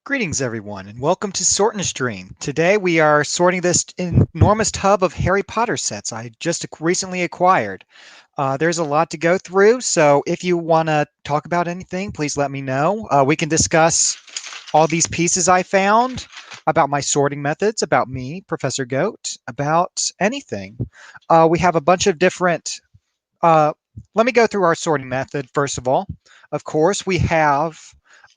Greetings, everyone, and welcome to Sort and Stream. Today we are sorting this enormous tub of Harry Potter sets I just recently acquired. There's a lot to go through, so if you want to talk about anything, please let me know. We can discuss all these pieces I found, about my sorting methods, about me, Professor Goat, about anything. We have a bunch of different. Uh, Let me go through our sorting method first of all. Of course, we have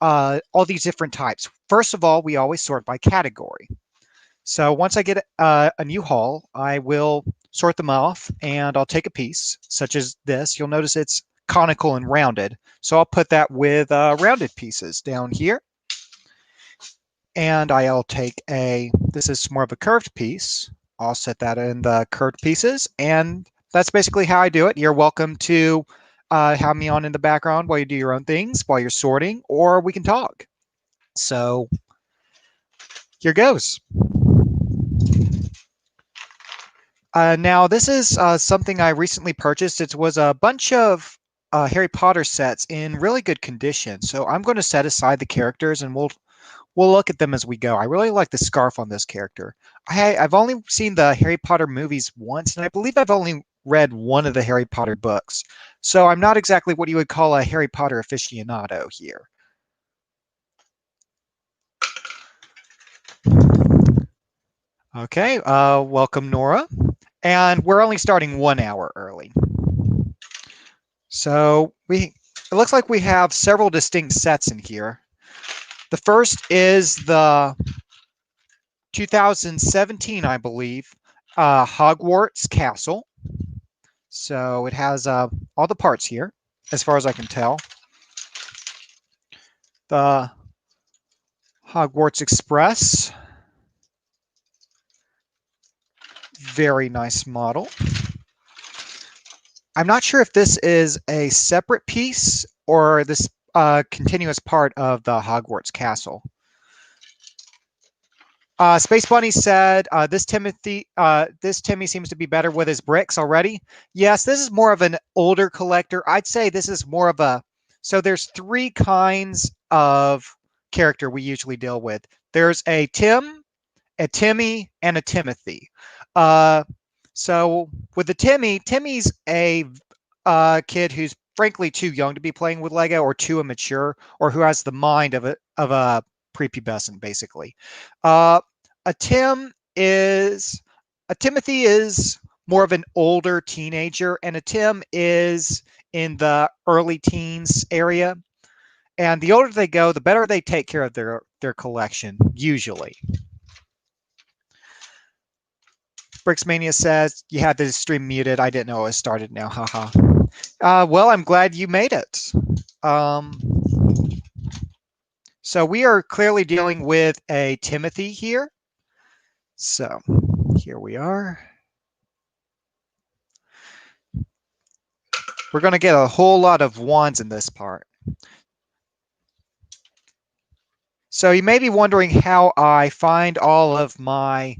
all these different types. First of all, we always sort by category. So once I get a new haul, I will sort them off and I'll take a piece, such as this. You'll notice it's conical and rounded. So I'll put that with rounded pieces down here. And I'll take this is more of a curved piece. I'll set that in the curved pieces. And that's basically how I do it. You're welcome to have me on in the background while you do your own things, while you're sorting, or we can talk. So here goes. Now, this is something I recently purchased. It was a bunch of Harry Potter sets in really good condition. So I'm going to set aside the characters and we'll look at them as we go. I really like the scarf on this character. I've only seen the Harry Potter movies once, and I believe I've only read one of the Harry Potter books. So I'm not exactly what you would call a Harry Potter aficionado here. Okay, welcome, Nora. And we're only starting 1 hour early. So it looks like we have several distinct sets in here. The first is the 2017, I believe, Hogwarts Castle. So it has all the parts here, as far as I can tell. The Hogwarts Express. Very nice model. I'm not sure if this is a separate piece or this continuous part of the Hogwarts Castle. Space Bunny said, this Timmy seems to be better with his bricks already. Yes, this is more of an older collector. I'd say this is more of a, so there's three kinds of character we usually deal with. There's a Tim, a Timmy, and a Timothy. So with the Timmy's a kid who's frankly too young to be playing with Lego, or too immature, or who has the mind of a prepubescent, basically. A Timothy is more of an older teenager, and a Tim is in the early teens area. And the older they go, the better they take care of their collection, usually. Bricksmania says, you had the stream muted. I didn't know it was started now. Haha. Well, I'm glad you made it. So we are clearly dealing with a Timothy here. So here we are. We're going to get a whole lot of wands in this part. So you may be wondering how I find all of my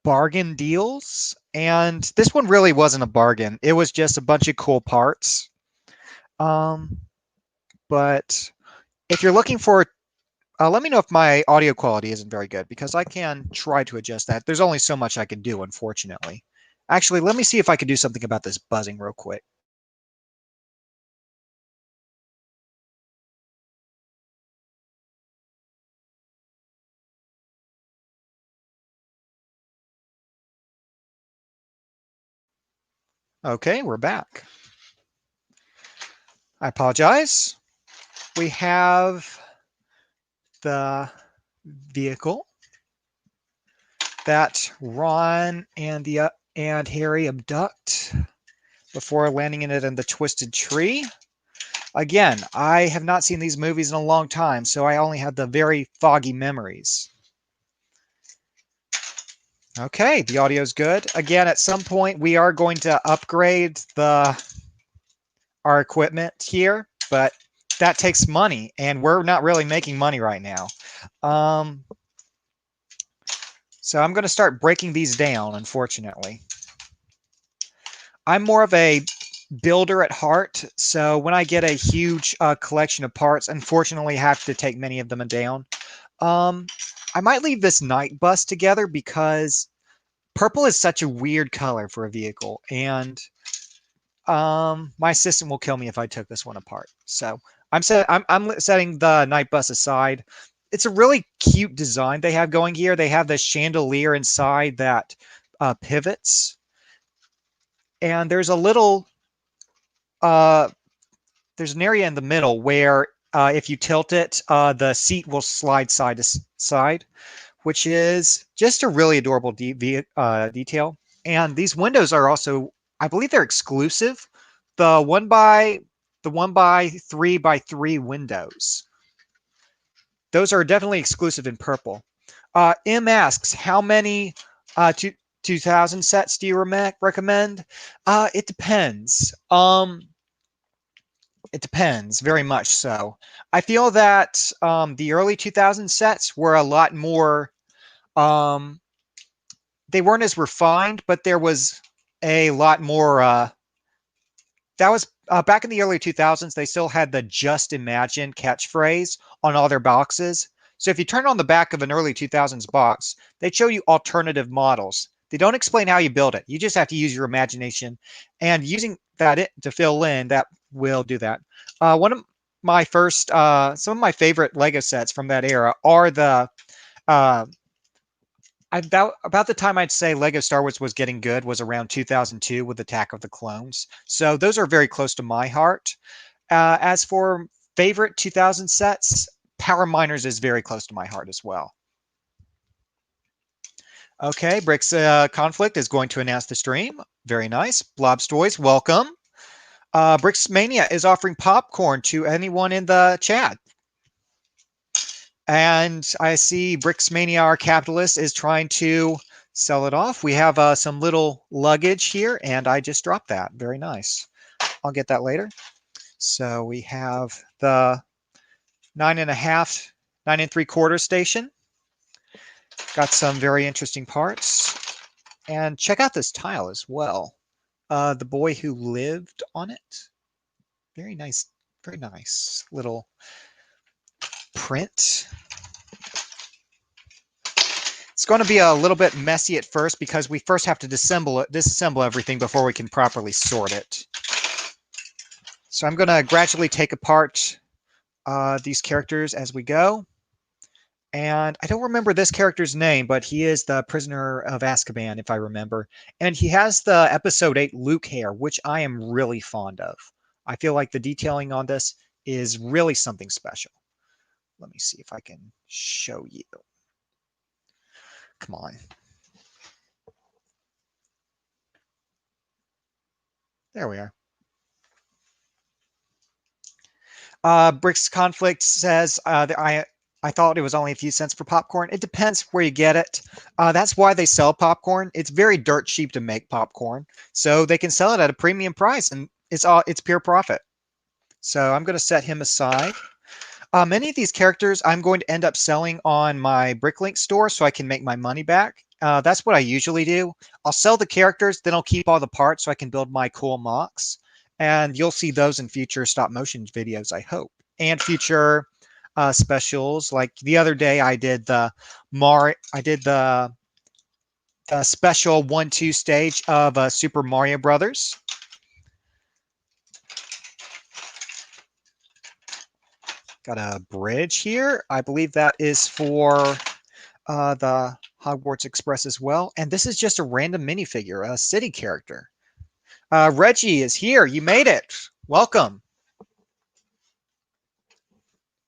bargain deals. And this one really wasn't a bargain. It was just a bunch of cool parts. But if you're looking for, let me know if my audio quality isn't very good, because I can try to adjust that. There's only so much I can do, unfortunately. Actually, let me see if I can do something about this buzzing real quick. Okay, we're back. I apologize. We have the vehicle that Ron and Harry abduct before landing in it in the Twisted Tree. Again, I have not seen these movies in a long time, so I only have the very foggy memories. Okay, the audio's good. Again, at some point we are going to upgrade our equipment here, but that takes money, and we're not really making money right now. So I'm going to start breaking these down, unfortunately. I'm more of a builder at heart, so when I get a huge collection of parts, unfortunately I have to take many of them down. I might leave this night bus together because purple is such a weird color for a vehicle, and my assistant will kill me if I took this one apart. So I'm setting the night bus aside. It's a really cute design they have going here. They have the chandelier inside that pivots, and uh, there's an area in the middle where if you tilt it, the seat will slide side to side, which is just a really adorable detail. And these windows are also, I believe they're exclusive. The one by 3 by 3 windows. Those are definitely exclusive in purple. M asks, how many 2000 sets do you recommend? It depends. It depends, very much so. I feel that the early 2000 sets were a lot more, they weren't as refined, but there was a lot more, that was back in the early 2000s, they still had the just imagine catchphrase on all their boxes. So if you turn on the back of an early 2000s box, they show you alternative models. They don't explain how you build it. You just have to use your imagination, and using that to fill in, that will do that. One of my first, some of my favorite Lego sets from that era are the, uh, about the time I'd say Lego Star Wars was getting good was around 2002 with Attack of the Clones. So those are very close to my heart. As for favorite 2000 sets, Power Miners is very close to my heart as well. Okay, Bricks Conflict is going to announce the stream. Very nice. Blobs Toys, welcome. Bricks Mania is offering popcorn to anyone in the chat. And I see Bricks Mania, our capitalist, is trying to sell it off. We have some little luggage here, and I just dropped that. Very nice. I'll get that later. So we have the 9.5, 9 3/4 station. Got some very interesting parts. And check out this tile as well. The boy who lived on it. Very nice little print. It's going to be a little bit messy at first because we first have to disassemble everything before we can properly sort it. So I'm going to gradually take apart these characters as we go. And I don't remember this character's name, but he is the prisoner of Azkaban, if I remember. And he has the episode 8 Luke hair, which I am really fond of. I feel like the detailing on this is really something special. Let me see if I can show you. Come on. There we are. Bricks Conflict says that I thought it was only a few cents for popcorn. It depends where you get it. That's why they sell popcorn. It's very dirt cheap to make popcorn, so they can sell it at a premium price, and it's pure profit. So I'm going to set him aside. Many of these characters I'm going to end up selling on my Bricklink store so I can make my money back. That's what I usually do. I'll sell the characters, then I'll keep all the parts so I can build my cool mocks. And you'll see those in future stop motion videos, I hope, and future specials. Like the other day, I did the special 1/2 stage of Super Mario Brothers. Got a bridge here. I believe that is for the Hogwarts Express as well. And this is just a random minifigure, a city character. Reggie is here. You made it. Welcome.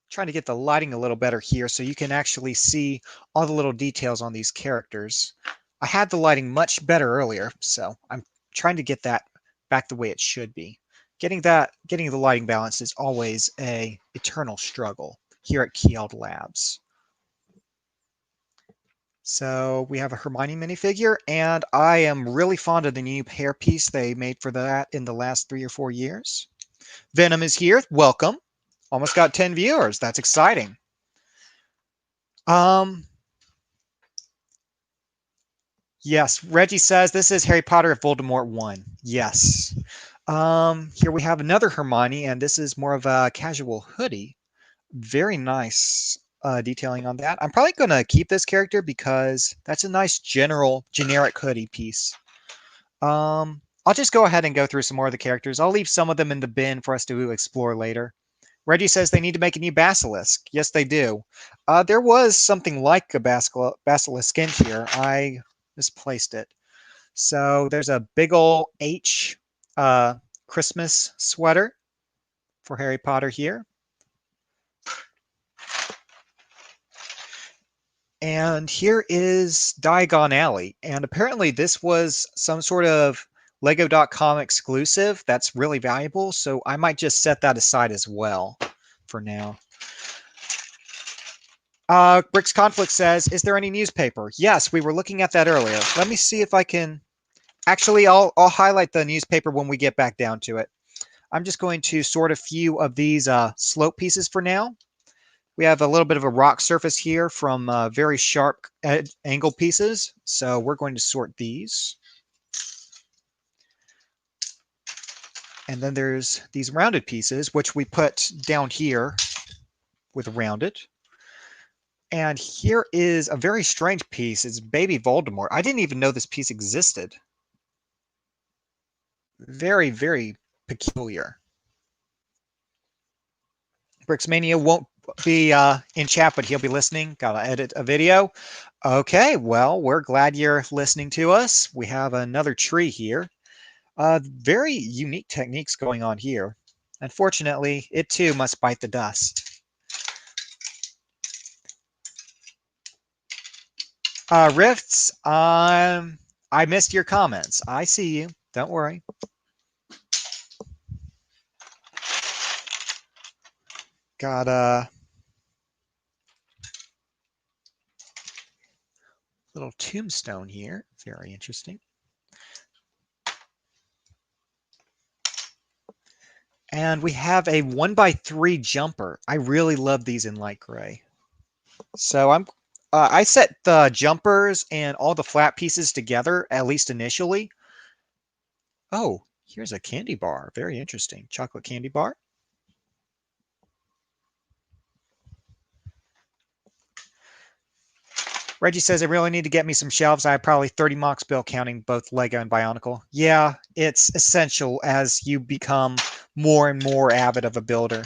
Trying to get the lighting a little better here so you can actually see all the little details on these characters. I had the lighting much better earlier, so I'm trying to get that back the way it should be. Getting the lighting balance is always a eternal struggle here at Keyald Labs. So we have a Hermione minifigure, and I am really fond of the new hairpiece they made for that in the last 3 or 4 years. Venom is here. Welcome. Almost got 10 viewers. That's exciting. Yes, Reggie says this is Harry Potter if Voldemort won. Yes. Here we have another Hermione, and this is more of a casual hoodie. Very nice detailing on that. I'm probably going to keep this character because that's a nice generic hoodie piece. I'll just go ahead and go through some more of the characters. I'll leave some of them in the bin for us to explore later. Reggie says they need to make a new basilisk. Yes, they do. There was something like a basilisk in here. I misplaced it. So there's a big ol' H Christmas sweater for Harry Potter here. And here is Diagon Alley. And apparently this was some sort of Lego.com exclusive that's really valuable. So I might just set that aside as well for now. Brick's Conflict says, is there any newspaper? Yes, we were looking at that earlier. Let me see if I can... Actually, I'll highlight the newspaper when we get back down to it. I'm just going to sort a few of these slope pieces for now. We have a little bit of a rock surface here from very sharp angle pieces. So we're going to sort these. And then there's these rounded pieces, which we put down here with rounded. And here is a very strange piece. It's Baby Voldemort. I didn't even know this piece existed. Very, very peculiar. Bricksmania won't be in chat, but he'll be listening. Gotta edit a video. Okay, well, we're glad you're listening to us. We have another tree here. Very unique techniques going on here. Unfortunately, it too must bite the dust. Rifts, I missed your comments. I see you. Don't worry. Got a little tombstone here. Very interesting. And we have a 1x3 jumper. I really love these in light gray. So I set the jumpers and all the flat pieces together, at least initially. Oh, here's a candy bar. Very interesting. Chocolate candy bar. Reggie says, I really need to get me some shelves. I have probably 30 mocks built, counting both Lego and Bionicle. Yeah, it's essential as you become more and more avid of a builder.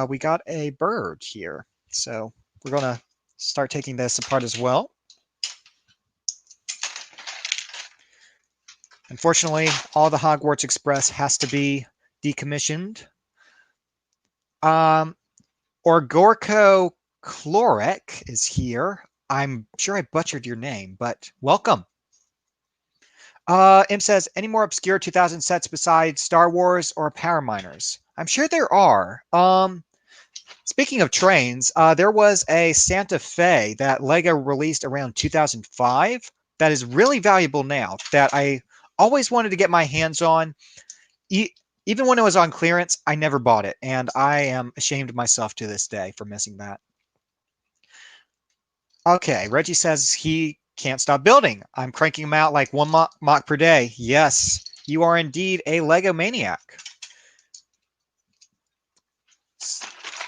We got a bird here. So we're going to start taking this apart as well. Unfortunately, all the Hogwarts Express has to be decommissioned. Orgorko Chlorek is here. I'm sure I butchered your name, but welcome. Imp says, any more obscure 2000 sets besides Star Wars or Power Miners? I'm sure there are. Speaking of trains, there was a Santa Fe that Lego released around 2005 that is really valuable now that I always wanted to get my hands on. Even when it was on clearance, I never bought it, and I am ashamed of myself to this day for missing that. Okay, Reggie says he can't stop building. I'm cranking them out like one mock per day. Yes, you are indeed a Lego maniac.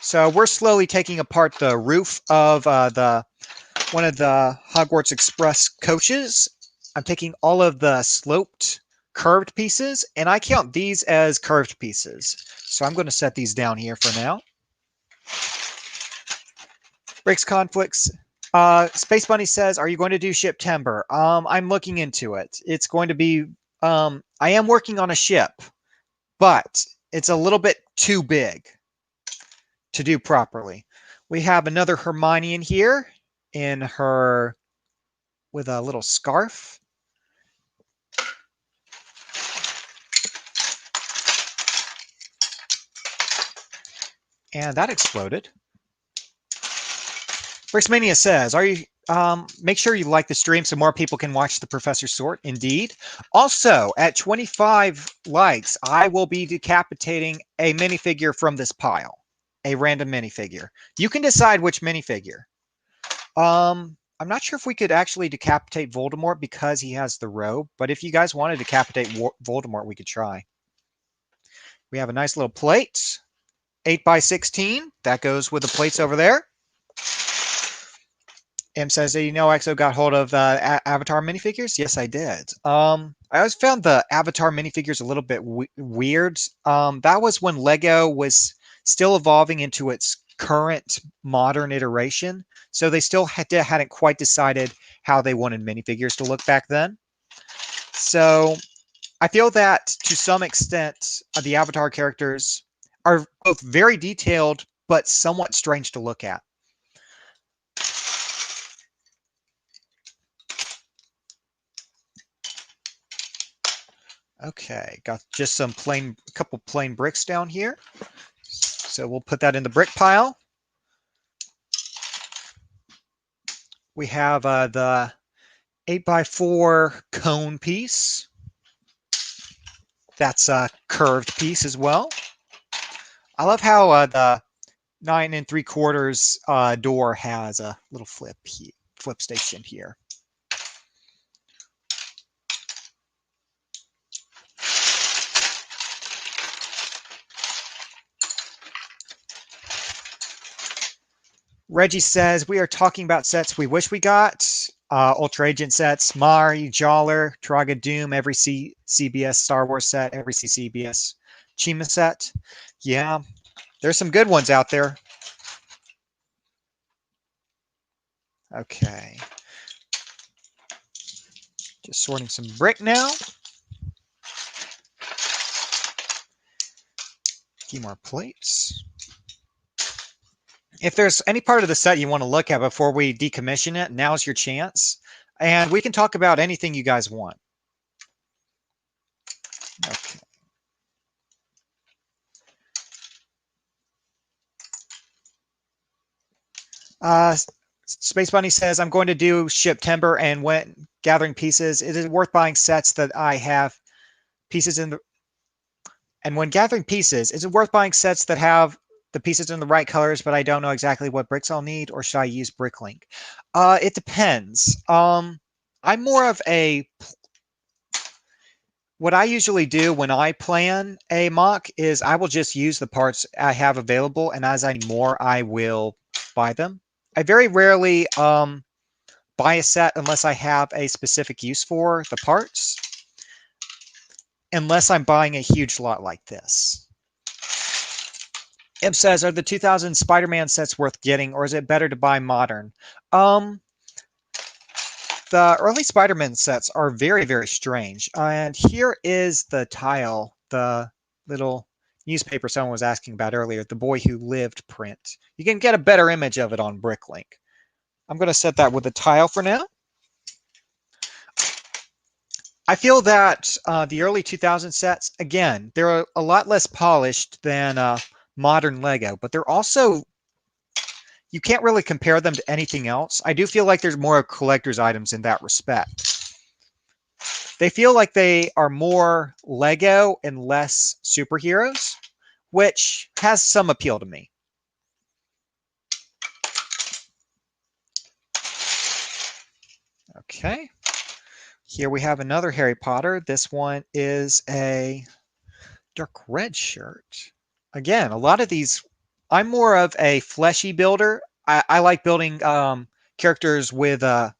So we're slowly taking apart the roof of one of the Hogwarts Express coaches. I'm taking all of the sloped curved pieces, and I count these as curved pieces. So I'm going to set these down here for now. Breaks Conflicts. Space Bunny says, are you going to do ship timber? I'm looking into it. It's going to be, I am working on a ship, but it's a little bit too big to do properly. We have another Hermione in here with a little scarf. And that exploded. Bricksmania says, are you make sure you like the stream so more people can watch the Professor Sort. Indeed. Also, at 25 likes, I will be decapitating a minifigure from this pile. A random minifigure. You can decide which minifigure. I'm not sure if we could actually decapitate Voldemort because he has the robe, but if you guys want to decapitate Voldemort, we could try. We have a nice little plate. 8x16. That goes with the plates over there. M says, "Do you know EXO got hold of Avatar minifigures?" Yes, I did. I always found the Avatar minifigures a little bit weird. That was when Lego was still evolving into its current modern iteration, so they still hadn't quite decided how they wanted minifigures to look back then. So I feel that to some extent, the Avatar characters are both very detailed but somewhat strange to look at. Okay, got just a couple plain bricks down here. So we'll put that in the brick pile. We have the 8x4 cone piece. That's a curved piece as well. I love how the 9 3/4 door has a little flip station here. Reggie says, we are talking about sets we wish we got. Ultra Agent sets, Mari, Jawler, Taraga Doom, every CBS Star Wars set, every CBS Chima set. Yeah, there's some good ones out there. Okay. Just sorting some brick now. A few more plates. If there's any part of the set you want to look at before we decommission it, now's your chance. And we can talk about anything you guys want. Okay. Space Bunny says, I'm going to do September and when gathering pieces, it is worth buying sets that I have pieces in the. And when gathering pieces, is it worth buying sets that have the pieces in the right colors, but I don't know exactly what bricks I'll need, or should I use Bricklink? It depends. I'm more of a. What I usually do when I plan a mock is I will just use the parts I have available, and as I need more, I will buy them. I very rarely buy a set unless I have a specific use for the parts, unless I'm buying a huge lot like this. Imp says, are the 2000 Spider-Man sets worth getting, or is it better to buy modern? The early Spider-Man sets are very, very strange. And here is the tile, the little newspaper someone was asking about earlier, the Boy Who Lived print. You can get a better image of it on Bricklink. I'm going to set that with a tile for now. I feel that the early 2000 sets, again, they're a lot less polished than modern Lego, but they're also, you can't really compare them to anything else. I do feel like there's more collector's items in that respect. They feel like they are more Lego and less superheroes, which has some appeal to me. Okay. Here we have another Harry Potter. This one is a dark red shirt. Again, a lot of these, I'm more of a fleshy builder. I like building characters with the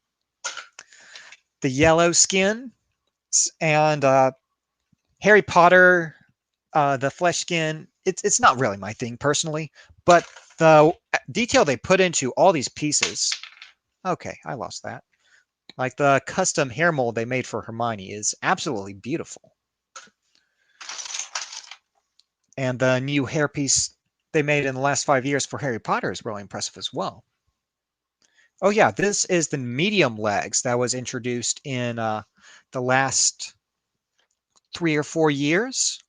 yellow skin, and Harry Potter, the flesh skin, it's not really my thing personally, but the detail they put into all these pieces. Okay, I lost that. Like the custom hair mold they made for Hermione is absolutely beautiful. And the new hairpiece they made in the last 5 years for Harry Potter is really impressive as well. Oh yeah, this is the medium legs that was introduced in the last 3 or 4 years.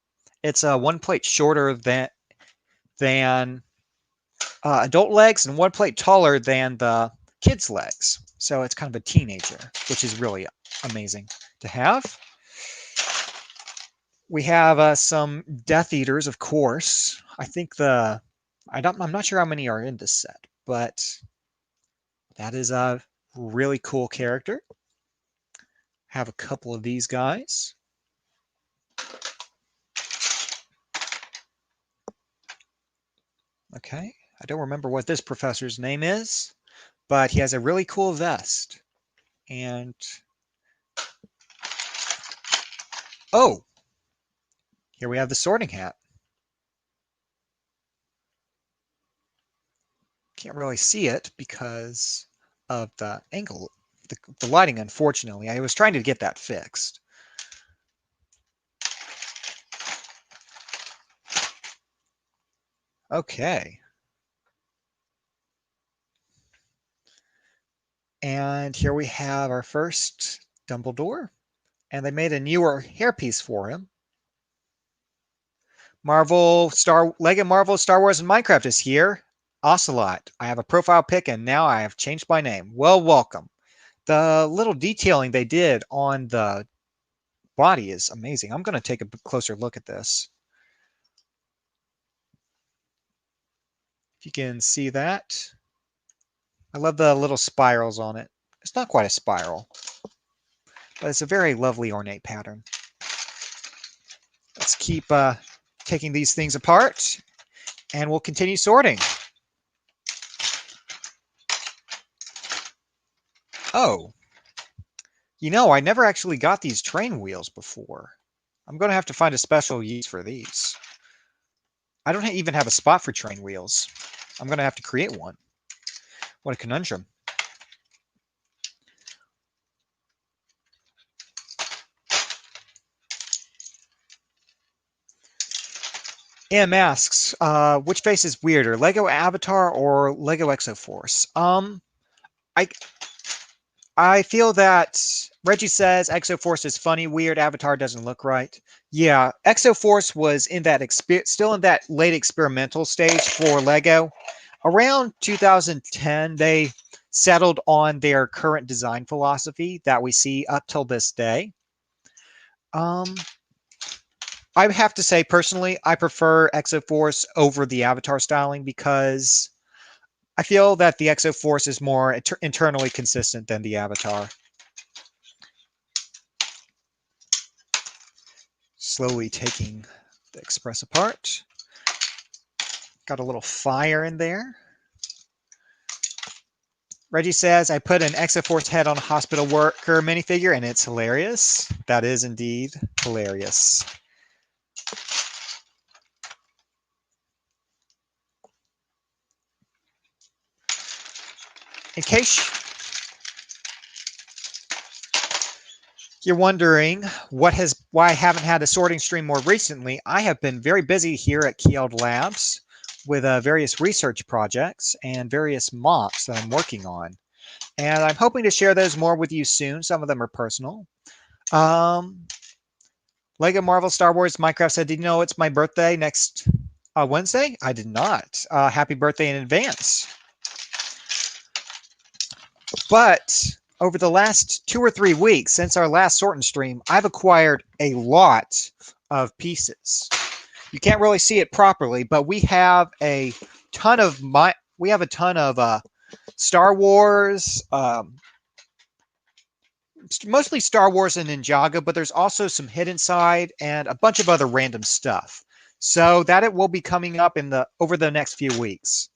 It's one plate shorter than adult legs and one plate taller than the kids' legs. So it's kind of a teenager, which is really amazing to have. We have some Death Eaters, of course. I'm not sure how many are in this set, but that is a really cool character. Have a couple of these guys. Okay, I don't remember what this professor's name is, but he has a really cool vest. And oh, here we have the sorting hat. Can't really see it because of the angle, the lighting, unfortunately. I was trying to get that fixed. Okay. And here we have our first Dumbledore. And they made a newer hairpiece for him. Lego Marvel, Star Wars, and Minecraft is here. Ocelot. I have a profile pic and now I have changed my name. Well, welcome. The little detailing they did on the body is amazing. I'm going to take a closer look at this. If you can see that. I love the little spirals on it. It's not quite a spiral, but it's a very lovely ornate pattern. Let's keep taking these things apart and we'll continue sorting. Oh, I never actually got these train wheels before. I'm going to have to find a special use for these. I don't even have a spot for train wheels. I'm going to have to create one. What a conundrum. Em asks, which face is weirder, Lego Avatar or Lego Exoforce? I I feel that Reggie says Exoforce is funny, weird. Avatar doesn't look right. Yeah, Exoforce was in that still in that late experimental stage for Lego. Around 2010, they settled on their current design philosophy that we see up till this day. I have to say, personally, I prefer Exoforce over the Avatar styling because I feel that the Exoforce is more internally consistent than the Avatar. Slowly taking the Express apart. Got a little fire in there. Reggie says, I put an Exoforce head on a hospital worker minifigure and it's hilarious. That is indeed hilarious. In case you're wondering why I haven't had a sorting stream more recently, I have been very busy here at Keyeld Labs with various research projects and various mocks that I'm working on. And I'm hoping to share those more with you soon. Some of them are personal. Lego Marvel Star Wars Minecraft said, did you know it's my birthday next Wednesday? I did not. Happy birthday in advance. But over the last 2 or 3 weeks since our last sorting stream, I've acquired a lot of pieces. You can't really see it properly, but we have a ton of Star Wars, mostly Star Wars and Ninjago, but there's also some Hidden Side and a bunch of other random stuff. So that it will be coming up over the next few weeks.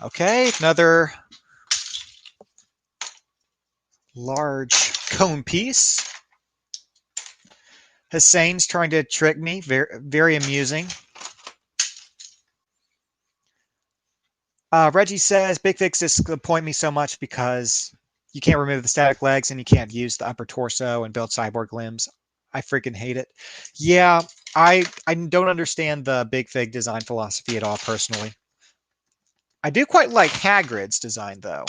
Okay, another large cone piece. Hussein's trying to trick me. Very, very amusing. Reggie says, Big Fix disappoint me so much because you can't remove the static legs and you can't use the upper torso and build cyborg limbs. I freaking hate it. Yeah, I don't understand the Big Fig design philosophy at all, personally. I do quite like Hagrid's design, though.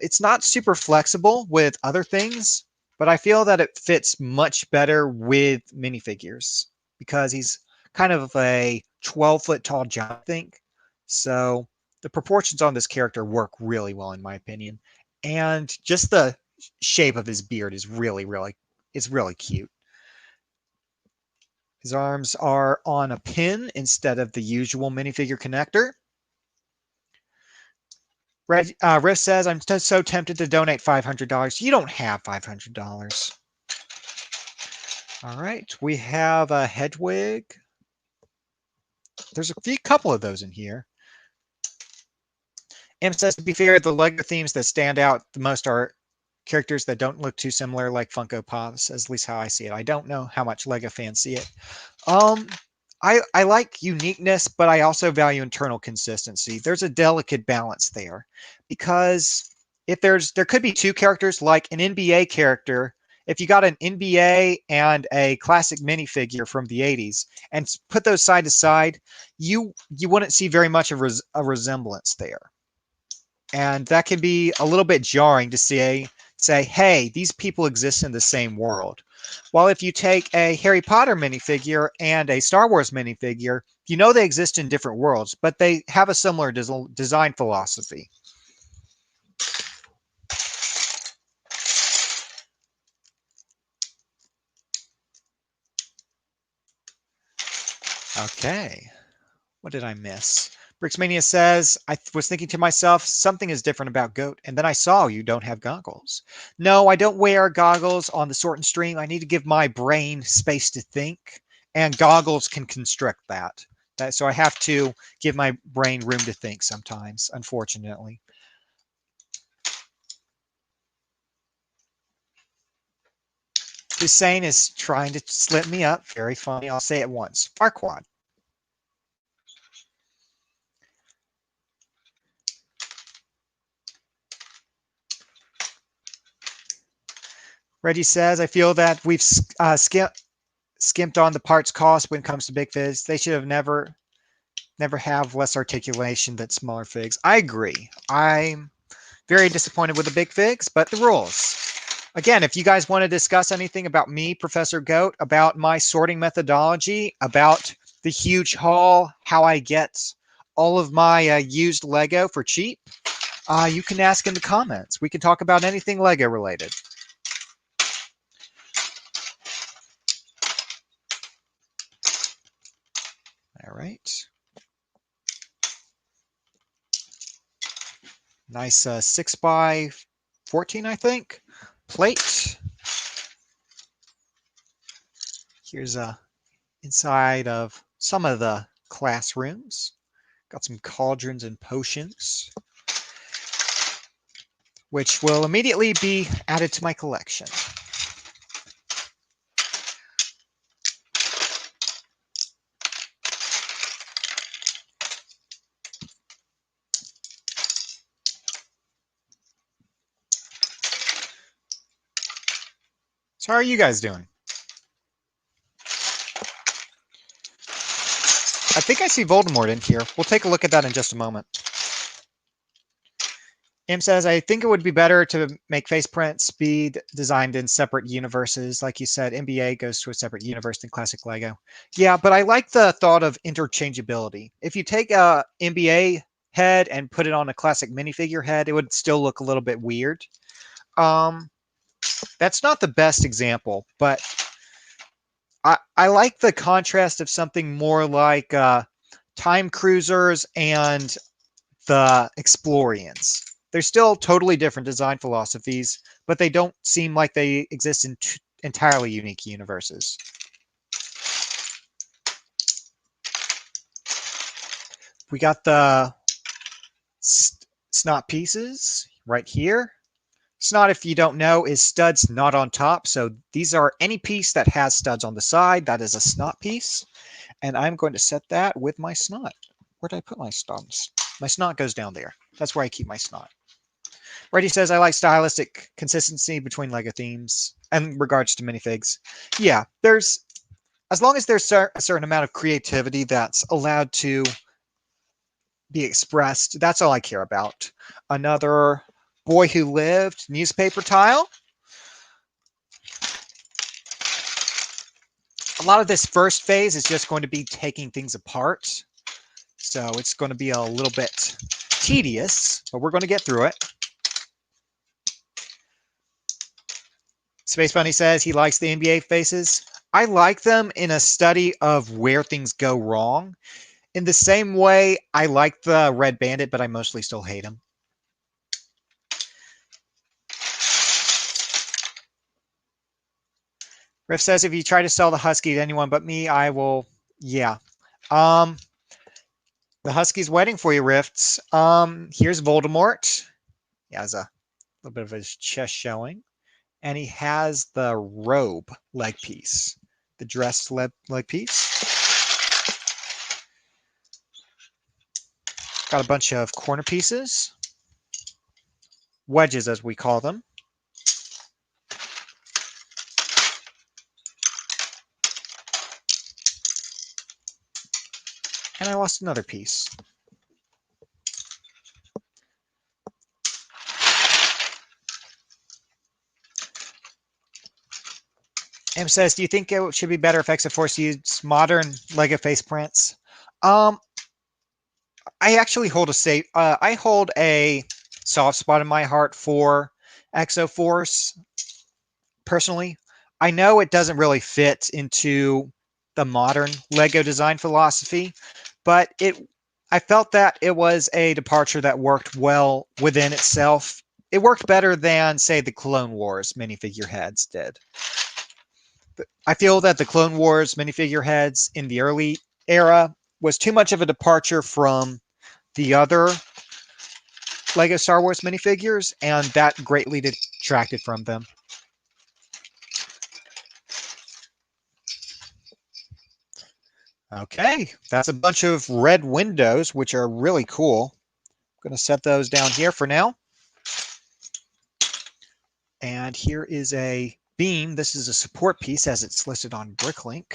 It's not super flexible with other things, but I feel that it fits much better with minifigures because he's kind of a 12-foot tall giant, I think. So the proportions on this character work really well, in my opinion. And just the shape of his beard is really cute. His arms are on a pin instead of the usual minifigure connector. Riff says, I'm so tempted to donate $500. You don't have $500. All right, we have a Hedwig. There's a couple of those in here. M says, to be fair, the LEGO themes that stand out the most are characters that don't look too similar, like Funko Pops, at least how I see it. I don't know how much LEGO fans see it. Um, I like uniqueness, but I also value internal consistency. There's a delicate balance there, because if there could be two characters, like an NBA character. If you got an NBA and a classic minifigure from the 80s and put those side to side, you wouldn't see very much of a resemblance there. And that can be a little bit jarring to say, hey, these people exist in the same world. While if you take a Harry Potter minifigure and a Star Wars minifigure, you know they exist in different worlds, but they have a similar design philosophy. Okay. What did I miss? Bricksmania says, I was thinking to myself, something is different about Goat, and then I saw you don't have goggles. No, I don't wear goggles on the sort and stream. I need to give my brain space to think, and goggles can construct that. So I have to give my brain room to think sometimes, unfortunately. Hussein is trying to slip me up. Very funny. I'll say it once. Farquad. Reggie says, I feel that we've skimped on the parts cost when it comes to big figs. They should have never have less articulation than smaller figs. I agree. I'm very disappointed with the big figs, but the rules. Again, if you guys want to discuss anything about me, Professor Goat, about my sorting methodology, about the huge haul, how I get all of my used Lego for cheap, you can ask in the comments. We can talk about anything Lego related. All right. Nice 6x14, I think, plate. Here's a inside of some of the classrooms. Got some cauldrons and potions, which will immediately be added to my collection. So how are you guys doing? I think I see Voldemort in here. We'll take a look at that in just a moment. Im says, I think it would be better to make face prints be designed in separate universes. Like you said, NBA goes to a separate universe than classic Lego. Yeah, but I like the thought of interchangeability. If you take a NBA head and put it on a classic minifigure head, it would still look a little bit weird. That's not the best example, but I like the contrast of something more like Time Cruisers and the Explorians. They're still totally different design philosophies, but they don't seem like they exist in entirely unique universes. We got the snot pieces right here. Snot, if you don't know, is studs not on top. So these are any piece that has studs on the side. That is a snot piece. And I'm going to set that with my snot. Where did I put my snot? My snot goes down there. That's where I keep my snot. Reddy says, I like stylistic consistency between LEGO themes and regards to minifigs. Yeah, as long as there's a certain amount of creativity that's allowed to be expressed, that's all I care about. Another Boy Who Lived newspaper tile. A lot of this first phase is just going to be taking things apart. So it's going to be a little bit tedious, but we're going to get through it. Space Bunny says he likes the NBA faces. I like them in a study of where things go wrong. In the same way, I like the Red Bandit, but I mostly still hate him. Riff says, if you try to sell the Husky to anyone but me, I will, yeah. The Husky's waiting for you, Rifts. Here's Voldemort. He has a little bit of his chest showing. And he has the robe leg piece, the dress leg piece. Got a bunch of corner pieces, wedges as we call them. And I lost another piece. M says, do you think it should be better if Exoforce used modern Lego face prints? I actually hold I hold a soft spot in my heart for Exoforce. Personally, I know it doesn't really fit into the modern Lego design philosophy, but I felt that it was a departure that worked well within itself. It worked better than, say, the Clone Wars minifigure heads did. I feel that the Clone Wars minifigure heads in the early era was too much of a departure from the other Lego Star Wars minifigures, and that greatly detracted from them. Okay, that's a bunch of red windows, which are really cool. I'm going to set those down here for now. And here is a beam. This is a support piece as it's listed on Bricklink.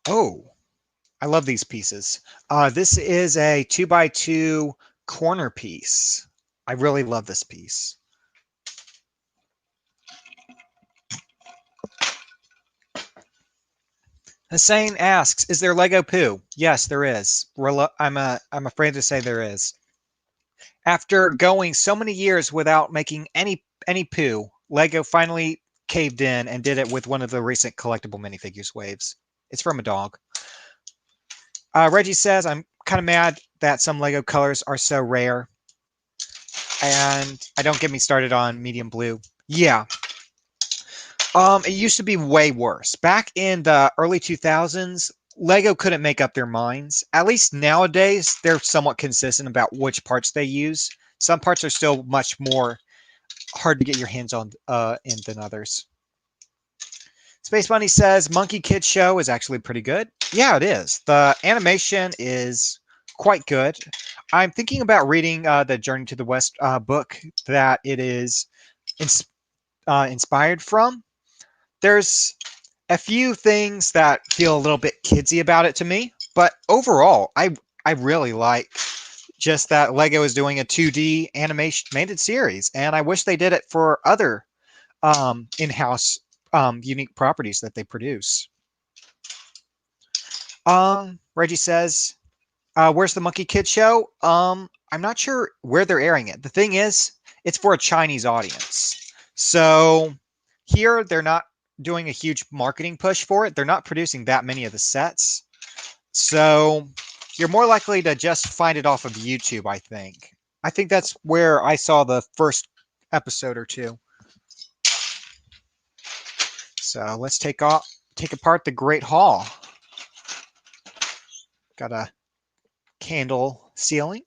Oh, I love these pieces. This is a 2x2 corner piece. I really love this piece. Hussein asks, is there Lego poo? Yes, there is. I'm afraid to say there is. After going so many years without making any poo, Lego finally caved in and did it with one of the recent collectible minifigures waves. It's from a dog. Reggie says, I'm kind of mad that some Lego colors are so rare. And I don't get me started on medium blue. Yeah. It used to be way worse. Back in the early 2000s, Lego couldn't make up their minds. At least nowadays, they're somewhat consistent about which parts they use. Some parts are still much more hard to get your hands on in than others. Space Bunny says Monkey Kid Show is actually pretty good. Yeah, it is. The animation is quite good. I'm thinking about reading the Journey to the West book that it is inspired from. There's a few things that feel a little bit kidsy about it to me, but overall, I really like just that Lego is doing a 2D animated series, and I wish they did it for other in-house unique properties that they produce. Reggie says, where's the Monkey Kid Show? I'm not sure where they're airing it. The thing is, it's for a Chinese audience. So here they're not doing a huge marketing push for it. They're not producing that many of the sets. So you're more likely to just find it off of YouTube, I think. I think that's where I saw the first episode or two. So let's take apart the Great Hall. Got a candle ceiling.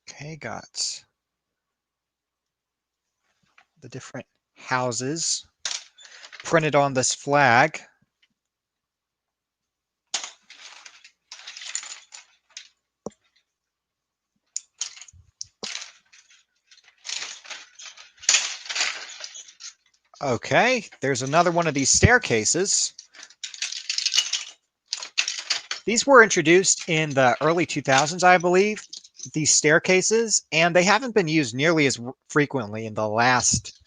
Okay, got the different houses printed on this flag. Okay, there's another one of these staircases. These were introduced in the early 2000s, I believe, these staircases, and they haven't been used nearly as frequently in the last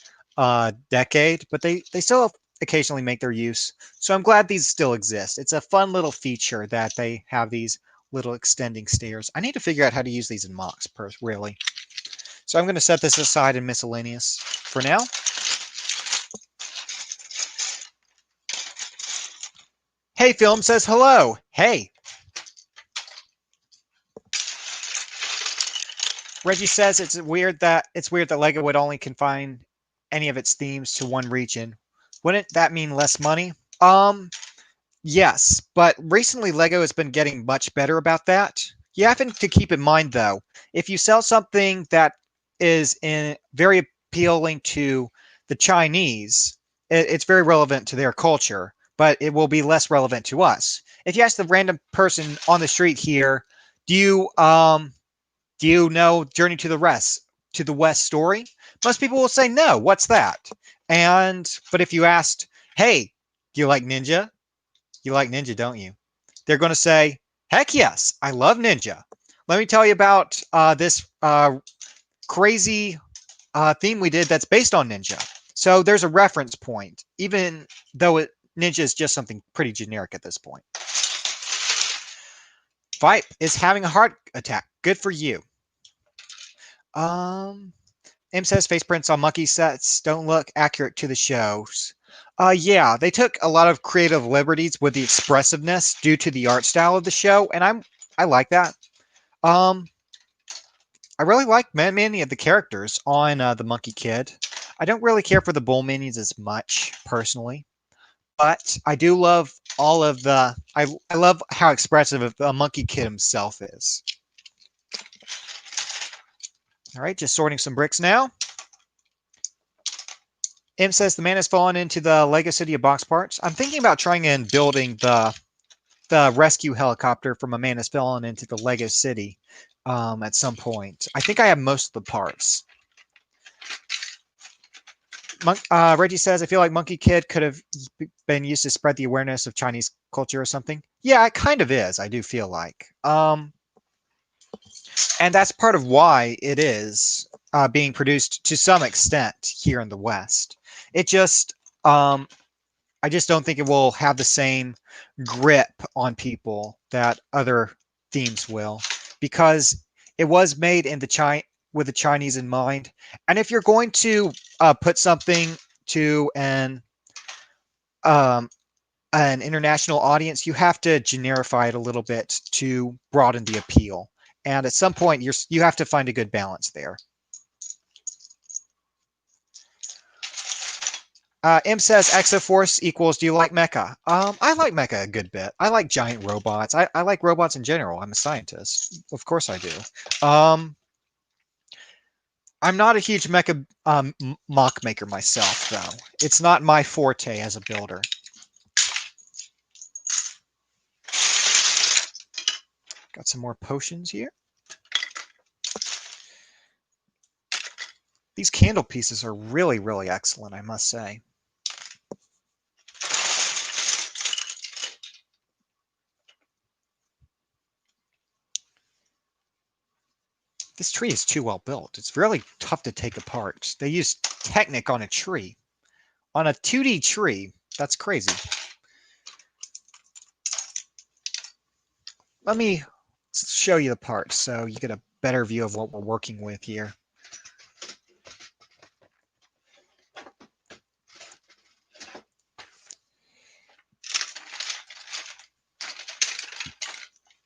decade, but they still occasionally make their use. So I'm glad these still exist. It's a fun little feature that they have these little extending stairs. I need to figure out how to use these in mocks, really. So I'm going to set this aside in miscellaneous for now. Hey Film says hello. Hey. Reggie says it's weird that Lego would only confine any of its themes to one region. Wouldn't that mean less money? Yes, but recently Lego has been getting much better about that. You have to keep in mind though, if you sell something that is very appealing to the Chinese, it's very relevant to their culture, but it will be less relevant to us. If you ask the random person on the street here, do you do you know Journey to the West story? Most people will say no. What's that? But if you asked, hey, do you like Ninja? You like Ninja, don't you? They're going to say, heck yes, I love Ninja. Let me tell you about this crazy theme we did that's based on Ninja. So there's a reference point, even though Ninja is just something pretty generic at this point. Vipe is having a heart attack. Good for you. Um, M says face prints on monkey sets don't look accurate to the shows. Yeah, they took a lot of creative liberties with the expressiveness due to the art style of the show, and I like that. Um, I really like many of the characters on the Monkey Kid. I don't really care for the Bull Minions as much personally, but I do love all of the. I love how expressive the Monkey Kid himself is. All right, just sorting some bricks now. M says the man has fallen into the Lego City of box parts. I'm thinking about trying and building the rescue helicopter from a man has fallen into the Lego City at some point. I think I have most of the parts. Reggie says, I feel like Monkey Kid could have been used to spread the awareness of Chinese culture or something. Yeah, it kind of is, I do feel like. And that's part of why it is being produced to some extent here in the West. It just, I just don't think it will have the same grip on people that other themes will, because it was made in with the Chinese in mind. And if you're going to put something to um, an international audience, you have to generify it a little bit to broaden the appeal. And at some point, you have to find a good balance there. M says Exoforce equals, do you like mecha? I like mecha a good bit. I like giant robots. I like robots in general. I'm a scientist. Of course I do. I'm not a huge mecha mock maker myself, though. It's not my forte as a builder. Got some more potions here. These candle pieces are really, really excellent, I must say. This tree is too well built. It's really tough to take apart. They use Technic on a tree. On a 2D tree, that's crazy. Let me show you the parts so you get a better view of what we're working with here.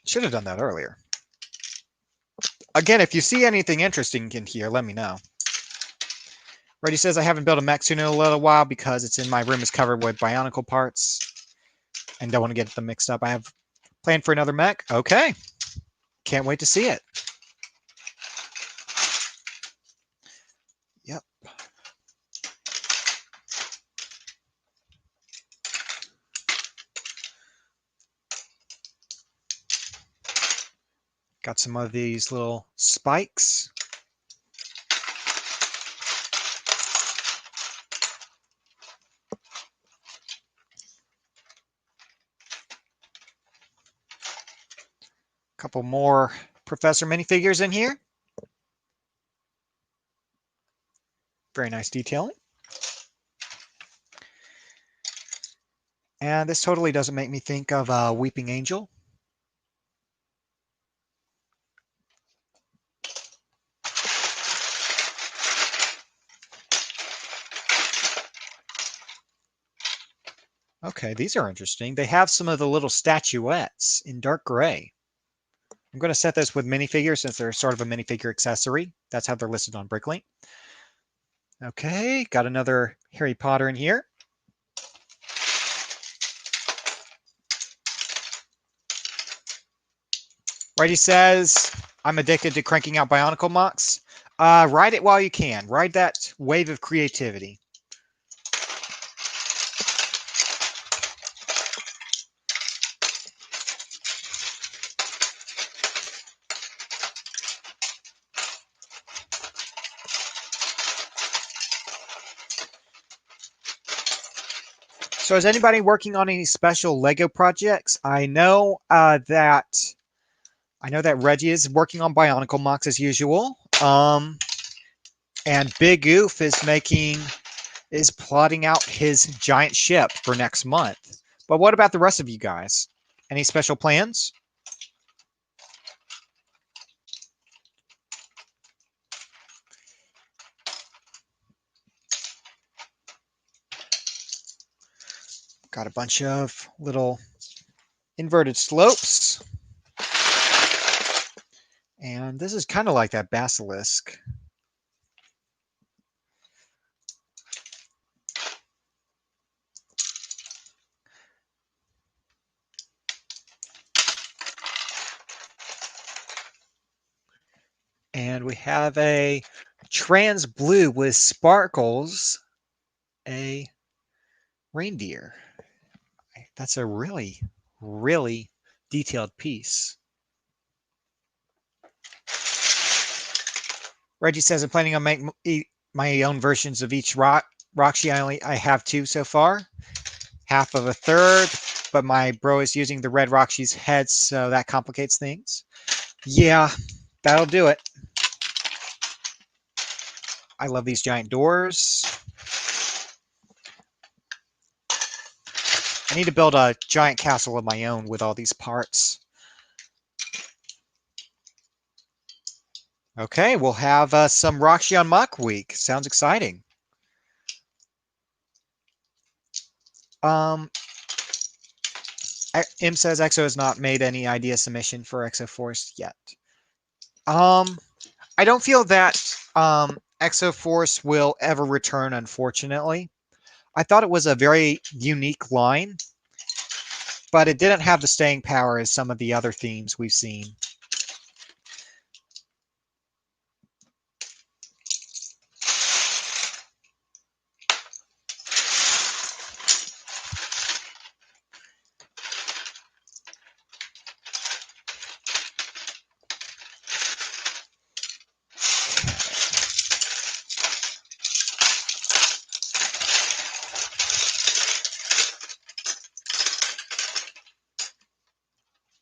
Should have done that earlier. Again, if you see anything interesting in here, let me know. Reddy says I haven't built a mech suit in a little while because it's in my room is covered with Bionicle parts and don't want to get them mixed up. I have planned for another mech. Okay. Can't wait to see it. Yep. Got some of these little spikes. Couple more Professor minifigures in here. Very nice detailing. And this totally doesn't make me think of a Weeping Angel. Okay, these are interesting. They have some of the little statuettes in dark gray. I'm going to set this with minifigures since they're sort of a minifigure accessory. That's how they're listed on Bricklink. Okay, got another Harry Potter in here. Righty says, I'm addicted to cranking out Bionicle mocks. Ride it while you can. Ride that wave of creativity. So is anybody working on any special Lego projects? I know that Reggie is working on Bionicle mocks as usual. And Big Oof is plotting out his giant ship for next month. But what about the rest of you guys? Any special plans? Got a bunch of little inverted slopes. And this is kind of like that basilisk. And we have a trans blue with sparkles, a reindeer. That's a really, really detailed piece. Reggie says I'm planning on making my own versions of each Roxy. I have two so far, half of a third, but my bro is using the red Roxy's head, so that complicates things. Yeah, that'll do it. I love these giant doors. I need to build a giant castle of my own with all these parts. Okay, we'll have some Roxy on Mock Week. Sounds exciting. M says EXO has not made any idea submission for EXO Force yet. I don't feel that EXO Force will ever return, unfortunately. I thought it was a very unique line, but it didn't have the staying power as some of the other themes we've seen.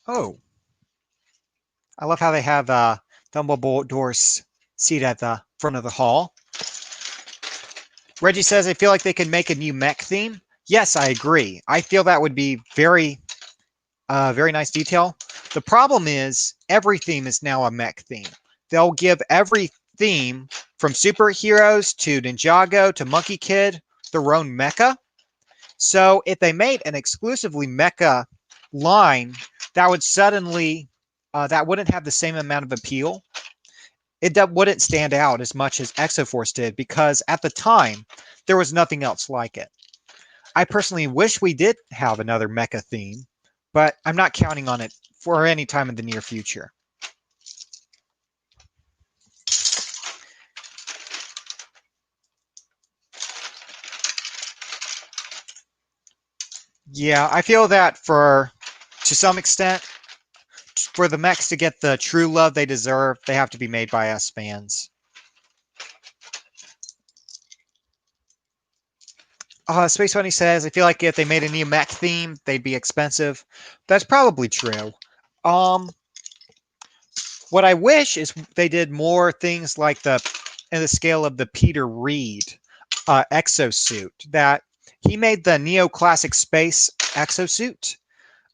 Oh, I love how they have Dumbledore's seat at the front of the hall. Reggie says, I feel like they could make a new mech theme. Yes, I agree. I feel that would be very nice detail. The problem is every theme is now a mech theme. They'll give every theme from superheroes to Ninjago to Monkey Kid their own mecha. So if they made an exclusively mecha line, that would suddenly that wouldn't have the same amount of appeal. It wouldn't stand out as much as Exoforce did because at the time there was nothing else like it. I personally wish we did have another mecha theme, but I'm not counting on it for any time in the near future. Yeah, I feel that to some extent, for the mechs to get the true love they deserve, they have to be made by us fans. Space Bunny says, I feel like if they made a new mech theme, they'd be expensive. That's probably true. What I wish is they did more things like in the scale of the Peter Reed exosuit. That he made the neoclassic space exosuit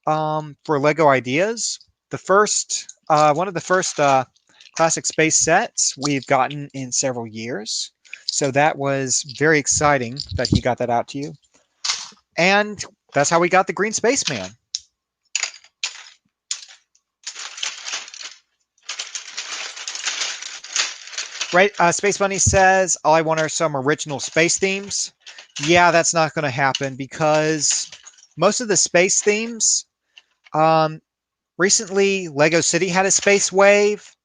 for Lego Ideas. One of the first classic space sets we've gotten in several years. So that was very exciting that he got that out to you. And that's how we got the Green Spaceman. Right, Space Bunny says, all I want are some original space themes. Yeah, that's not going to happen because most of the space themes, um, recently Lego City had a space wave.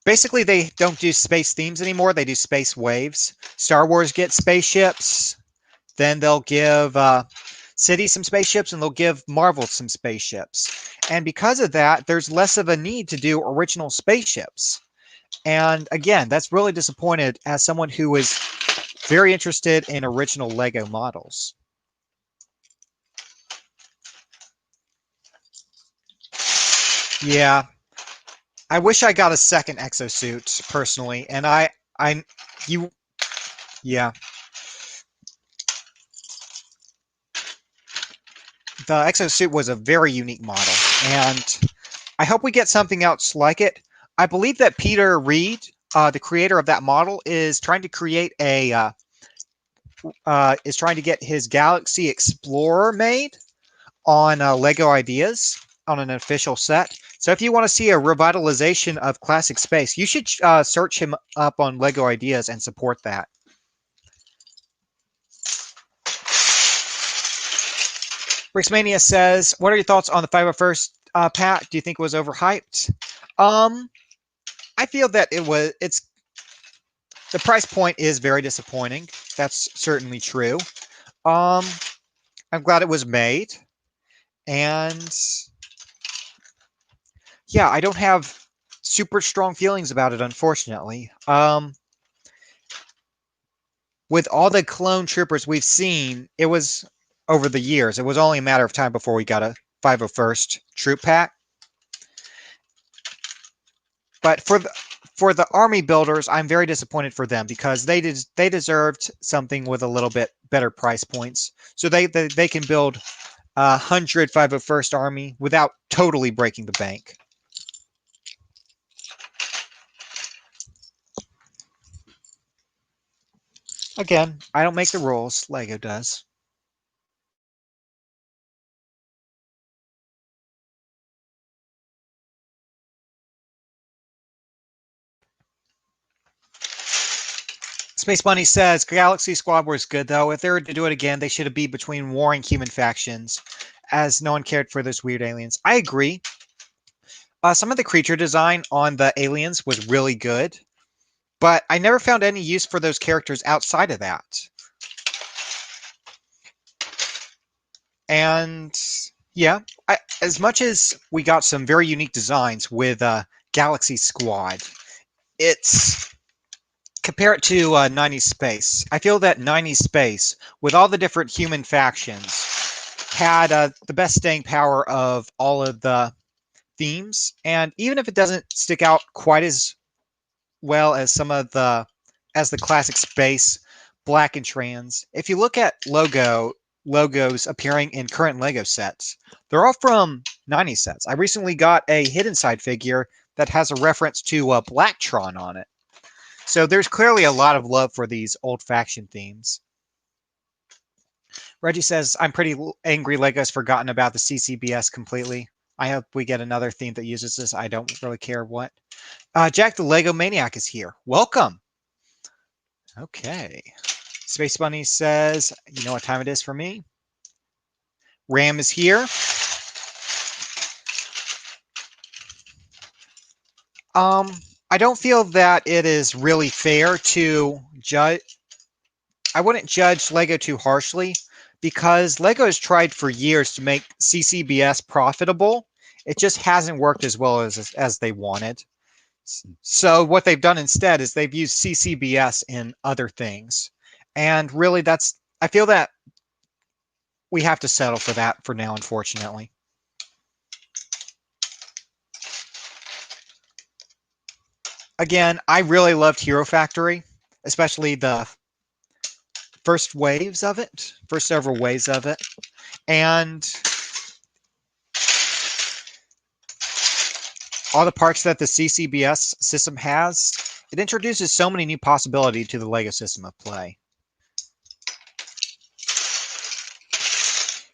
Basically, they don't do space themes anymore. They do space waves. Star Wars gets spaceships. Then they'll give City some spaceships, and they'll give Marvel some spaceships. And because of that, there's less of a need to do original spaceships. And again, that's really disappointed as someone who is very interested in original Lego models. Yeah, I wish I got a second exosuit personally, and you, yeah, the exosuit was a very unique model, and I hope we get something else like it. I believe that Peter Reed, the creator of that model, is trying to create is trying to get his Galaxy Explorer made on Lego Ideas on an official set. So if you want to see a revitalization of classic space, you should search him up on Lego Ideas and support that. Brixmania says, "What are your thoughts on the 501st Pat? Do you think it was overhyped?" Um, I feel that it's the price point is very disappointing. That's certainly true. Um, I'm glad it was made, and yeah, I don't have super strong feelings about it, unfortunately. With all the clone troopers we've seen, it was over the years. It was only a matter of time before we got a 501st troop pack. But for the army builders, I'm very disappointed for them because they deserved something with a little bit better price points, so they can build 100 501st army without totally breaking the bank. Again, I don't make the rules. Lego does. Space Bunny says Galaxy Squad was good though. If they were to do it again, they should have been between warring human factions, as no one cared for those weird aliens. I agree. Some of the creature design on the aliens was really good, but I never found any use for those characters outside of that. And yeah, as much as we got some very unique designs with Galaxy Squad, it's compare it to 90s Space. I feel that 90s Space, with all the different human factions, had the best staying power of all of the themes. And even if it doesn't stick out quite as well as some of the classic Space, Black and Trans, if you look at logos appearing in current Lego sets, they're all from 90s sets. I recently got a Hidden Side figure that has a reference to Blacktron on it. So there's clearly a lot of love for these old faction themes. Reggie says, I'm pretty angry Lego's forgotten about the CCBS completely. I hope we get another theme that uses this. I don't really care what. Jack the Lego Maniac is here. Welcome. Okay. Space Bunny says, you know what time it is for me? Ram is here. I don't feel that it is really fair to judge. I wouldn't judge Lego too harshly because Lego has tried for years to make CCBS profitable. It just hasn't worked as well as they wanted. So what they've done instead is they've used CCBS in other things. And really I feel that we have to settle for that for now, unfortunately. Again, I really loved Hero Factory, especially the first waves of it, first several waves of it. And all the parts that the CCBS system has, it introduces so many new possibilities to the LEGO system of play.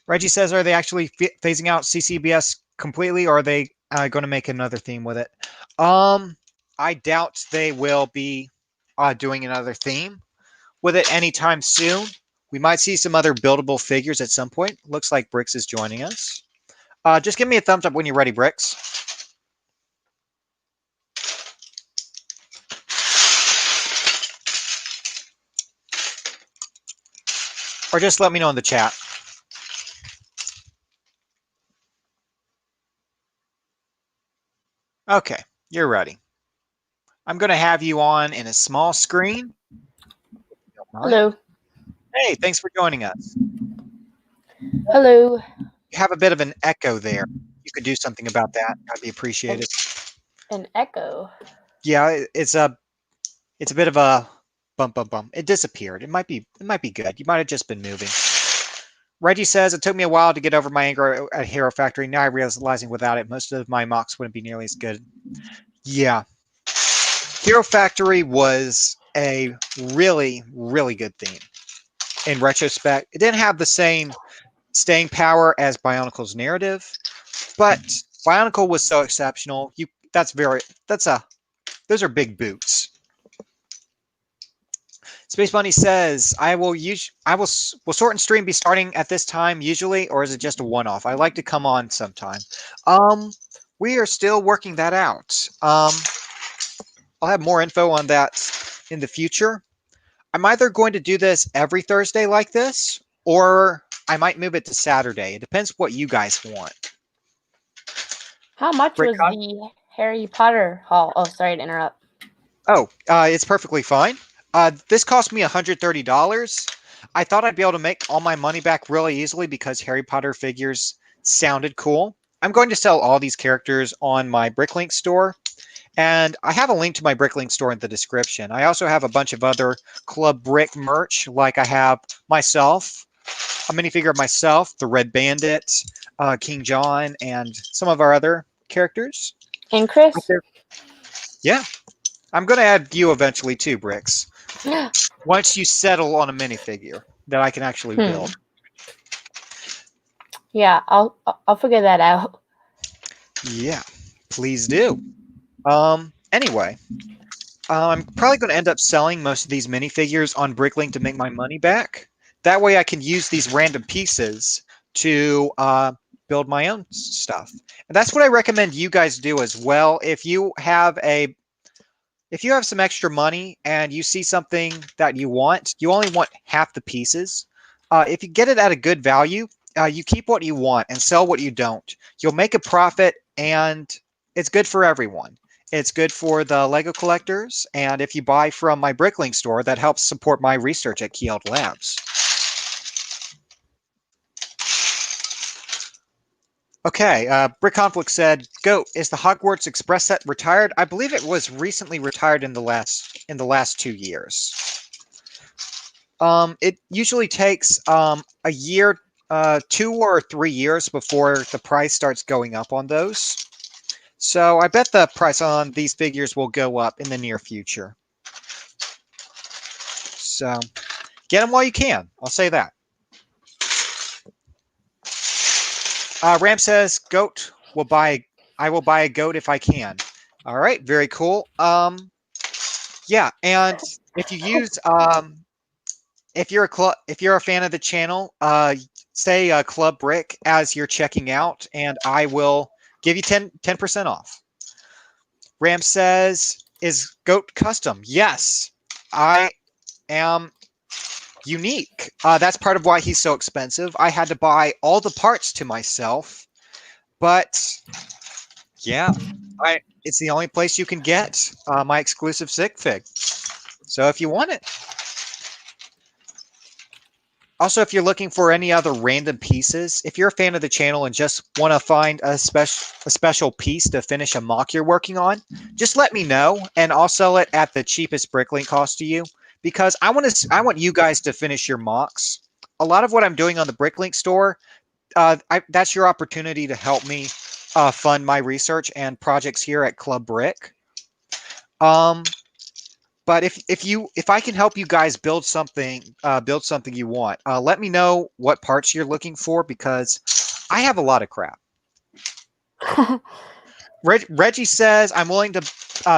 Reggie says, are they actually phasing out CCBS completely, or are they going to make another theme with it? I doubt they will be doing another theme with it anytime soon. We might see some other buildable figures at some point. Looks like Bricks is joining us. Just give me a thumbs up when you're ready, Bricks. Or just let me know in the chat. Okay, you're ready. I'm going to have you on in a small screen. Hello. Hey, thanks for joining us. Hello. You have a bit of an echo there. You could do something about that. I'd be appreciated. An echo. Yeah, it's a bit of a bump. It disappeared. It might be good. You might have just been moving. Reggie says, it took me a while to get over my anger at Hero Factory. Now I'm realizing without it, most of my mocks wouldn't be nearly as good. Yeah. Hero Factory was a really, really good theme. In retrospect, it didn't have the same staying power as Bionicle's narrative, but Bionicle was so exceptional. Those are big boots. Space Bunny says, will Sort and Stream be starting at this time usually, or is it just a one-off? I like to come on sometime. We are still working that out. I'll have more info on that in the future. I'm either going to do this every Thursday like this, or I might move it to Saturday. It depends what you guys want. How much was the Harry Potter haul? Oh, sorry to interrupt. Oh, it's perfectly fine. This cost me $130. I thought I'd be able to make all my money back really easily because Harry Potter figures sounded cool. I'm going to sell all these characters on my Bricklink store, and I have a link to my Bricklink store in the description. I also have a bunch of other Club Brick merch, like I have myself, a minifigure of myself, the Red Bandit, King John, and some of our other characters. And Chris? Yeah. I'm going to add you eventually too, Bricks. Once you settle on a minifigure that I can actually build. Yeah, I'll figure that out. Yeah, please do. Anyway, I'm probably going to end up selling most of these minifigures on Bricklink to make my money back. That way I can use these random pieces to build my own stuff. And that's what I recommend you guys do as well. If you have some extra money and you see something that you only want half the pieces. If you get it at a good value, you keep what you want and sell what you don't. You'll make a profit, and it's good for everyone. It's good for the Lego collectors, and if you buy from my Bricklink store, that helps support my research at Keyeld Labs. Okay, Brick Conflict said, "Goat, is the Hogwarts Express set retired? I believe it was recently retired in the last 2 years. It usually takes a year, 2 or 3 years before the price starts going up on those. So I bet the price on these figures will go up in the near future. So get them while you can. I'll say that." Ram says, "Goat I will buy a goat if I can." All right, very cool. Yeah, and if you use if you're a fan of the channel, say Club Brick as you're checking out, and I will give you 10% off. Ram says, "Is Goat custom?" Yes, I am unique. That's part of why he's so expensive. I had to buy all the parts to myself, but yeah, it's the only place you can get my exclusive sig fig. So if you want it. Also, if you're looking for any other random pieces, if you're a fan of the channel and just want to find a special piece to finish a mock you're working on, just let me know, and I'll sell it at the cheapest Bricklink cost to you, because I want you guys to finish your mocks. A lot of what I'm doing on the Bricklink store, that's your opportunity to help me fund my research and projects here at Club Brick. But if I can help you guys build something you want, let me know what parts you're looking for, because I have a lot of crap. Reggie says, "I'm willing to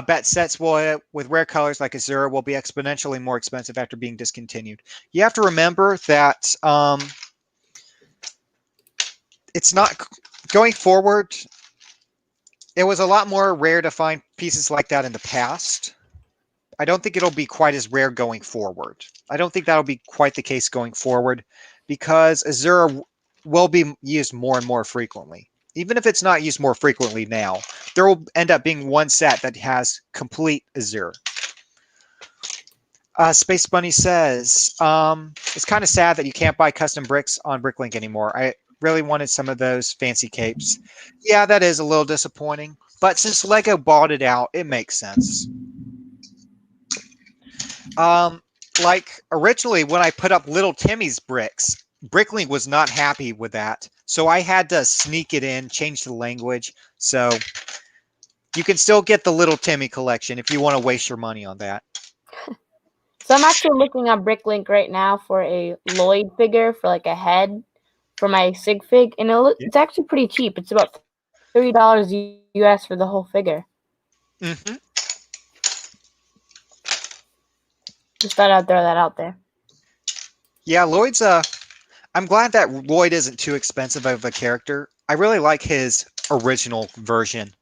bet sets will, with rare colors like Azure will be exponentially more expensive after being discontinued. You have to remember that it's not going forward. It was a lot more rare to find pieces like that in the past. I don't think it'll be quite as rare going forward. I don't think that'll be quite the case going forward because Azure will be used more and more frequently. Even if it's not used more frequently now, there will end up being one set that has complete Azure. Space Bunny says, it's kind of sad that you can't buy custom bricks on Bricklink anymore. I really wanted some of those fancy capes. Yeah, that is a little disappointing. But since Lego bought it out, it makes sense. Like originally when I put up Little Timmy's bricks, Bricklink was not happy with that. So I had to sneak it in, change the language. So you can still get the Little Timmy collection if you want to waste your money on that. So I'm actually looking on Bricklink right now for a Lloyd figure for like a head for my sig fig, and it's actually pretty cheap. It's about $30 US for the whole figure. Mm-hmm. Just thought I'd throw that out there. Yeah, Lloyd's I'm glad that Lloyd isn't too expensive of a character. I really like his original version.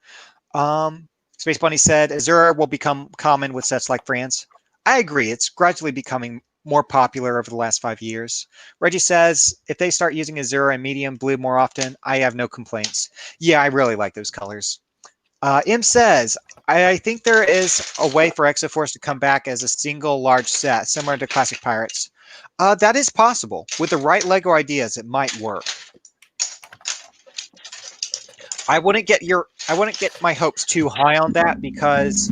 Space Bunny said Azure will become common with sets like France. I agree. It's gradually becoming more popular over the last 5 years. Reggie says if they start using Azure and medium blue more often, I have no complaints. Yeah, I really like those colors. M says, I think there is a way for Exoforce to come back as a single large set, similar to Classic Pirates. That is possible. With the right Lego ideas, it might work. I wouldn't get my hopes too high on that because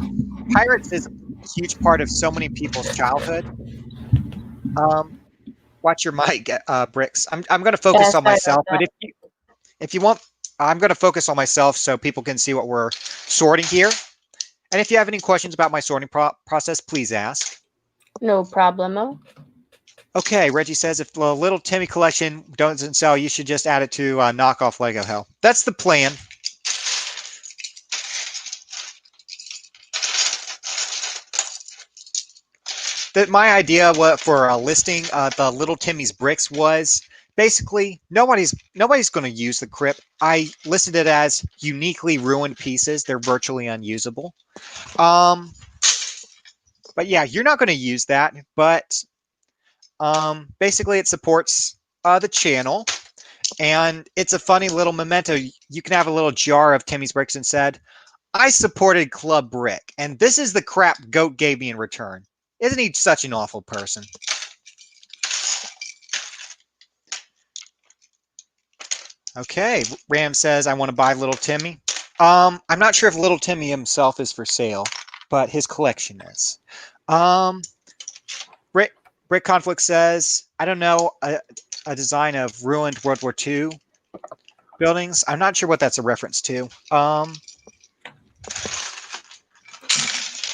Pirates is a huge part of so many people's childhood. Watch your mic, Bricks. I'm going to Yeah, focus on sorry about myself, but that. if you want, I'm going to focus on myself so people can see what we're sorting here. And if you have any questions about my sorting process, please ask. No problemo. Okay, Reggie says if the Little Timmy collection doesn't sell, you should just add it to knockoff Lego Hell. That's the plan. My idea for listing the Little Timmy's bricks was basically nobody's going to use the crypt. I listed it as uniquely ruined pieces. They're virtually unusable. But yeah, you're not going to use that. But basically, it supports the channel, and it's a funny little memento. You can have a little jar of Timmy's bricks and said, "I supported Club Brick, and this is the crap Goat gave me in return." Isn't he such an awful person? Okay, Ram says, I want to buy Little Timmy. I'm not sure if Little Timmy himself is for sale, but his collection is. Brick Conflict says, I don't know, a design of ruined World War II buildings. I'm not sure what that's a reference to.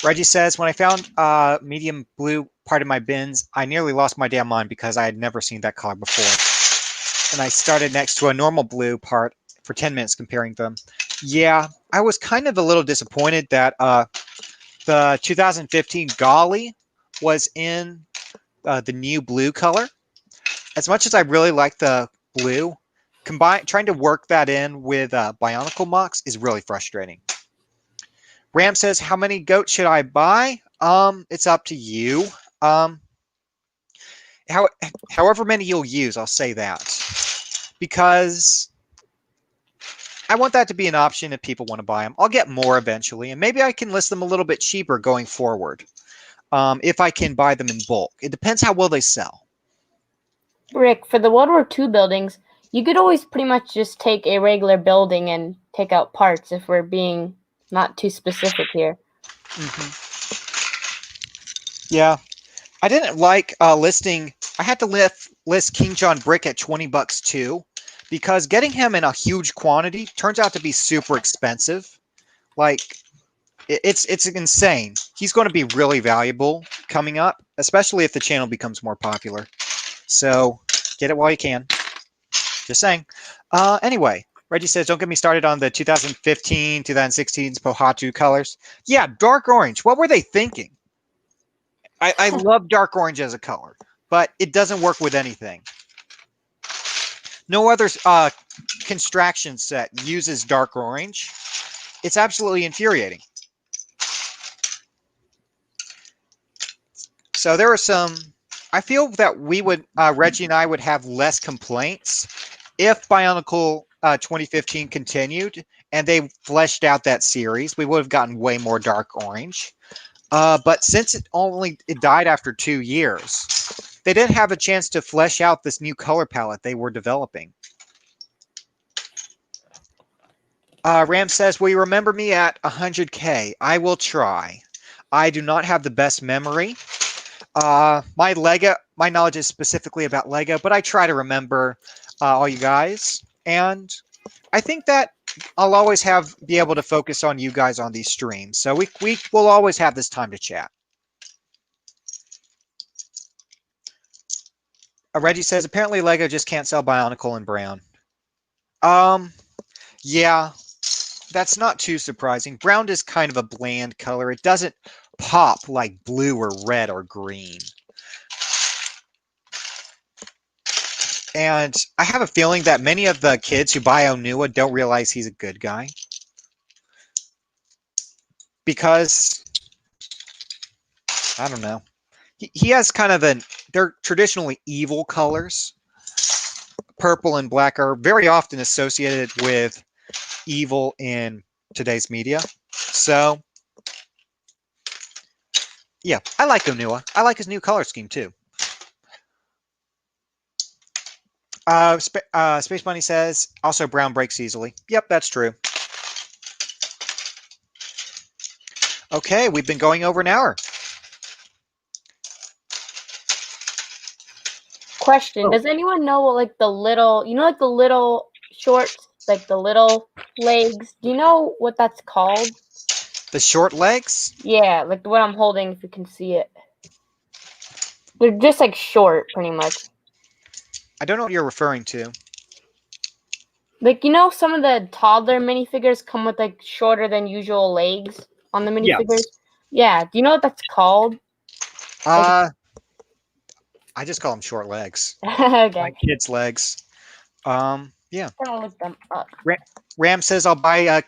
Reggie says, when I found medium blue part of my bins, I nearly lost my damn mind because I had never seen that color before. And I started next to a normal blue part for 10 minutes comparing them. Yeah, I was kind of a little disappointed that the 2015 Golly was in the new blue color. As much as I really like the blue, trying to work that in with Bionicle Mox is really frustrating. Ram says, how many goats should I buy? It's up to you. However many you'll use, I'll say that. Because I want that to be an option if people want to buy them. I'll get more eventually, and maybe I can list them a little bit cheaper going forward if I can buy them in bulk. It depends how well they sell. Rick, for the World War II buildings, you could always pretty much just take a regular building and take out parts if we're being not too specific here. Mm-hmm. Yeah. I didn't like listing. I had to list King John Brick at $20 too, because getting him in a huge quantity turns out to be super expensive. Like it's insane. He's going to be really valuable coming up, especially if the channel becomes more popular. So get it while you can. Just saying. Anyway, Reggie says, don't get me started on the 2015, 2016's Pohatu colors. Yeah, dark orange. What were they thinking? I love dark orange as a color, but it doesn't work with anything. No other construction set uses dark orange. It's absolutely infuriating. So there are some, I feel that we would, Reggie and I would have less complaints if Bionicle 2015 continued and they fleshed out that series. We would have gotten way more dark orange. But since it died after 2 years, they didn't have a chance to flesh out this new color palette they were developing. Ram says, will you remember me at 100K? I will try. I do not have the best memory. My knowledge is specifically about Lego, but I try to remember all you guys. And I think that I'll always be able to focus on you guys on these streams. So we will always have this time to chat. Reggie says, apparently Lego just can't sell Bionicle in brown. Yeah, that's not too surprising. Brown is kind of a bland color. It doesn't pop like blue or red or green. And I have a feeling that many of the kids who buy Onua don't realize he's a good guy. Because, I don't know. He has kind of they're traditionally evil colors. Purple and black are very often associated with evil in today's media. So, yeah, I like Onua. I like his new color scheme too. Space Bunny says, also brown breaks easily. Yep, that's true. Okay, we've been going over an hour. Question: does anyone know what, like, the little, like the little shorts, like the little legs? Do you know what that's called? The short legs? Yeah, like the one I'm holding, if you can see it. They're just like short, pretty much. I don't know what you're referring to. Like, some of the toddler minifigures come with like shorter than usual legs on the minifigures? Yes. Yeah. Do you know what that's called? I just call them short legs. Okay. Like kids' legs. Yeah. I'm gonna look them up. Ram says I'll buy a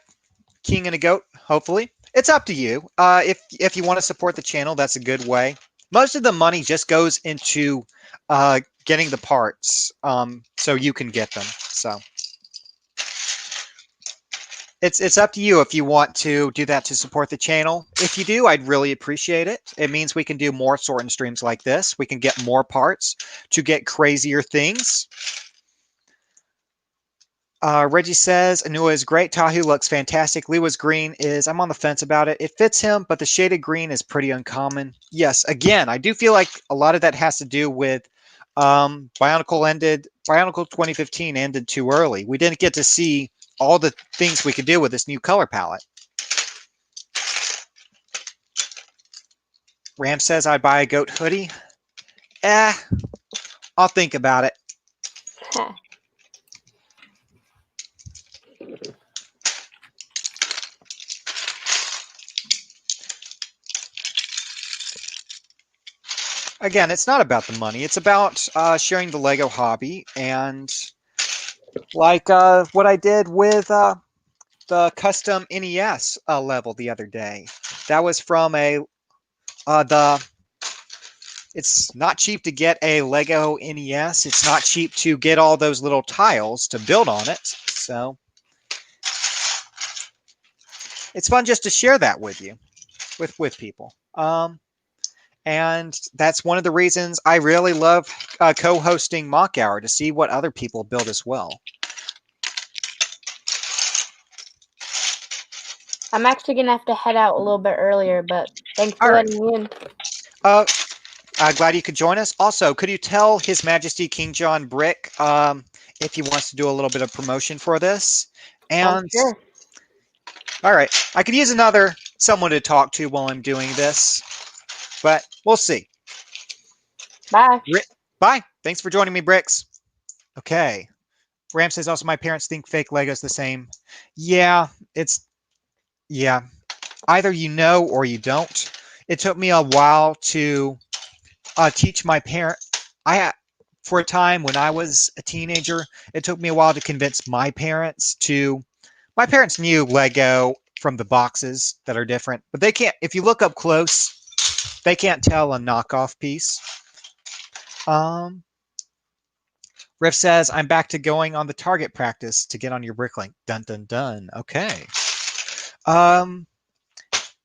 king and a goat, hopefully. It's up to you. If you want to support the channel, that's a good way. Most of the money just goes into getting the parts so you can get them. So it's up to you if you want to do that to support the channel. If you do, I'd really appreciate it. It means we can do more sorting streams like this. We can get more parts to get crazier things. Reggie says, Anua is great. Tahu looks fantastic. Liwa's green is, I'm on the fence about it. It fits him, but the shaded green is pretty uncommon. Yes, again, I do feel like a lot of that has to do with Bionicle 2015 ended too early. We didn't get to see all the things we could do with this new color palette. Ram says I'd buy a goat hoodie. I'll think about it. Again, it's not about the money. It's about sharing the Lego hobby, and like what I did with the custom NES level the other day. That was from it's not cheap to get a Lego NES. It's not cheap to get all those little tiles to build on it. So it's fun just to share that with you, with people. And that's one of the reasons I really love co-hosting Mock Hour, to see what other people build as well. I'm actually gonna have to head out a little bit earlier, but thanks for letting me in. Glad you could join us. Also, could you tell His Majesty King John Brick if he wants to do a little bit of promotion for this? And sure. All right, I could use someone to talk to while I'm doing this, but we'll see. Bye. Bye. Thanks for joining me, Bricks. Okay, Ram says also my parents think fake Lego's the same. Yeah, yeah. Either you know or you don't. It took me a while to teach my parent. For a time when I was a teenager, it took me a while to convince my parents to. My parents knew Lego from the boxes that are different, but they can't. If you look up close, they can't tell a knockoff piece. Um, Riff says, I'm back to going on the target practice to get on your bricklink. Dun dun dun. Okay. Um,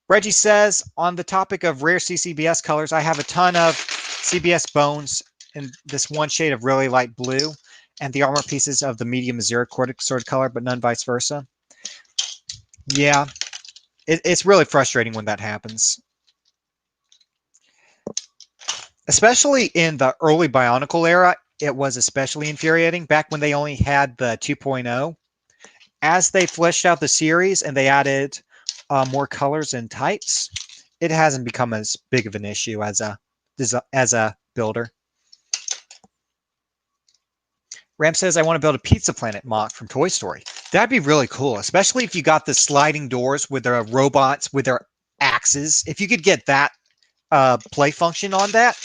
Reggie says, on the topic of rare CCBS colors, I have a ton of CBS bones in this one shade of really light blue and the armor pieces of the medium Missouri sword color, but none vice versa. Yeah, it's really frustrating when that happens. Especially in the early Bionicle era, it was especially infuriating back when they only had the 2.0. As they fleshed out the series and they added more colors and types, it hasn't become as big of an issue as a builder. Ram says, I want to build a Pizza Planet mock from Toy Story. That'd be really cool, especially if you got the sliding doors with their robots with their axes. If you could get that play function on that,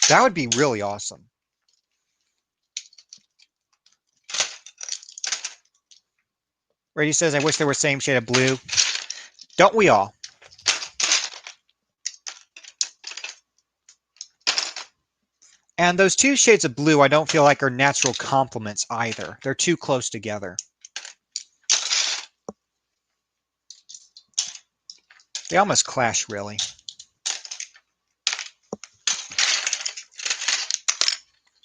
that would be really awesome. Reggie says, I wish they were same shade of blue. Don't we all? And those two shades of blue, I don't feel like are natural complements either. They're too close together. They almost clash, really.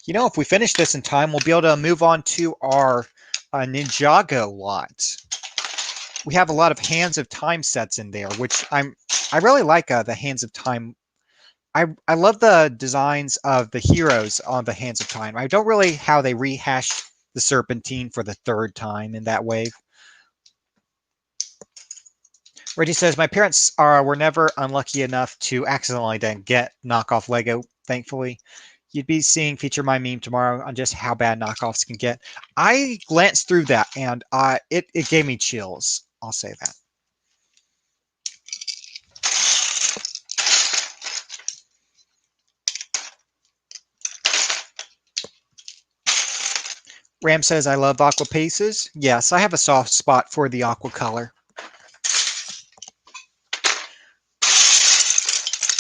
You know, if we finish this in time, we'll be able to move on to our Ninjago lot. We have a lot of Hands of Time sets in there, which I really like the Hands of Time. I love the designs of the heroes on the Hands of Time. I don't really how they rehashed the Serpentine for the third time in that wave. Reggie says, my parents were never unlucky enough to accidentally then get knockoff Lego, thankfully. You'd be seeing Feature My Meme tomorrow on just how bad knockoffs can get. I glanced through that, and it gave me chills. I'll say that. Ram says, I love aqua pieces. Yes, I have a soft spot for the aqua color.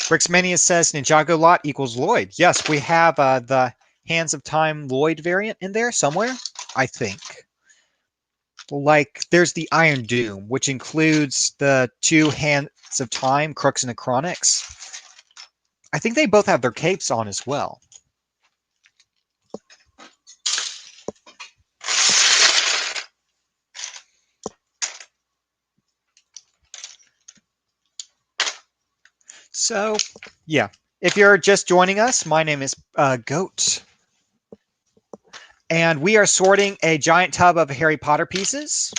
Brixmania says Ninjago lot equals Lloyd. Yes, we have the Hands of Time Lloyd variant in there somewhere, I think. Like, there's the Iron Doom, which includes the two Hands of Time, Crooks and Acronics. I think they both have their capes on as well. So, yeah. If you're just joining us, my name is Goat. And we are sorting a giant tub of Harry Potter pieces.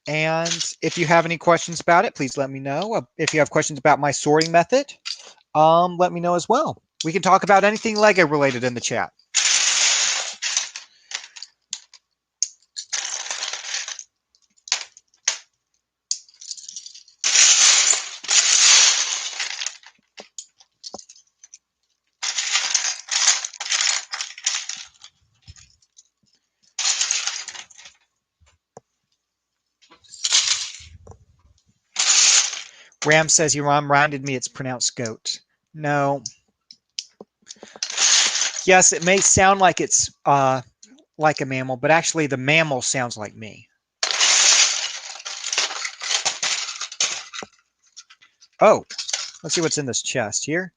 And if you have any questions about it, please let me know. If you have questions about my sorting method, let me know as well. We can talk about anything Lego related in the chat. Ram says your mom reminded me it's pronounced goat. No. Yes, it may sound like it's like a mammal, but actually the mammal sounds like me. Oh, let's see what's in this chest here.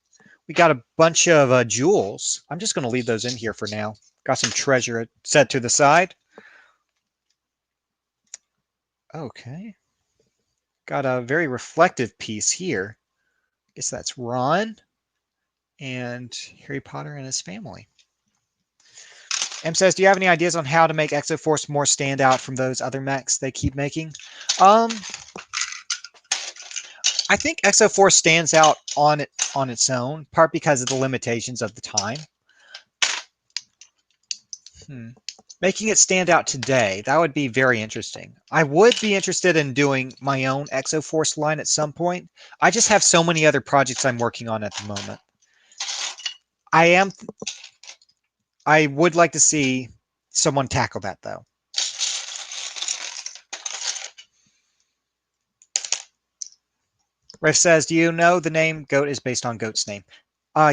We got a bunch of jewels. I'm just going to leave those in here for now. Got some treasure set to the side. Okay. Got a very reflective piece here. I guess that's Ron and Harry Potter and his family. M says, do you have any ideas on how to make Exoforce more stand out from those other mechs they keep making? I think Exoforce stands out on its own, part because of the limitations of the time. Making it stand out today, that would be very interesting. I would be interested in doing my own Exoforce line at some point. I just have so many other projects I'm working on at the moment. I am. I would like to see someone tackle that though. Riff says, "Do you know the name Goat is based on Goat's name?"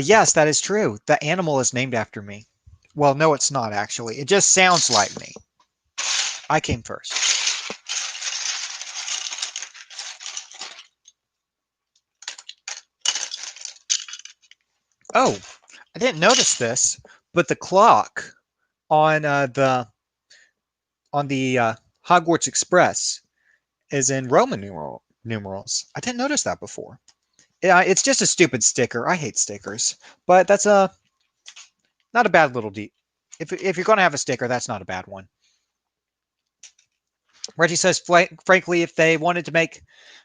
Yes, that is true. The animal is named after me. Well, no, it's not actually. It just sounds like me. I came first. Oh, I didn't notice this, but the clock on the Hogwarts Express is in Roman numerals. I didn't notice that before. Yeah, it's just a stupid sticker. I hate stickers, but that's a not a bad little if you're going to have a sticker, that's not a bad one. Reggie says, frankly, if they wanted to make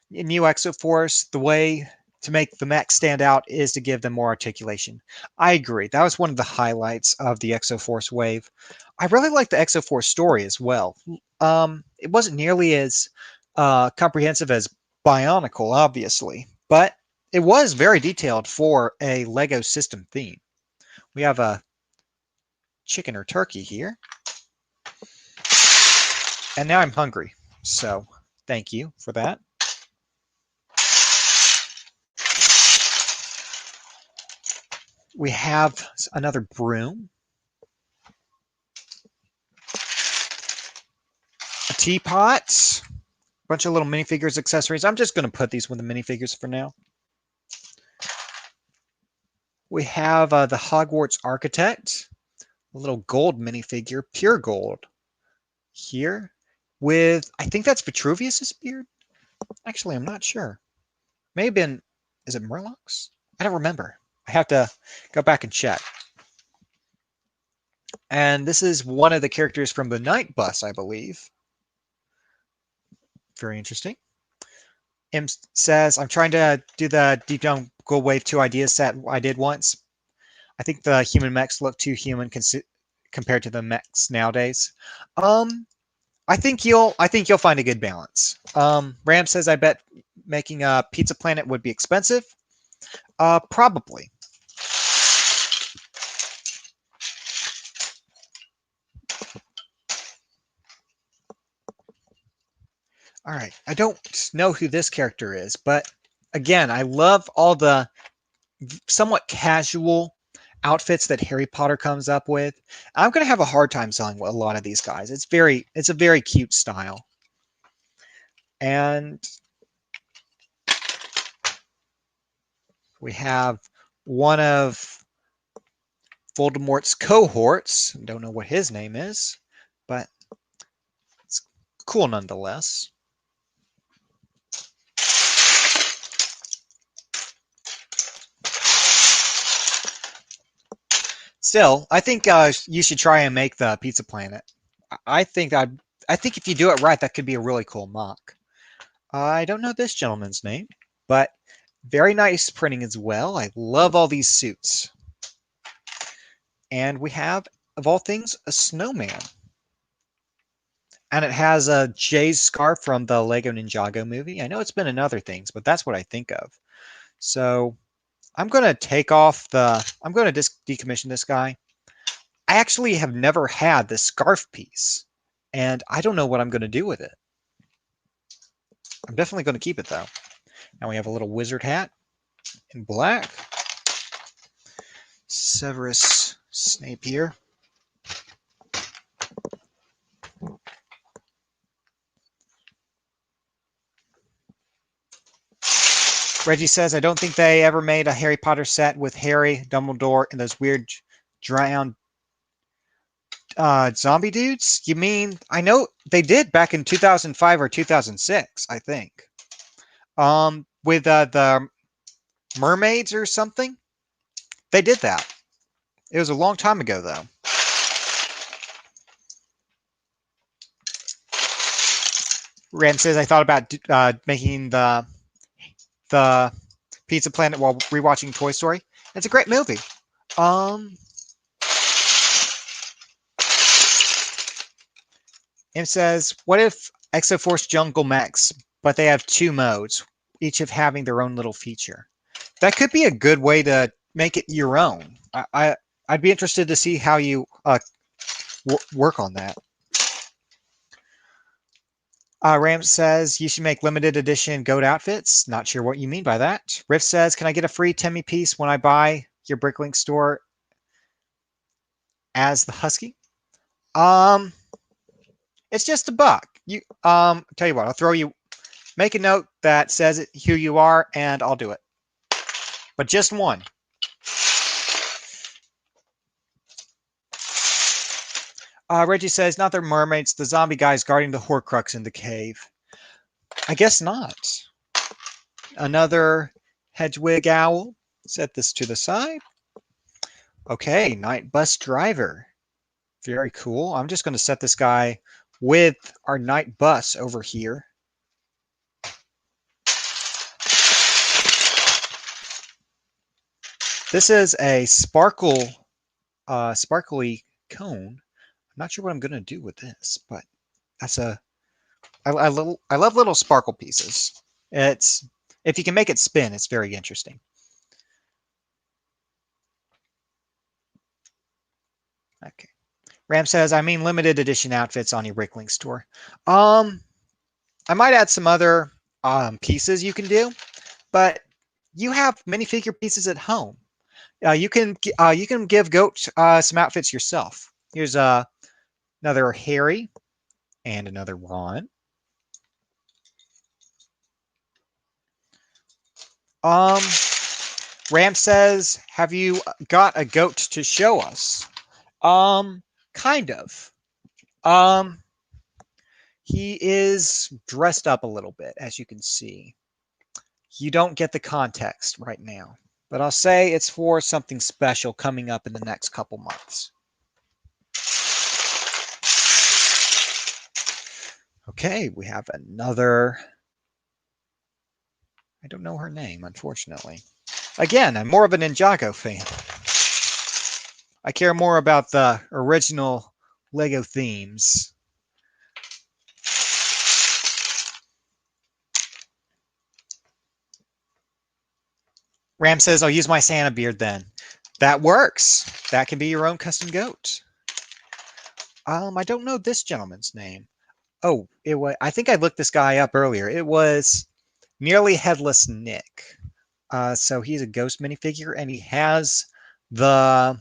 new Exoforce, the way to make the mech stand out is to give them more articulation. I agree. That was one of the highlights of the Exoforce wave. I really like the Exoforce story as well. It wasn't nearly as comprehensive as Bionicle, obviously, but it was very detailed for a Lego system theme. We have a chicken or turkey here. And now I'm hungry, so thank you for that. We have another broom, a teapot, a bunch of little minifigures, accessories. I'm just going to put these with the minifigures for now. We have the Hogwarts Architect, a little gold minifigure, pure gold here with, I think that's Vitruvius's beard. Actually, I'm not sure. May have been, is it Murloc's? I don't remember. I have to go back and check. And this is one of the characters from the Night Bus, I believe. Very interesting. M says, I'm trying to do the Deep Down Go Wave 2 idea set I did once. I think the human mechs look too human compared to the mechs nowadays. I think you'll find a good balance. Ram says, I bet making a Pizza Planet would be expensive. Probably. All right. I don't know who this character is, but again, I love all the somewhat casual outfits that Harry Potter comes up with. I'm going to have a hard time selling a lot of these guys. It's a very cute style. And we have one of Voldemort's cohorts. Don't know what his name is, but it's cool nonetheless. Still, I think you should try and make the Pizza Planet. I think if you do it right, that could be a really cool mock. I don't know this gentleman's name, but very nice printing as well. I love all these suits. And we have, of all things, a snowman. And it has a Jay's scarf from the Lego Ninjago movie. I know it's been in other things, but that's what I think of. So I'm going to decommission this guy. I actually have never had this scarf piece, and I don't know what I'm going to do with it. I'm definitely going to keep it, though. Now we have a little wizard hat in black. Severus Snape here. Reggie says, I don't think they ever made a Harry Potter set with Harry, Dumbledore, and those weird drowned zombie dudes? You mean, I know they did back in 2005 or 2006, I think. With the mermaids or something? They did that. It was a long time ago, though. Rand says, I thought about making the Pizza Planet while rewatching Toy Story. It's a great movie. It says, what if Exoforce Jungle Mechs, but they have 2 modes, each of having their own little feature? That could be a good way to make it your own. I'd be interested to see how you work on that. Ram says you should make limited edition goat outfits. Not sure what you mean by that. Riff says, can I get a free Temmie piece when I buy your Bricklink store as the Husky? It's just $1. You tell you what, I'll throw you. Make a note that says who you are, and I'll do it. But just one. Reggie says, not the mermaids, the zombie guys guarding the Horcrux in the cave. I guess not. Another Hedwig owl. Set this to the side. Okay, night bus driver. Very cool. I'm just going to set this guy with our night bus over here. This is a sparkly cone. I'm not sure what I'm going to do with this, but that's I love little sparkle pieces. It's if you can make it spin, it's very interesting. Okay. Ram says, I mean limited edition outfits on your Bricklink store. I might add some other pieces you can do, but you have minifigure pieces at home. You can give Goat some outfits yourself. Here's another Harry and another Ron. Ram says, have you got a goat to show us? Kind of. He is dressed up a little bit, as you can see. You don't get the context right now, but I'll say it's for something special coming up in the next couple months. Okay, we have another. I don't know her name, unfortunately. Again, I'm more of a Ninjago fan. I care more about the original Lego themes. Ram says, I'll use my Santa beard then. That works. That can be your own custom goat. I don't know this gentleman's name. Oh, it was. I think I looked this guy up earlier. It was Nearly Headless Nick. So he's a ghost minifigure, and he has the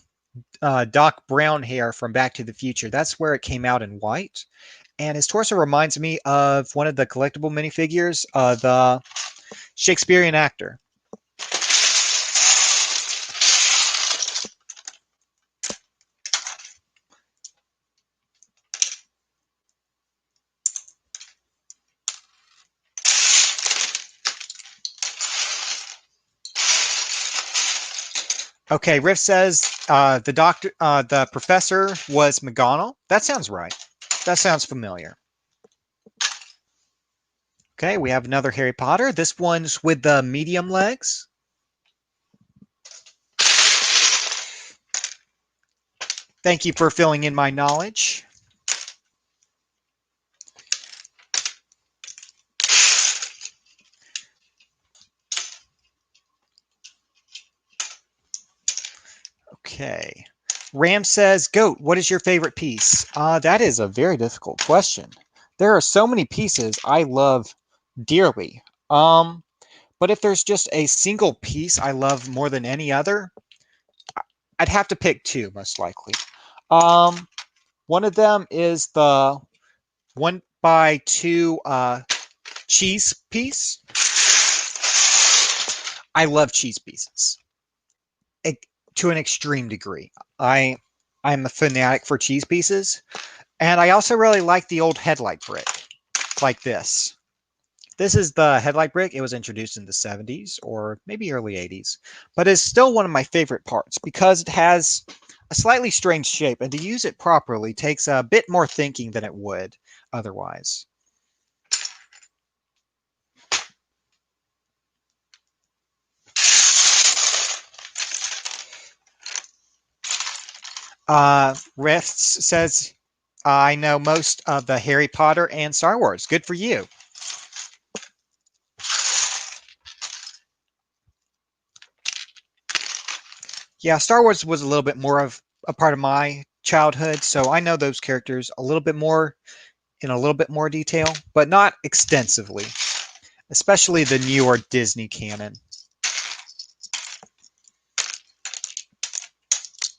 Doc Brown hair from Back to the Future. That's where it came out in white. And his torso reminds me of one of the collectible minifigures, the Shakespearean actor. Okay, Riff says the professor was McGonagall. That sounds right. That sounds familiar. Okay, we have another Harry Potter. This one's with the medium legs. Thank you for filling in my knowledge. Okay. Ram says, Goat, what is your favorite piece? That is a very difficult question. There are so many pieces I love dearly. But if there's just a single piece I love more than any other, I'd have to pick 2, most likely. One of them is the 1x2 cheese piece. I love cheese pieces to an extreme degree. I'm a fanatic for cheese pieces, and I also really like the old headlight brick, like this. This is the headlight brick. It was introduced in the 70s or maybe early 80s, but it's still one of my favorite parts because it has a slightly strange shape, and to use it properly takes a bit more thinking than it would otherwise. Rifts says I know most of the Harry Potter and Star Wars. Good for you. Yeah, Star Wars was a little bit more of a part of my childhood, so I know those characters a little bit more in a little bit more detail, but not extensively, especially the newer Disney canon.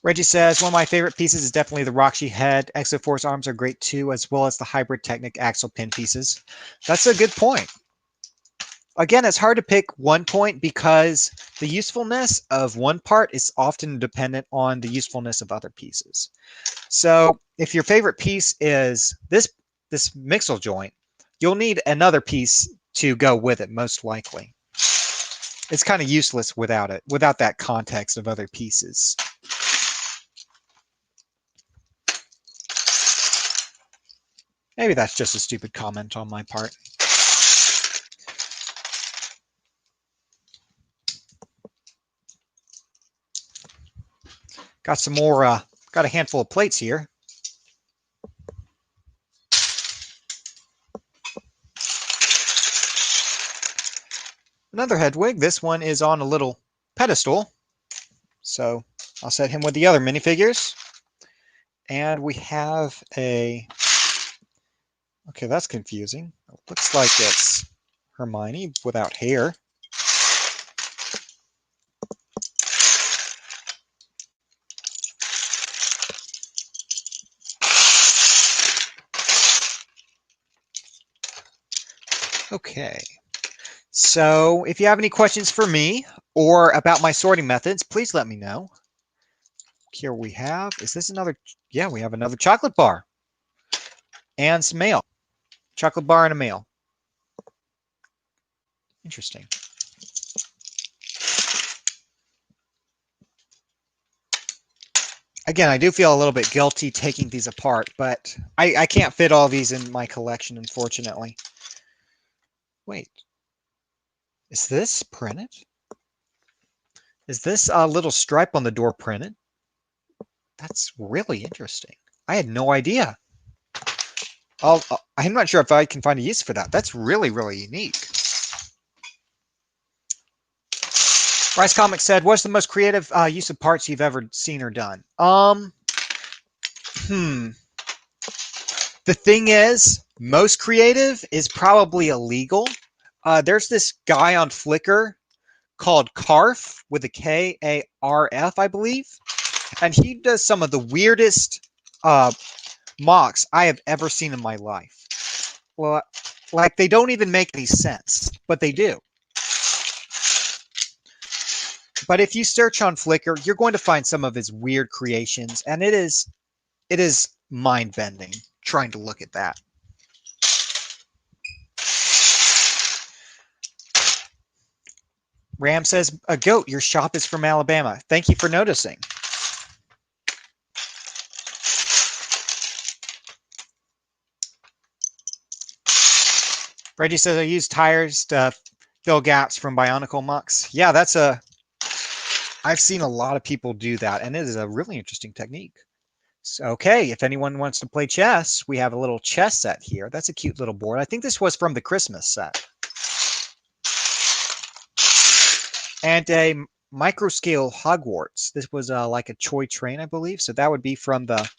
Reggie says, one of my favorite pieces is definitely the Roxy head. Exoforce arms are great too, as well as the Hybrid Technic axle pin pieces. That's a good point. Again, it's hard to pick one point because the usefulness of one part is often dependent on the usefulness of other pieces. So if your favorite piece is this mixel joint, you'll need another piece to go with it, most likely. It's kind of useless without it, without that context of other pieces. Maybe that's just a stupid comment on my part. Got some more, got a handful of plates here. Another Hedwig. This one is on a little pedestal. So I'll set him with the other minifigures. And we have a... Okay, that's confusing. It looks like it's Hermione without hair. Okay. So if you have any questions for me or about my sorting methods, please let me know. Here we have, is this another? Yeah, we have another chocolate bar and some mail. Chocolate bar and a mail. Interesting. Again, I do feel a little bit guilty taking these apart, but I can't fit all these in my collection, unfortunately. Wait, is this printed? Is this a little stripe on the door printed? That's really interesting. I had no idea. I'm not sure if I can find a use for that. That's really, really unique. Rice Comics said, what's the most creative use of parts you've ever seen or done? The thing is, most creative is probably illegal. There's this guy on Flickr called Karf with a Karf, I believe. And he does some of the weirdest mocks I have ever seen in my life. Well, like they don't even make any sense, but they do. But if you search on Flickr, you're going to find some of his weird creations, and it is mind-bending trying to look at that. Ram says, a goat, your shop is from Alabama. Thank you for noticing. Reggie says, I use tires to fill gaps from Bionicle mucks. Yeah, I've seen a lot of people do that, and it is a really interesting technique. So, okay, if anyone wants to play chess, we have a little chess set here. That's a cute little board. I think this was from the Christmas set. And a microscale Hogwarts. This was like a toy train, I believe. So that would be from the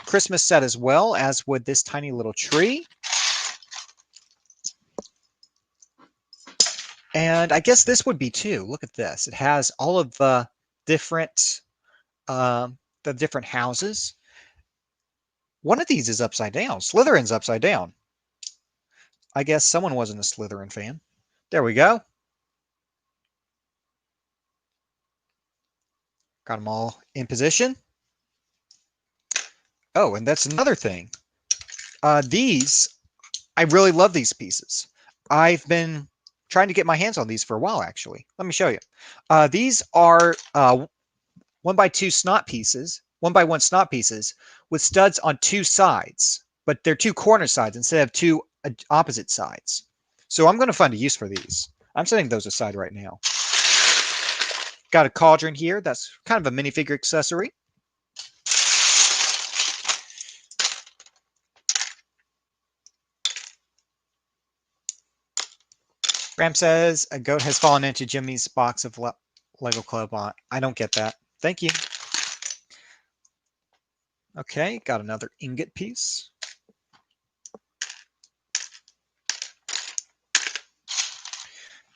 Christmas set as well, as would this tiny little tree. And I guess this would be too. Look at this. It has all of the different houses. One of these is upside down. Slytherin's upside down. I guess someone wasn't a Slytherin fan. There we go. Got them all in position. Oh, and that's another thing. I really love these pieces. I've been trying to get my hands on these for a while, actually. Let me show you. These are 1x2 snot pieces, 1x1 snot pieces with studs on two sides, but they're two corner sides instead of two opposite sides. So I'm going to find a use for these. I'm setting those aside right now. Got a cauldron here. That's kind of a minifigure accessory. Ram says a goat has fallen into Jimmy's box of Lego Club on. I don't get that. Thank you. Okay, got another ingot piece.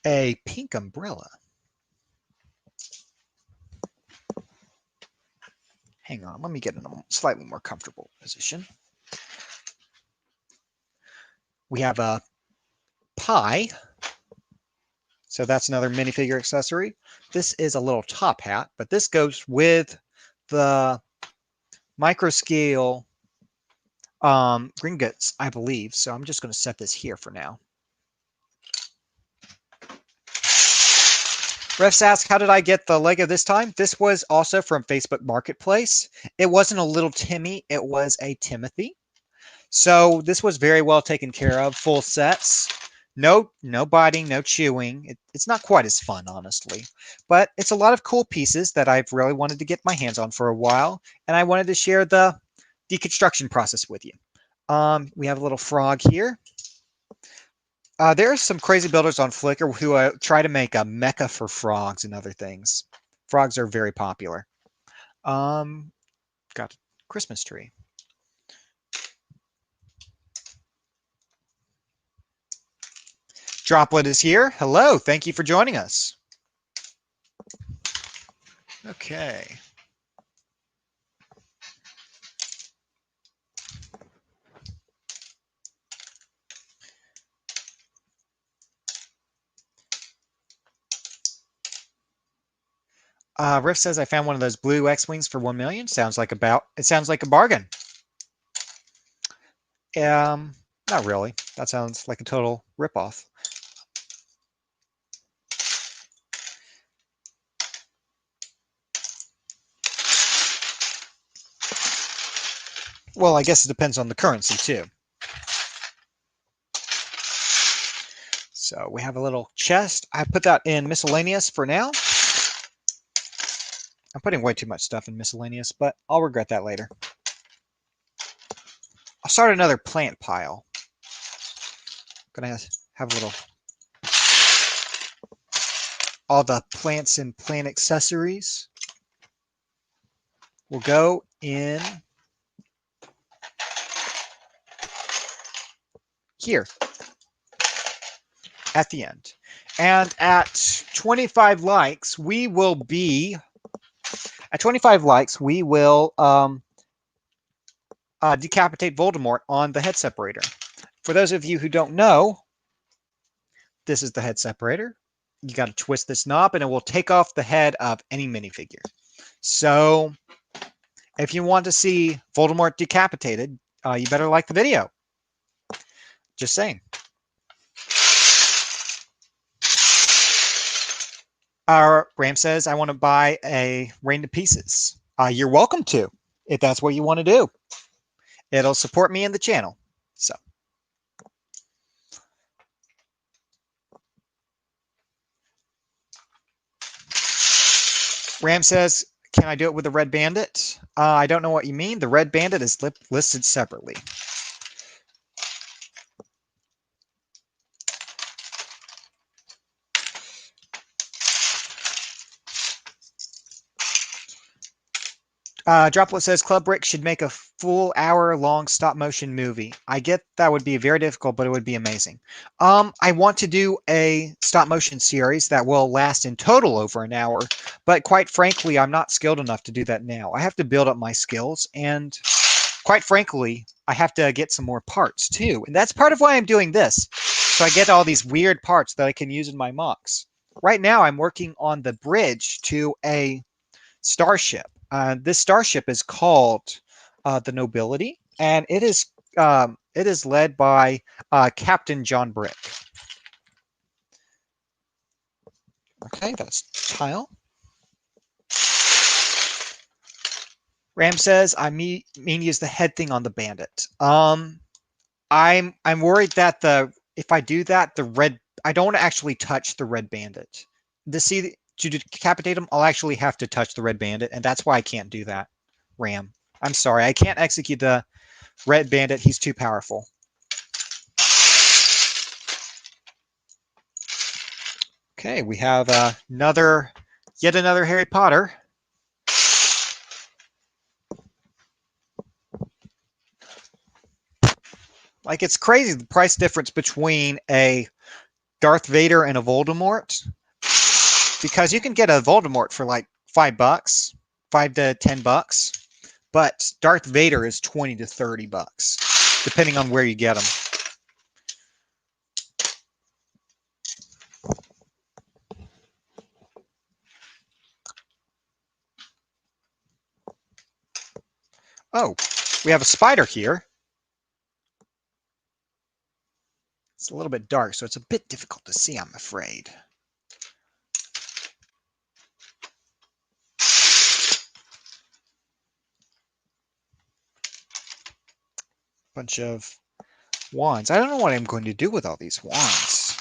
A pink umbrella. Hang on, let me get in a slightly more comfortable position. We have a pie. So that's another minifigure accessory. This is a little top hat, but this goes with the micro scale Gringotts, I believe. So I'm just going to set this here for now. Refs ask, how did I get the Lego this time? This was also from Facebook Marketplace. It wasn't a little Timmy, it was a Timothy. So this was very well taken care of, full sets. No biting, no chewing. It's not quite as fun, honestly. But it's a lot of cool pieces that I've really wanted to get my hands on for a while. And I wanted to share the deconstruction process with you. We have a little frog here. There are some crazy builders on Flickr who try to make a mecha for frogs and other things. Frogs are very popular. Got a Christmas tree. Droplet is here. Hello, thank you for joining us. Okay. Riff says I found one of those blue X-wings for 1 million. Sounds like a bargain. Not really. That sounds like a total ripoff. Well, I guess it depends on the currency too. So we have a little chest. I put that in miscellaneous for now. I'm putting way too much stuff in miscellaneous, but I'll regret that later. I'll start another plant pile. I'm gonna have a little all the plants and plant accessories will go in here at the end. And at 25 likes, we will decapitate Voldemort on the head separator. For those of you who don't know, this is the head separator. You got to twist this knob and it will take off the head of any minifigure. So if you want to see Voldemort decapitated, you better like the video. Just saying. Ram says, I want to buy a Rain to Pieces. You're welcome to, if that's what you want to do. It'll support me in the channel. So. Ram says, can I do it with the Red Bandit? I don't know what you mean. The Red Bandit is listed separately. Droplet says Club Brick should make a full hour-long stop-motion movie. I get that would be very difficult, but it would be amazing. I want to do a stop-motion series that will last in total over an hour, but quite frankly, I'm not skilled enough to do that now. I have to build up my skills, and quite frankly, I have to get some more parts too. And that's part of why I'm doing this. So I get all these weird parts that I can use in my mocks. Right now, I'm working on the bridge to a starship. This starship is called the Nobility, and it is led by Captain John Brick. Okay, that's tile. Ram says, I mean use the head thing on the bandit. I'm worried that if I do that, I don't actually touch the red bandit. To decapitate him, I'll actually have to touch the red bandit, and that's why I can't do that, Ram. I'm sorry, I can't execute the red bandit. He's too powerful. Okay, we have yet another Harry Potter. Like, it's crazy the price difference between a Darth Vader and a Voldemort, because you can get a Voldemort for like $5, $5 to $10, but Darth Vader is 20 to $30, depending on where you get them. Oh, we have a spider here. It's a little bit dark, so it's a bit difficult to see, I'm afraid. Bunch of wands. I don't know what I'm going to do with all these wands.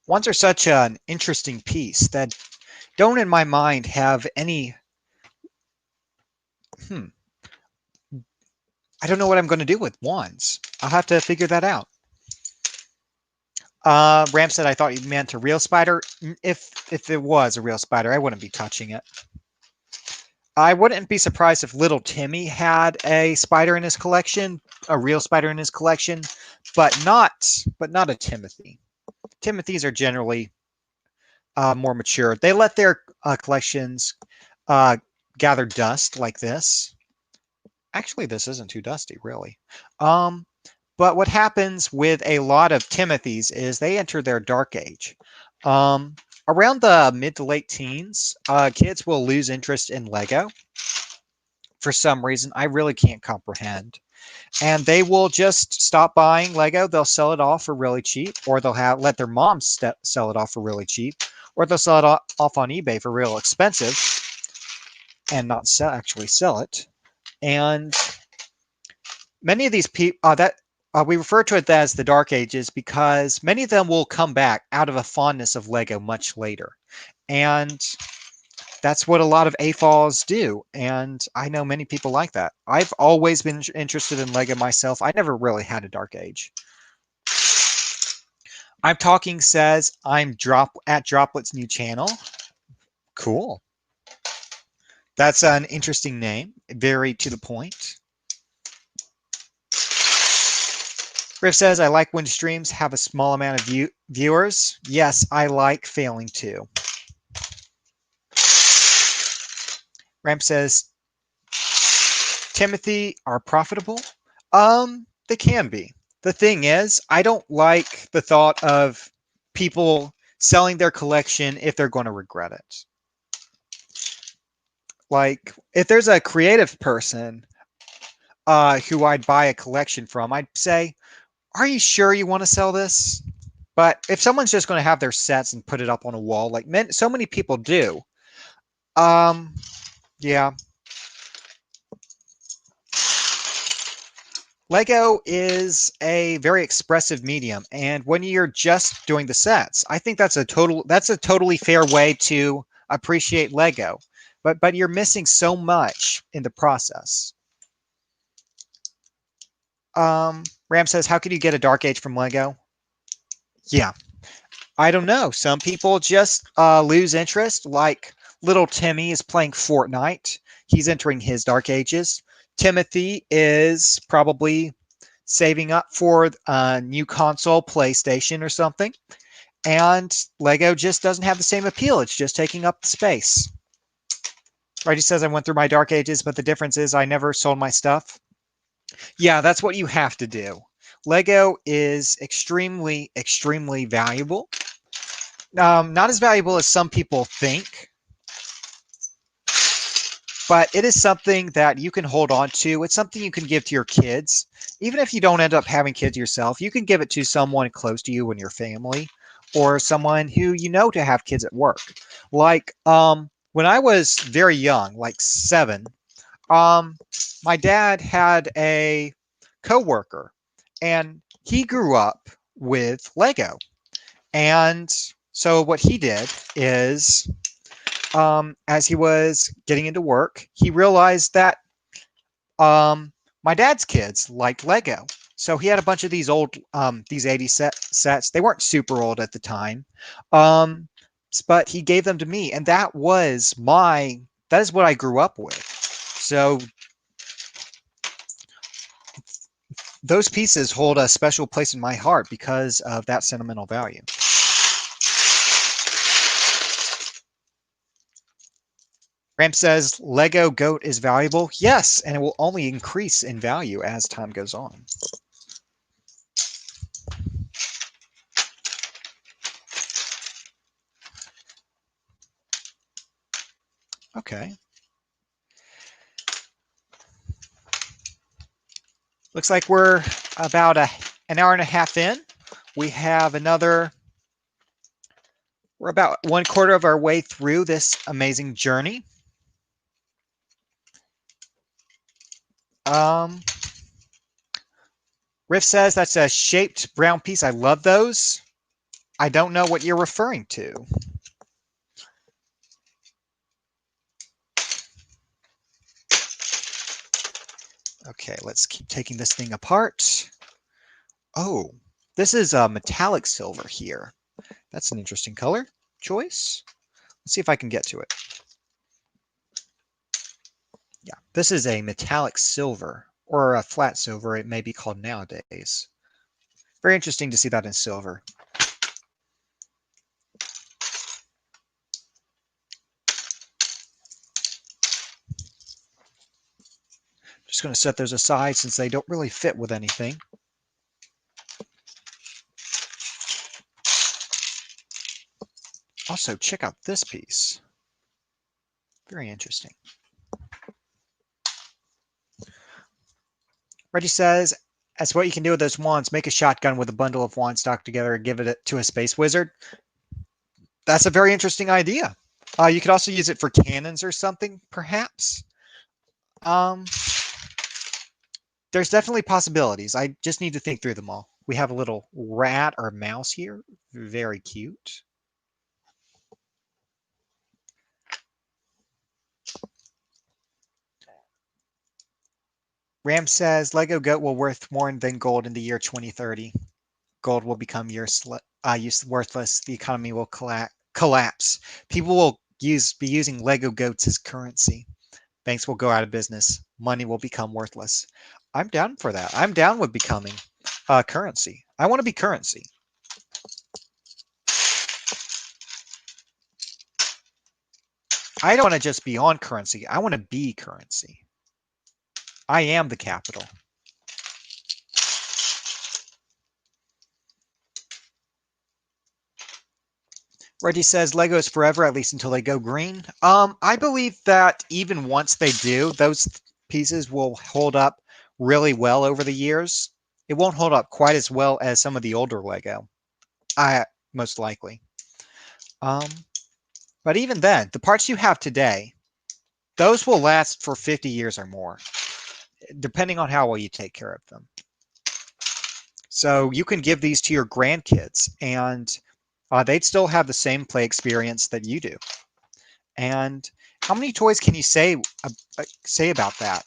Wands are such an interesting piece that don't, in my mind, have any... I don't know what I'm going to do with wands. I'll have to figure that out. Ram said, I thought you meant a real spider. If it was a real spider, I wouldn't be touching it. I wouldn't be surprised if little Timmy had a spider in his collection, a real spider in his collection, but not a Timothy. Timothys are generally more mature. They let their collections gather dust like this. Actually, this isn't too dusty, really. But what happens with a lot of Timothys is they enter their dark age. Around the mid to late teens, kids will lose interest in Lego for some reason I really can't comprehend. And they will just stop buying Lego. They'll sell it off for really cheap, or they'll let their moms sell it off for really cheap, or they'll sell it off on eBay for real expensive and not actually sell it. And many of these people we refer to it as the Dark Ages because many of them will come back out of a fondness of Lego much later. And that's what a lot of AFOLs do. And I know many people like that. I've always been interested in Lego myself. I never really had a Dark Age. I'm Talking says, I'm at Droplet's new channel. Cool. That's an interesting name. Very to the point. Riff says, I like when streams have a small amount of viewers. Yes, I like failing too. Ramp says, Timothy are profitable? They can be. The thing is, I don't like the thought of people selling their collection if they're going to regret it. Like, if there's a creative person who I'd buy a collection from, I'd say, are you sure you want to sell this? But if someone's just going to have their sets and put it up on a wall, like so many people do, yeah. Lego is a very expressive medium, and when you're just doing the sets, I think that's a totally fair way to appreciate Lego. But you're missing so much in the process. Ram says, how can you get a Dark Age from Lego? Yeah, I don't know. Some people just lose interest. Like little Timmy is playing Fortnite. He's entering his Dark Ages. Timothy is probably saving up for a new console, PlayStation or something. And Lego just doesn't have the same appeal. It's just taking up the space. Reggie says, I went through my Dark Ages, but the difference is I never sold my stuff. Yeah, that's what you have to do. Lego is extremely, extremely valuable. Not as valuable as some people think, but it is something that you can hold on to. It's something you can give to your kids. Even if you don't end up having kids yourself, you can give it to someone close to you in your family or someone who you know to have kids at work. Like when I was very young, like 7, my dad had a coworker and he grew up with Lego. And so what he did is as he was getting into work, he realized that my dad's kids liked Lego. So he had a bunch of these old, these 80 sets. They weren't super old at the time, um, but he gave them to me, and that is what I grew up with. So those pieces hold a special place in my heart because of that sentimental value. Ram says Lego Goat is valuable. Yes, and it will only increase in value as time goes on. Okay. Looks like we're about an hour and a half in. We have we're about 1/4 of our way through this amazing journey. Um, Riff says that's a shaped brown piece. I love those. I don't know what you're referring to. Okay, let's keep taking this thing apart. Oh, this is a metallic silver here. That's an interesting color choice. Let's see if I can get to it. Yeah, this is a metallic silver, or a flat silver, it may be called nowadays. Very interesting to see that in silver. Just going to set those aside since they don't really fit with anything. Also, check out this piece. Very interesting. Reggie says, as what you can do with those wands, make a shotgun with a bundle of wand stock together and give it to a space wizard. That's a very interesting idea. You could also use it for cannons or something, perhaps. Um, there's definitely possibilities. I just need to think through them all. We have a little rat or mouse here. Very cute. Ram says Lego Goat will worth more than gold in the year 2030. Gold will become worthless. The economy will collapse. People will be using Lego Goats as currency. Banks will go out of business. Money will become worthless. I'm down for that. I'm down with becoming currency. I want to be currency. I don't want to just be on currency. I want to be currency. I am the capital. Reggie says Lego is forever, at least until they go green. I believe that even once they do, those pieces will hold up really well over the years. It won't hold up quite as well as some of the older Lego, most likely. But even then, the parts you have today, those will last for 50 years or more, depending on how well you take care of them. So you can give these to your grandkids, and they'd still have the same play experience that you do. And how many toys can you say about that?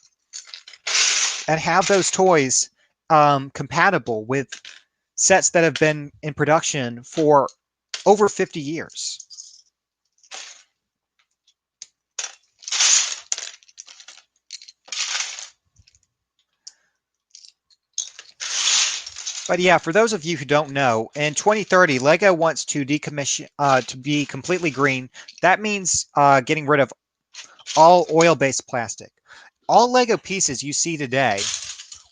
And have those toys compatible with sets that have been in production for over 50 years. But yeah, for those of you who don't know, in 2030, Lego wants to decommission to be completely green. That means getting rid of all oil-based plastic. All Lego pieces you see today,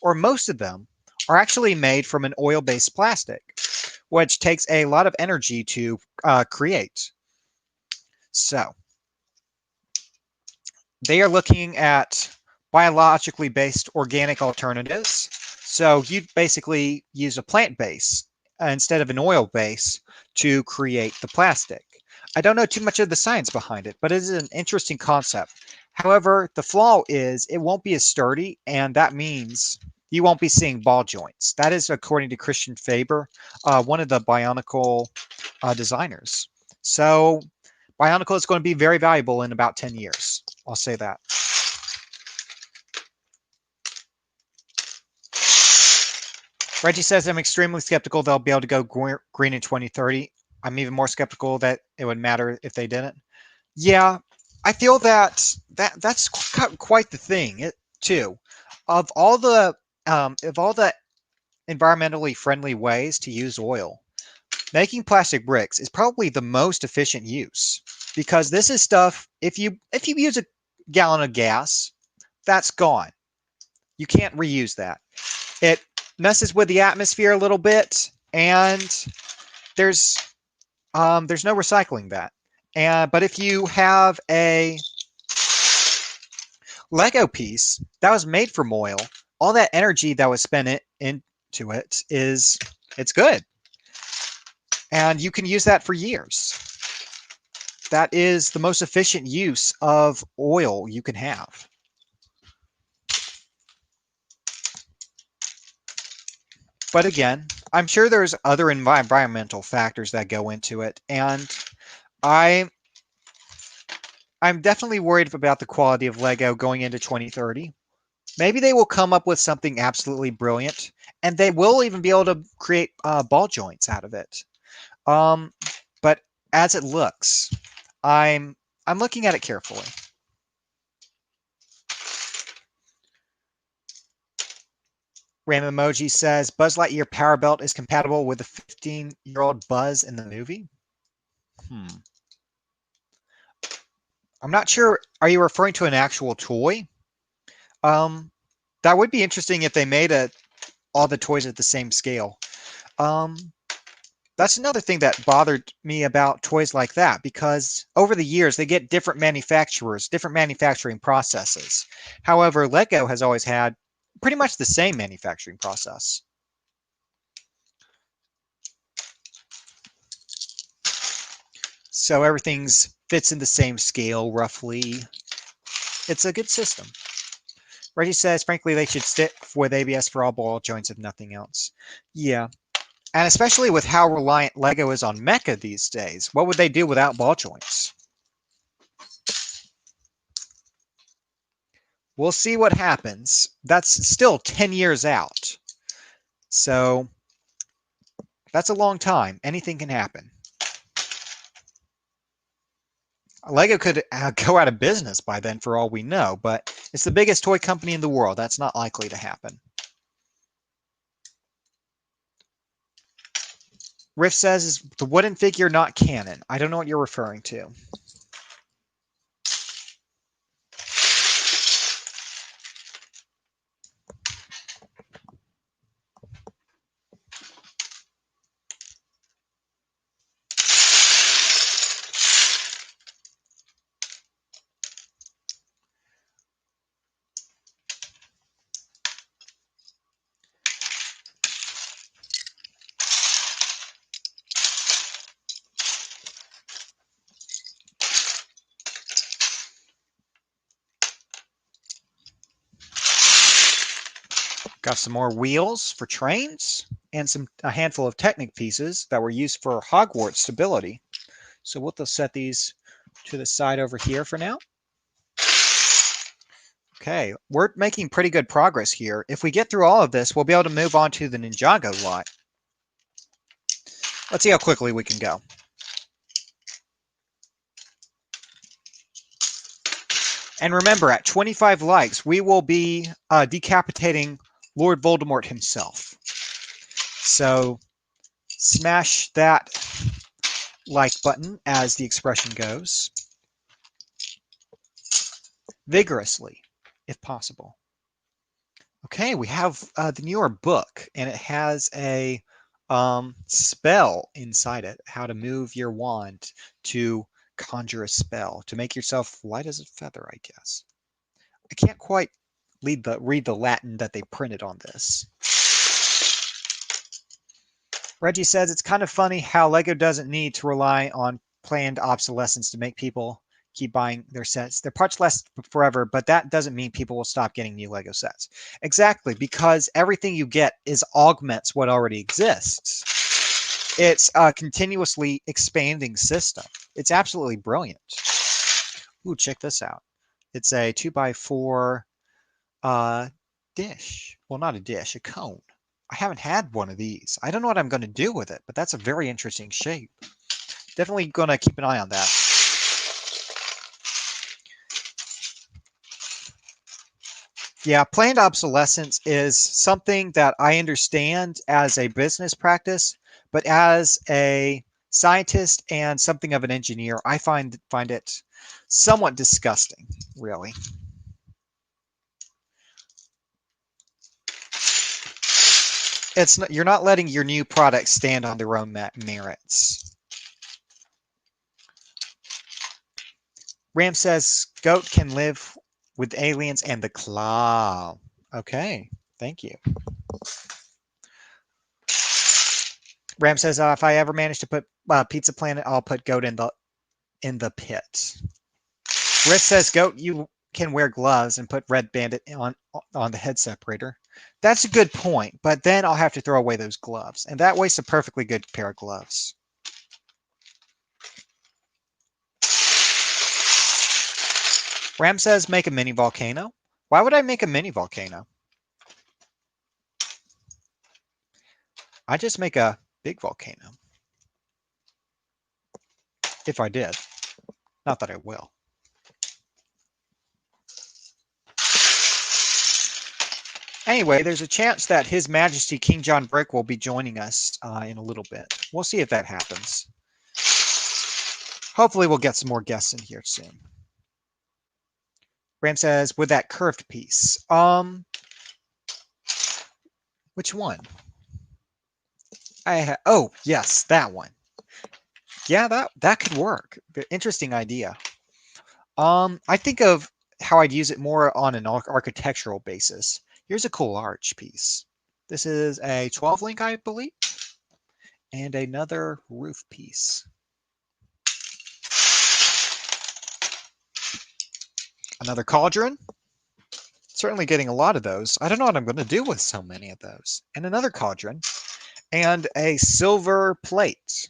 or most of them, are actually made from an oil-based plastic, which takes a lot of energy to create. So they are looking at biologically based organic alternatives. So you'd basically use a plant base instead of an oil base to create the plastic. I don't know too much of the science behind it, but it is an interesting concept. However, the flaw is it won't be as sturdy, and that means you won't be seeing ball joints. That is according to Christian Faber, one of the Bionicle designers. So Bionicle is going to be very valuable in about 10 years. I'll say that. Reggie says, I'm extremely skeptical they'll be able to go green in 2030. I'm even more skeptical that it would matter if they didn't. Yeah, I feel that's quite the thing too. Of all the environmentally friendly ways to use oil, making plastic bricks is probably the most efficient use because this is stuff. If you use a gallon of gas, that's gone. You can't reuse that. It messes with the atmosphere a little bit, and there's there's no recycling that. And but if you have a Lego piece that was made from oil, all that energy that was spent into it is it's good, and you can use that for years. That is the most efficient use of oil you can have. But again, I'm sure there's other environmental factors that go into it, and I I'm definitely worried about the quality of Lego going into 2030. Maybe they will come up with something absolutely brilliant, and they will even be able to create ball joints out of it. Um, but as it looks, I'm I'm looking at it carefully. Random Emoji says Buzz Lightyear power belt is compatible with the 15-year-old Buzz in the movie. Hmm. I'm not sure. Are you referring to an actual toy? Um, that would be interesting if they made all the toys at the same scale. Um, that's another thing that bothered me about toys like that because over the years they get different manufacturers, different manufacturing processes. However, Lego has always had pretty much the same manufacturing process. So everything's fits in the same scale roughly. It's a good system. Reggie says, frankly, they should stick with ABS for all ball joints if nothing else. Yeah, and especially with how reliant Lego is on Mecha these days, what would they do without ball joints? We'll see what happens. That's still 10 years out. So that's a long time. Anything can happen. Lego could go out of business by then for all we know, but it's the biggest toy company in the world. That's not likely to happen. Riff says, is the wooden figure not canon? I don't know what you're referring to. Got some more wheels for trains and a handful of Technic pieces that were used for Hogwarts stability. So we'll just set these to the side over here for now. Okay, we're making pretty good progress here. If we get through all of this, we'll be able to move on to the Ninjago lot. Let's see how quickly we can go. And remember, at 25 likes, we will be decapitating Lord Voldemort himself. So smash that like button, as the expression goes, vigorously, if possible. Okay, we have the newer book, and it has a spell inside it, how to move your wand to conjure a spell, to make yourself light as a feather, I guess. I can't quite read the Latin that they printed on this. Reggie says it's kind of funny how Lego doesn't need to rely on planned obsolescence to make people keep buying their sets. Their parts last forever, but that doesn't mean people will stop getting new Lego sets. Exactly, because everything you get is augments what already exists. It's a continuously expanding system. It's absolutely brilliant. Ooh, check this out. It's a 2x4 dish. Well, not a dish, a cone. I haven't had one of these. I don't know what I'm going to do with it, but that's a very interesting shape. Definitely going to keep an eye on that. Yeah, planned obsolescence is something that I understand as a business practice, but as a scientist and something of an engineer, I find it somewhat disgusting, really. It's not, you're not letting your new products stand on their own merits. Ram says goat can live with aliens and the claw. Okay, thank you. Ram says if I ever manage to put Pizza Planet, I'll put goat in the pit. Riff says goat, you can wear gloves and put Red Bandit on the head separator. That's a good point, but then I'll have to throw away those gloves, and that wastes a perfectly good pair of gloves. Ram says make a mini volcano. Why would I make a mini volcano? I just make a big volcano. If I did. Not that I will. Anyway, there's a chance that His Majesty King John Brick will be joining us in a little bit. We'll see if that happens. Hopefully we'll get some more guests in here soon. Ram says, with that curved piece. Which one? Oh, yes, that one. Yeah, that could work. Interesting idea. I think of how I'd use it more on an architectural basis. Here's a cool arch piece. This is a 12 link, I believe, and another roof piece. Another cauldron. Certainly getting a lot of those. I don't know what I'm going to do with so many of those. And another cauldron. And a silver plate.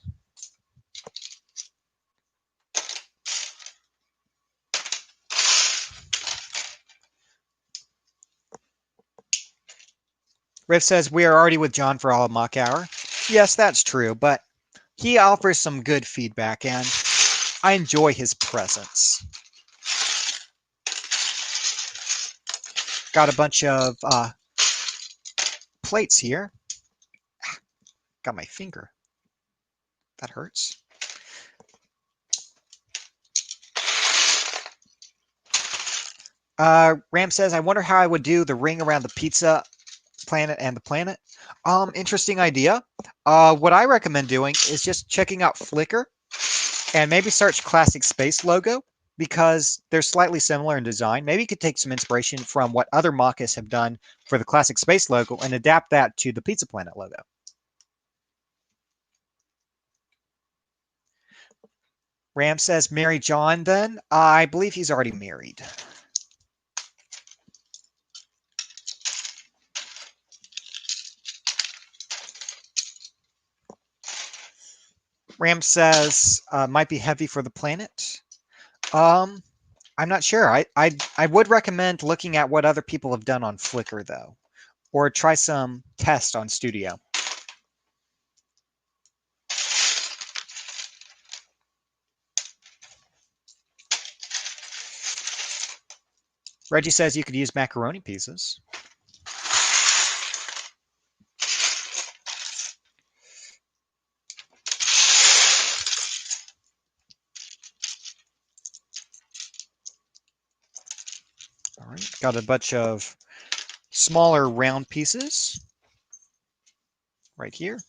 Riff says, we are already with John for all of Mock Hour. Yes, that's true, but he offers some good feedback, and I enjoy his presence. Got a bunch of plates here. Got my finger. That hurts. Ram says, I wonder how I would do the ring around the pizza planet and the planet. Interesting idea. What I recommend doing is just checking out Flickr and maybe search Classic Space logo because they're slightly similar in design. Maybe you could take some inspiration from what other Machas have done for the Classic Space logo and adapt that to the Pizza Planet logo. Ram says, marry John then? I believe he's already married. Ram says, might be heavy for the planet. I'm not sure. I would recommend looking at what other people have done on Flickr, though, or try some test on Studio. Reggie says you could use macaroni pieces. All right, got a bunch of smaller round pieces right here.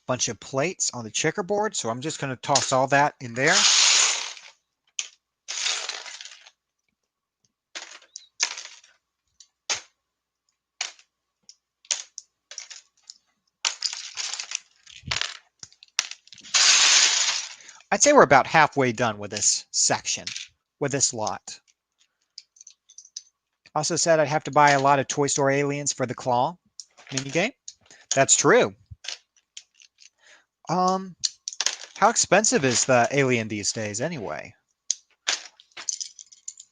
Bunch of plates on the checkerboard, so I'm just going to toss all that in there. I'd say we're about halfway done with this section, with this lot. Also said I'd have to buy a lot of Toy Story aliens for the claw minigame. That's true. Um, how expensive is the alien these days anyway?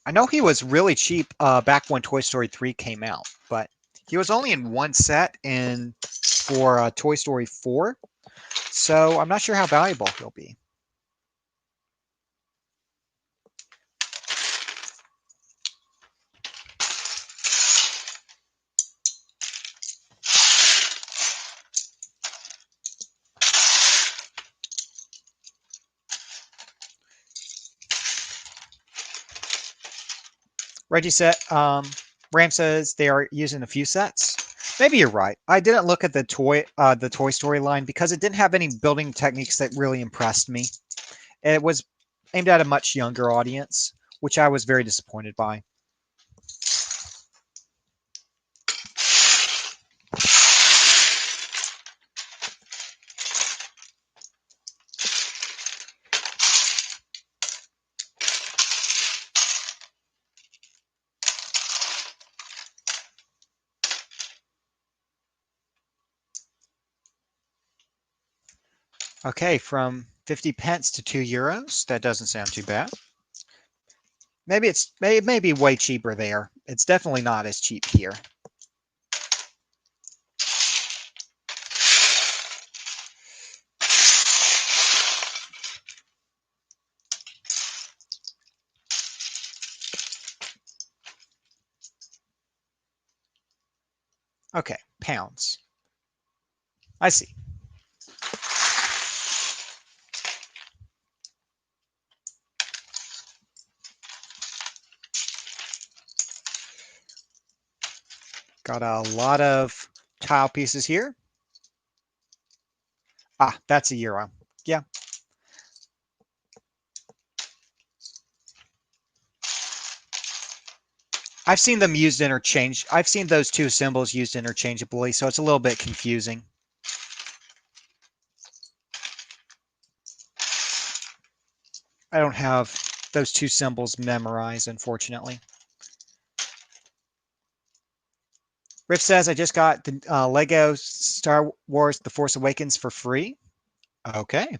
I know he was really cheap back when Toy Story 3 came out, but he was only in one set in for Toy Story 4, so I'm not sure how valuable he'll be. Reggie said, Ram says they are using a few sets. Maybe you're right. I didn't look at the Toy Story line because it didn't have any building techniques that really impressed me. It was aimed at a much younger audience, which I was very disappointed by. Okay, from 50 pence to €2. That doesn't sound too bad. Maybe it may be way cheaper there. It's definitely not as cheap here. Okay, pounds. I see. Got a lot of tile pieces here. Ah, that's a euro. Yeah. I've seen them used interchange. I've seen those two symbols used interchangeably, so it's a little bit confusing. I don't have those two symbols memorized, unfortunately. Riff says, I just got the Lego Star Wars The Force Awakens for free. Okay.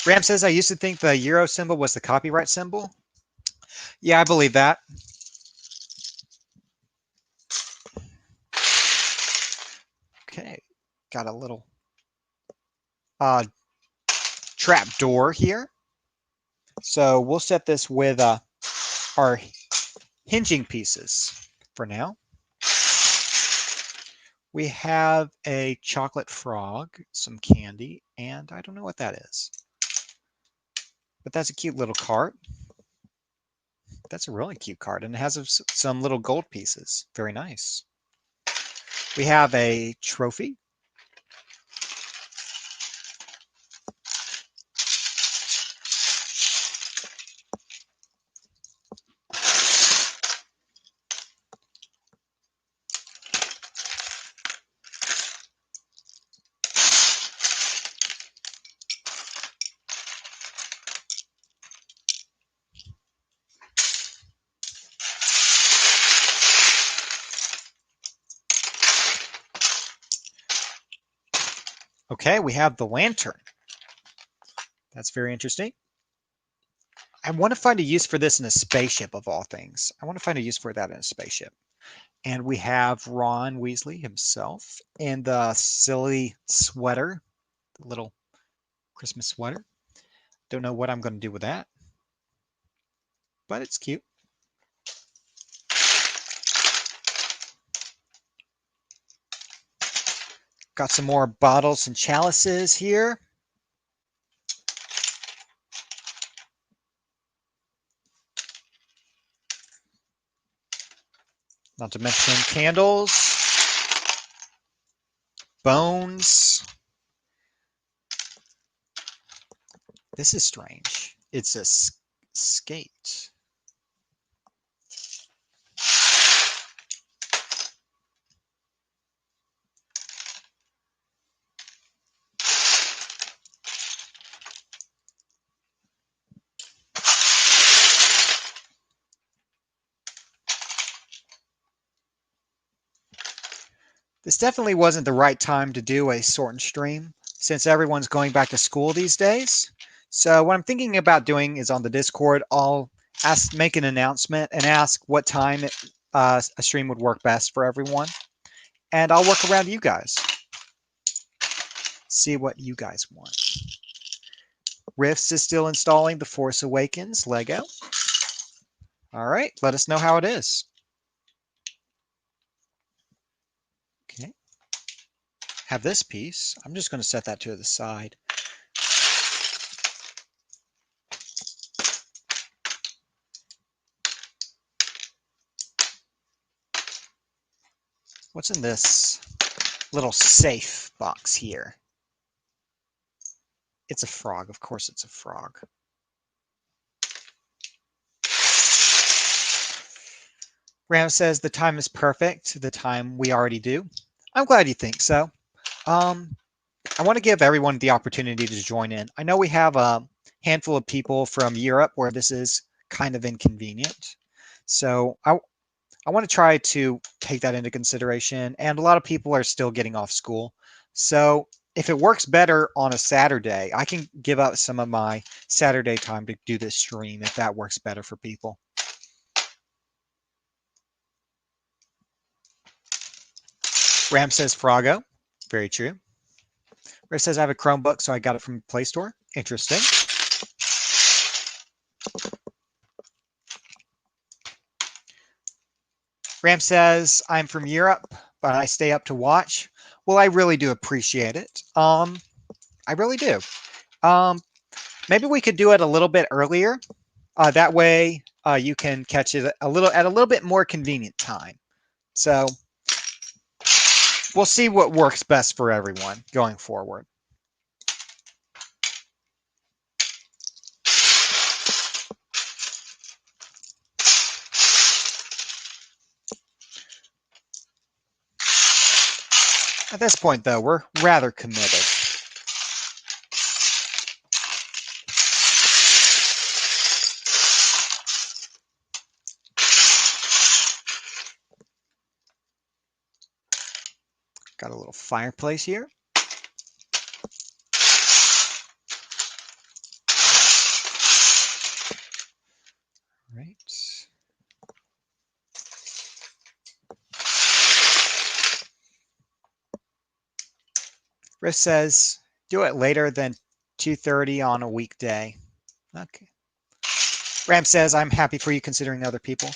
Ram says, I used to think the Euro symbol was the copyright symbol. Yeah, I believe that. Okay. Got a little trap door here. So we'll set this with our hinging pieces for now. We have a chocolate frog, some candy, and I don't know what that is. But that's a cute little cart. That's a really cute card, and it has some little gold pieces. Very nice. We have a trophy. Okay, we have the lantern. That's very interesting. I want to find a use for this in a spaceship of all things. I want to find a use for that in a spaceship. And we have Ron Weasley himself in the silly sweater, the little Christmas sweater. Don't know what I'm going to do with that, but it's cute. Got some more bottles and chalices here. Not to mention candles, bones. This is strange. It's a skate. This definitely wasn't the right time to do a sort and stream since everyone's going back to school these days. So what I'm thinking about doing is on the Discord, I'll make an announcement and ask what time a stream would work best for everyone. And I'll work around you guys. See what you guys want. Rifts is still installing The Force Awakens Lego. All right, let us know how it is. Okay. Have this piece. I'm just going to set that to the side. What's in this little safe box here? It's a frog. Of course it's a frog. Ram says the time is perfect. The time we already do. I'm glad you think so. I want to give everyone the opportunity to join in. I know we have a handful of people from Europe where this is kind of inconvenient. So I want to try to take that into consideration. And a lot of people are still getting off school. So if it works better on a Saturday, I can give up some of my Saturday time to do this stream if that works better for people. Ram says Froggo. Very true. Ray says I have a Chromebook, so I got it from Play Store. Interesting. Ram says I'm from Europe, but I stay up to watch. Well, I really do appreciate it. I really do. Maybe we could do it a little bit earlier. That way you can catch it at a little bit more convenient time. So we'll see what works best for everyone going forward. At this point, though, we're rather committed. Got a little fireplace here. Right. Riff says, do it later than 2:30 on a weekday. Okay. Ram says, I'm happy for you considering other people.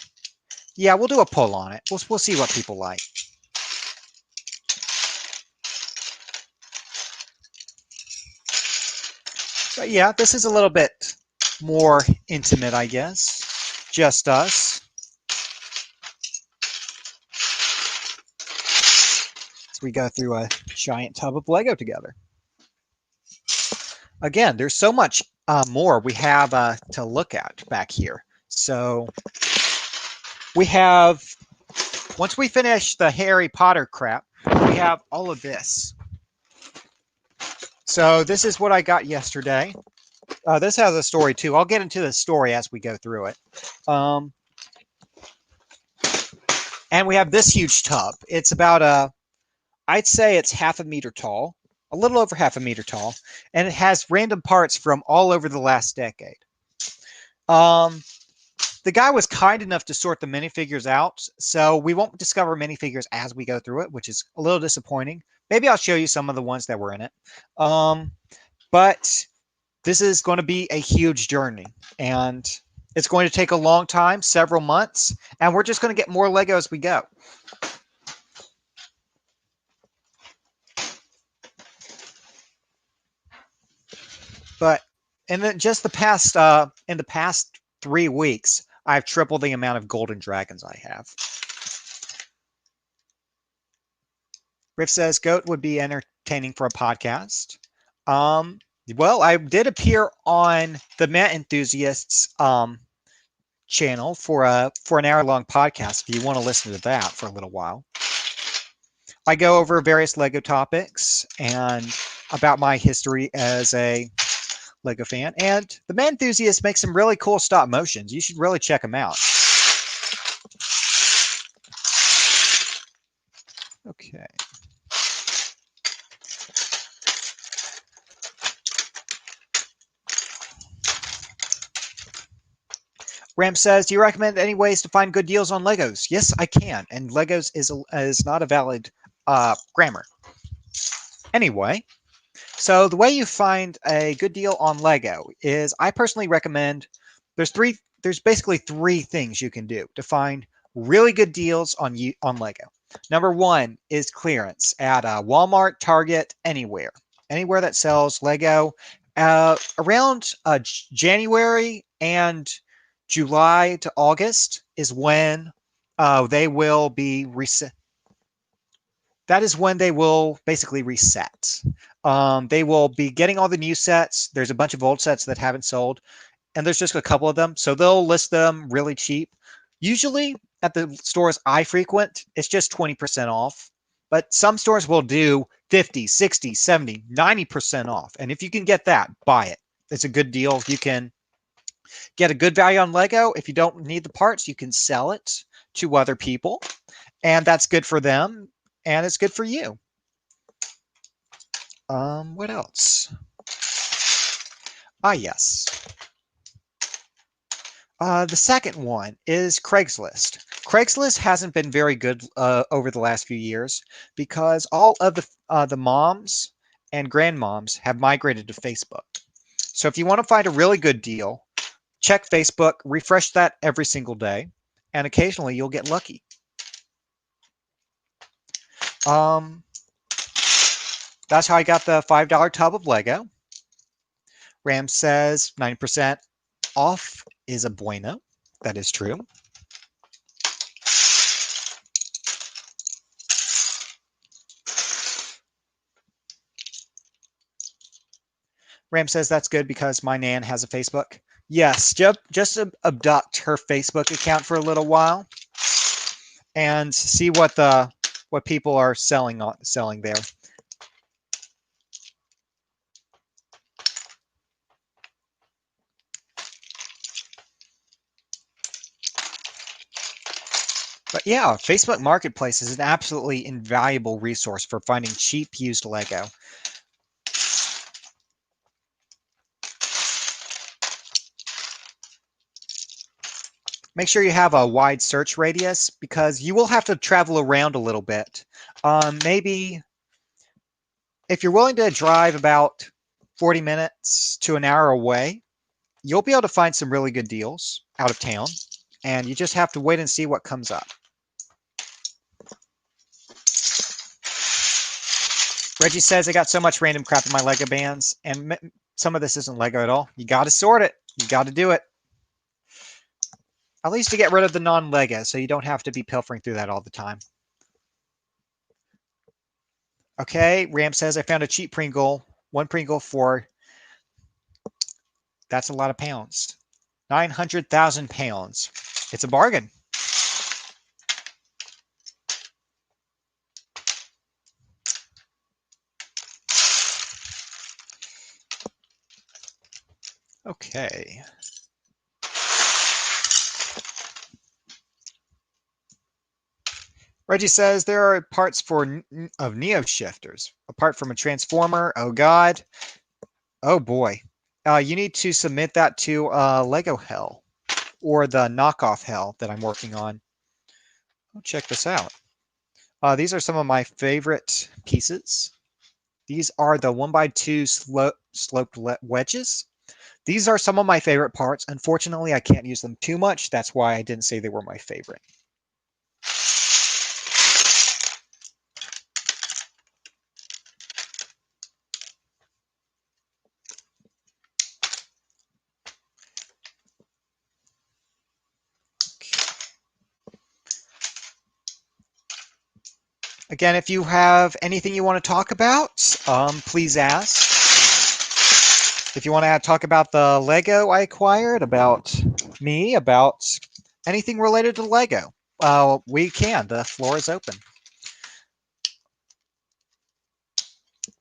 Yeah, we'll do a poll on it. We'll see what people like. But yeah, this is a little bit more intimate, I guess. Just us. As we go through a giant tub of Lego together. Again, there's so much more we have to look at back here. So we have, once we finish the Harry Potter crap, we have all of this. So this is what I got yesterday. This has a story too. I'll get into the story as we go through it. And we have this huge tub. It's about I'd say it's half a meter tall, a little over half a meter tall, and it has random parts from all over the last decade. The guy was kind enough to sort the minifigures out, so we won't discover minifigures as we go through it, which is a little disappointing. Maybe I'll show you some of the ones that were in it. But this is going to be a huge journey, and it's going to take a long time, several months, and we're just going to get more Lego as we go. But in the past 3 weeks, I've tripled the amount of golden dragons I have. Riff says Goat would be entertaining for a podcast. Well, I did appear on the Met Enthusiasts channel for an hour-long podcast if you want to listen to that for a little while. I go over various Lego topics and about my history as a Lego fan, and the Met Enthusiasts make some really cool stop motions. You should really check them out. Okay. Ram says, do you recommend any ways to find good deals on Legos? Yes, I can. And Legos is not a valid grammar. Anyway, so the way you find a good deal on Lego is I personally recommend there's basically three things you can do to find really good deals on Lego. Number one is clearance at Walmart, Target, anywhere that sells Lego. Around January and July to August is when they will be reset. That is when they will basically reset. They will be getting all the new sets. There's a bunch of old sets that haven't sold, and there's just a couple of them. So they'll list them really cheap. Usually at the stores I frequent, it's just 20% off. But some stores will do 50, 60, 70, 90% off. And if you can get that, buy it. It's a good deal. You can get a good value on Lego. If you don't need the parts, you can sell it to other people, and that's good for them, and it's good for you. What else? Ah, yes. The second one is Craigslist. Craigslist hasn't been very good over the last few years because all of the moms and grandmoms have migrated to Facebook. So if you want to find a really good deal, check Facebook, refresh that every single day, and occasionally you'll get lucky. Um, that's how I got the $5 tub of Lego. Ram says 90% off is a bueno. That is true. Ram says that's good because my Nan has a Facebook. Yes, just abduct her Facebook account for a little while and see what people are selling there. But yeah, Facebook Marketplace is an absolutely invaluable resource for finding cheap used Lego. Make sure you have a wide search radius because you will have to travel around a little bit. Maybe if you're willing to drive about 40 minutes to an hour away, you'll be able to find some really good deals out of town, and you just have to wait and see what comes up. Reggie says, I got so much random crap in my Lego bands, and some of this isn't Lego at all. You got to sort it. You got to do it. At least to get rid of the non-Lego, so you don't have to be pilfering through that all the time. Okay, Ram says, I found a cheap Pringle. One Pringle for, that's a lot of pounds. 900,000 pounds. It's a bargain. Okay. Reggie says there are parts of Neo shifters. Apart from a transformer, oh god, oh boy. You need to submit that to Lego Hell or the knockoff Hell that I'm working on. Oh, check this out. These are some of my favorite pieces. These are the 1x2 sloped wedges. These are some of my favorite parts. Unfortunately, I can't use them too much. That's why I didn't say they were my favorite. Again, if you have anything you want to talk about, please ask. If you want to talk about the Lego I acquired, about me, about anything related to Lego, we can. The floor is open.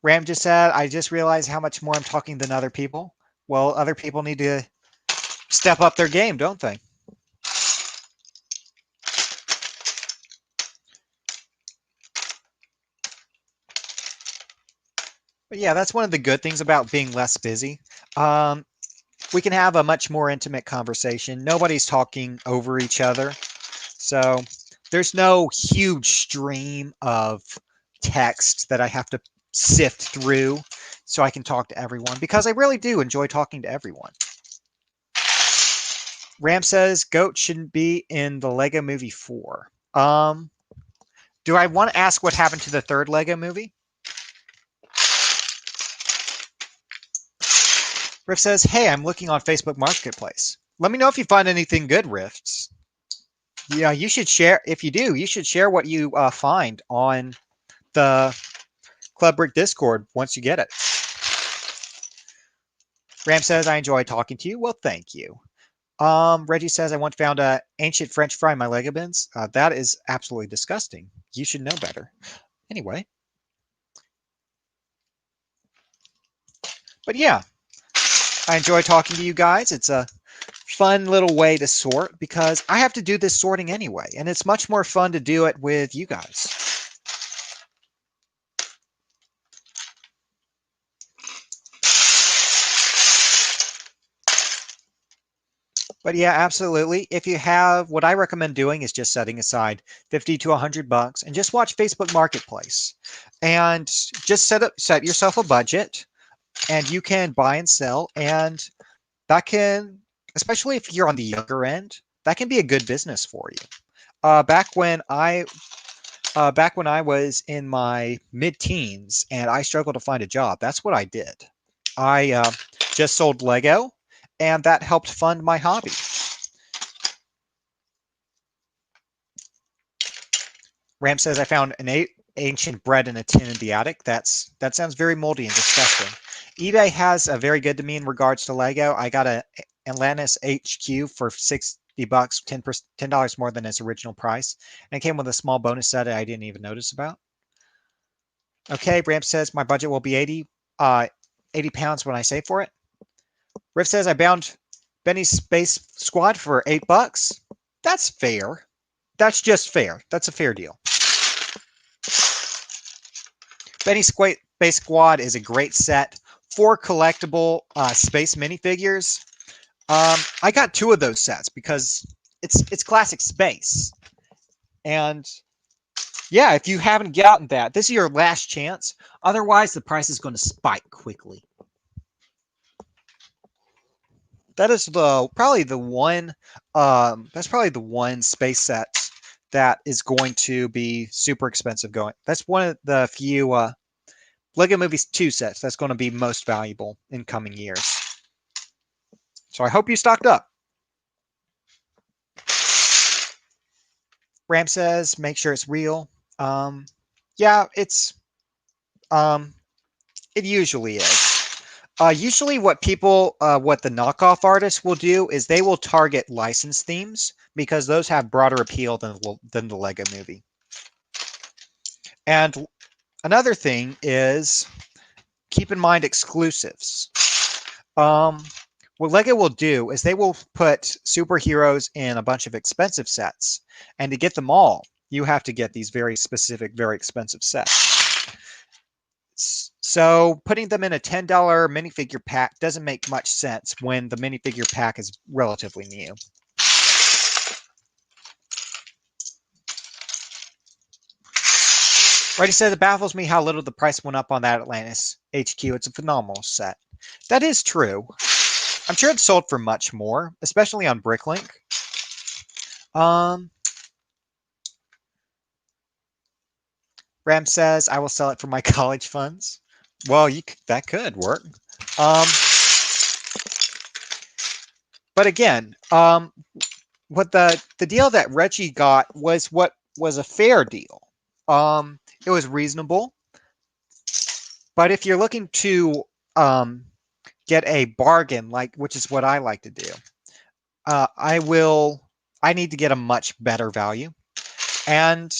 Ram just said, I just realized how much more I'm talking than other people. Well, other people need to step up their game, don't they? But yeah, that's one of the good things about being less busy. we can have a much more intimate conversation. Nobody's talking over each other. So there's no huge stream of text that I have to sift through so I can talk to everyone because I really do enjoy talking to everyone. Ram says Goat shouldn't be in the Lego Movie 4. Do I want to ask what happened to the third Lego movie? Rift says, hey, I'm looking on Facebook Marketplace. Let me know if you find anything good, Rifts. Yeah, you should share. If you do, you should share what you find on the Club Brick Discord once you get it. Ram says, I enjoy talking to you. Well, thank you. Reggie says, I once found an ancient French fry in my Lego bins. That is absolutely disgusting. You should know better. Anyway. But yeah, I enjoy talking to you guys. It's a fun little way to sort because I have to do this sorting anyway, and it's much more fun to do it with you guys. But yeah, absolutely. If you have, what I recommend doing is just setting aside 50 to 100 bucks and just watch Facebook Marketplace and just set yourself a budget and you can buy and sell, and that can, especially if you're on the younger end, that can be a good business for you. Back when I was in my mid-teens and I struggled to find a job, that's what I did. I just sold Lego, and that helped fund my hobby. Ram says I found an ancient bread in a tin in the attic. That sounds very moldy and disgusting. eBay has a very good to me in regards to Lego. I got a Atlantis HQ for $60, $10 more than its original price, and it came with a small bonus set I didn't even notice about. Okay, Ram says my budget will be 80 pounds when I save for it. Riff says I bound Benny's Space Squad for $8. That's fair. That's just fair. That's a fair deal. Benny's Space Squad is a great set for collectible space minifigures. I got 2 of those sets because it's classic space. And yeah, if you haven't gotten that, this is your last chance. Otherwise, the price is going to spike quickly. That is probably the one. That's probably the one space set that is going to be super expensive. That's one of the few Lego Movies 2 sets that's going to be most valuable in coming years. So I hope you stocked up. Ram says, make sure it's real. Yeah, it usually is. Usually what the knockoff artists will do is they will target license themes because those have broader appeal than the Lego Movie. And another thing is keep in mind exclusives. What Lego will do is they will put superheroes in a bunch of expensive sets, and to get them all, you have to get these very specific, very expensive sets. So putting them in a $10 minifigure pack doesn't make much sense when the minifigure pack is relatively new. Right, he said it baffles me how little the price went up on that Atlantis HQ. It's a phenomenal set. That is true. I'm sure it's sold for much more, especially on Bricklink. Ram says, I will sell it for my college funds. Well, that could work. But again, what the deal that Reggie got was what was a fair deal. It was reasonable. But if you're looking to get a bargain, which is what I like to do, I need to get a much better value. And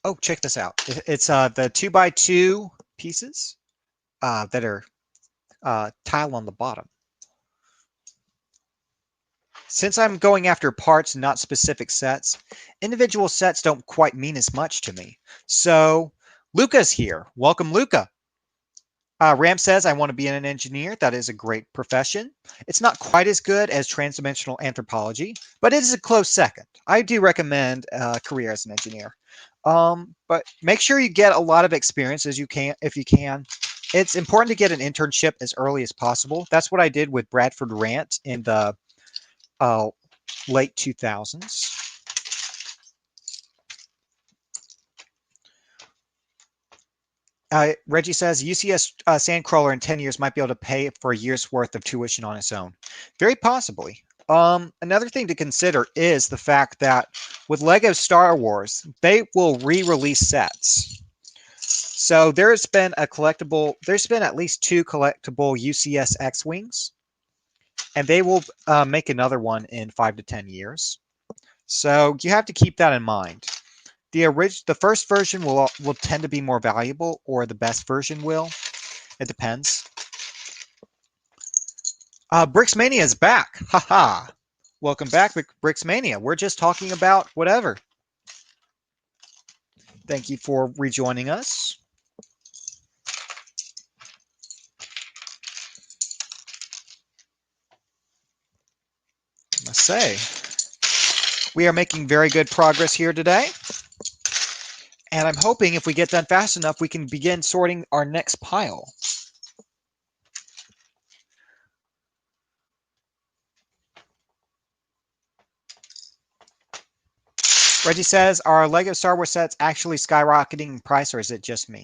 oh, check this out. It's the 2x2 pieces that are tile on the bottom. Since I'm going after parts, not specific sets, individual sets don't quite mean as much to me. So Luca's here. Welcome, Luca. Ram says, I want to be an engineer. That is a great profession. It's not quite as good as transdimensional anthropology, but it is a close second. I do recommend a career as an engineer. But make sure you get a lot of experience as you can, if you can. It's important to get an internship as early as possible. That's what I did with Bradford Rant in the uh, late 2000s. Reggie says UCS Sandcrawler in 10 years might be able to pay for a year's worth of tuition on its own. Very possibly. Another thing to consider is the fact that with Lego Star Wars, they will re-release sets. So there's been at least 2 collectible UCS X-Wings, and they will make another one in 5 to 10 years. So you have to keep that in mind. The first version will tend to be more valuable, or the best version will. It depends. Brixmania is back. Haha. Welcome back, Brixmania. We're just talking about whatever. Thank you for rejoining us. I must say, we are making very good progress here today. And I'm hoping if we get done fast enough, we can begin sorting our next pile. Reggie says, are Lego Star Wars sets actually skyrocketing in price, or is it just me?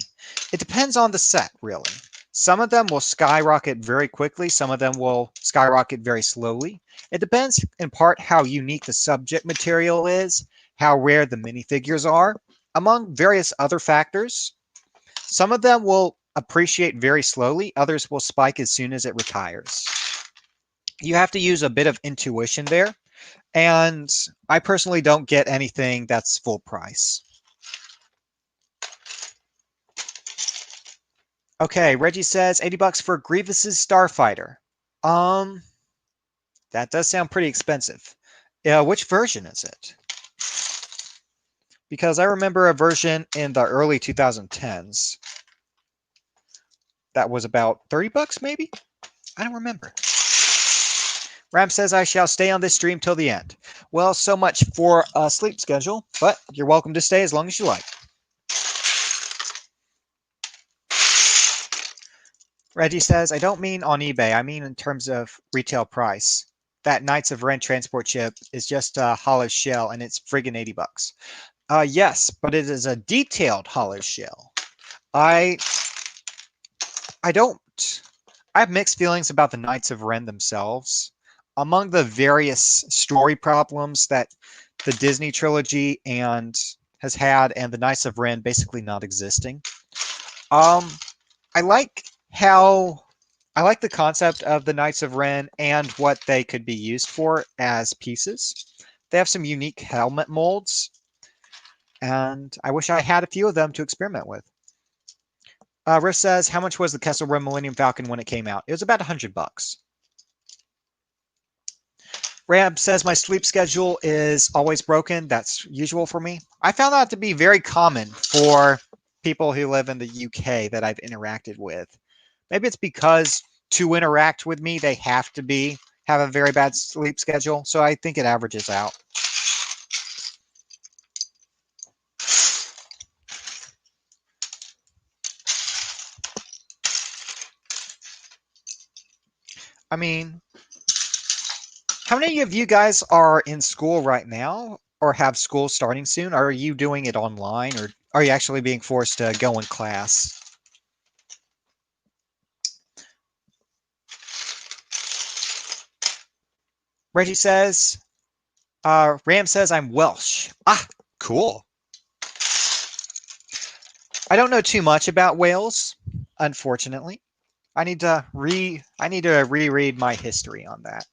It depends on the set, really. Some of them will skyrocket very quickly. Some of them will skyrocket very slowly. It depends in part how unique the subject material is, how rare the minifigures are, among various other factors. Some of them will appreciate very slowly. Others will spike as soon as it retires. You have to use a bit of intuition there. And I personally don't get anything that's full price. Okay, Reggie says 80 bucks for Grievous's Starfighter. That does sound pretty expensive. Which version is it? Because I remember a version in the early 2010s that was about 30 bucks maybe? I don't remember. Ram says I shall stay on this stream till the end. Well, so much for a sleep schedule, but you're welcome to stay as long as you like. Reggie says, I don't mean on eBay. I mean in terms of retail price. That Knights of Ren transport ship is just a hollow shell, and it's friggin' 80 bucks. Yes, but it is a detailed hollow shell. I don't. I have mixed feelings about the Knights of Ren themselves. Among the various story problems that the Disney trilogy has had, and the Knights of Ren basically not existing. I like the concept of the Knights of Ren and what they could be used for as pieces. They have some unique helmet molds, and I wish I had a few of them to experiment with. Riff says, how much was the Kessel Run Millennium Falcon when it came out? It was about 100 bucks. Rab says, my sleep schedule is always broken. That's usual for me. I found that to be very common for people who live in the UK that I've interacted with. Maybe it's because to interact with me, they have to have a very bad sleep schedule. So I think it averages out. I mean, how many of you guys are in school right now or have school starting soon? Are you doing it online, or are you actually being forced to go in class? Reggie says, Ram says, I'm Welsh. Ah, cool. I don't know too much about Wales, unfortunately. I need to reread my history on that.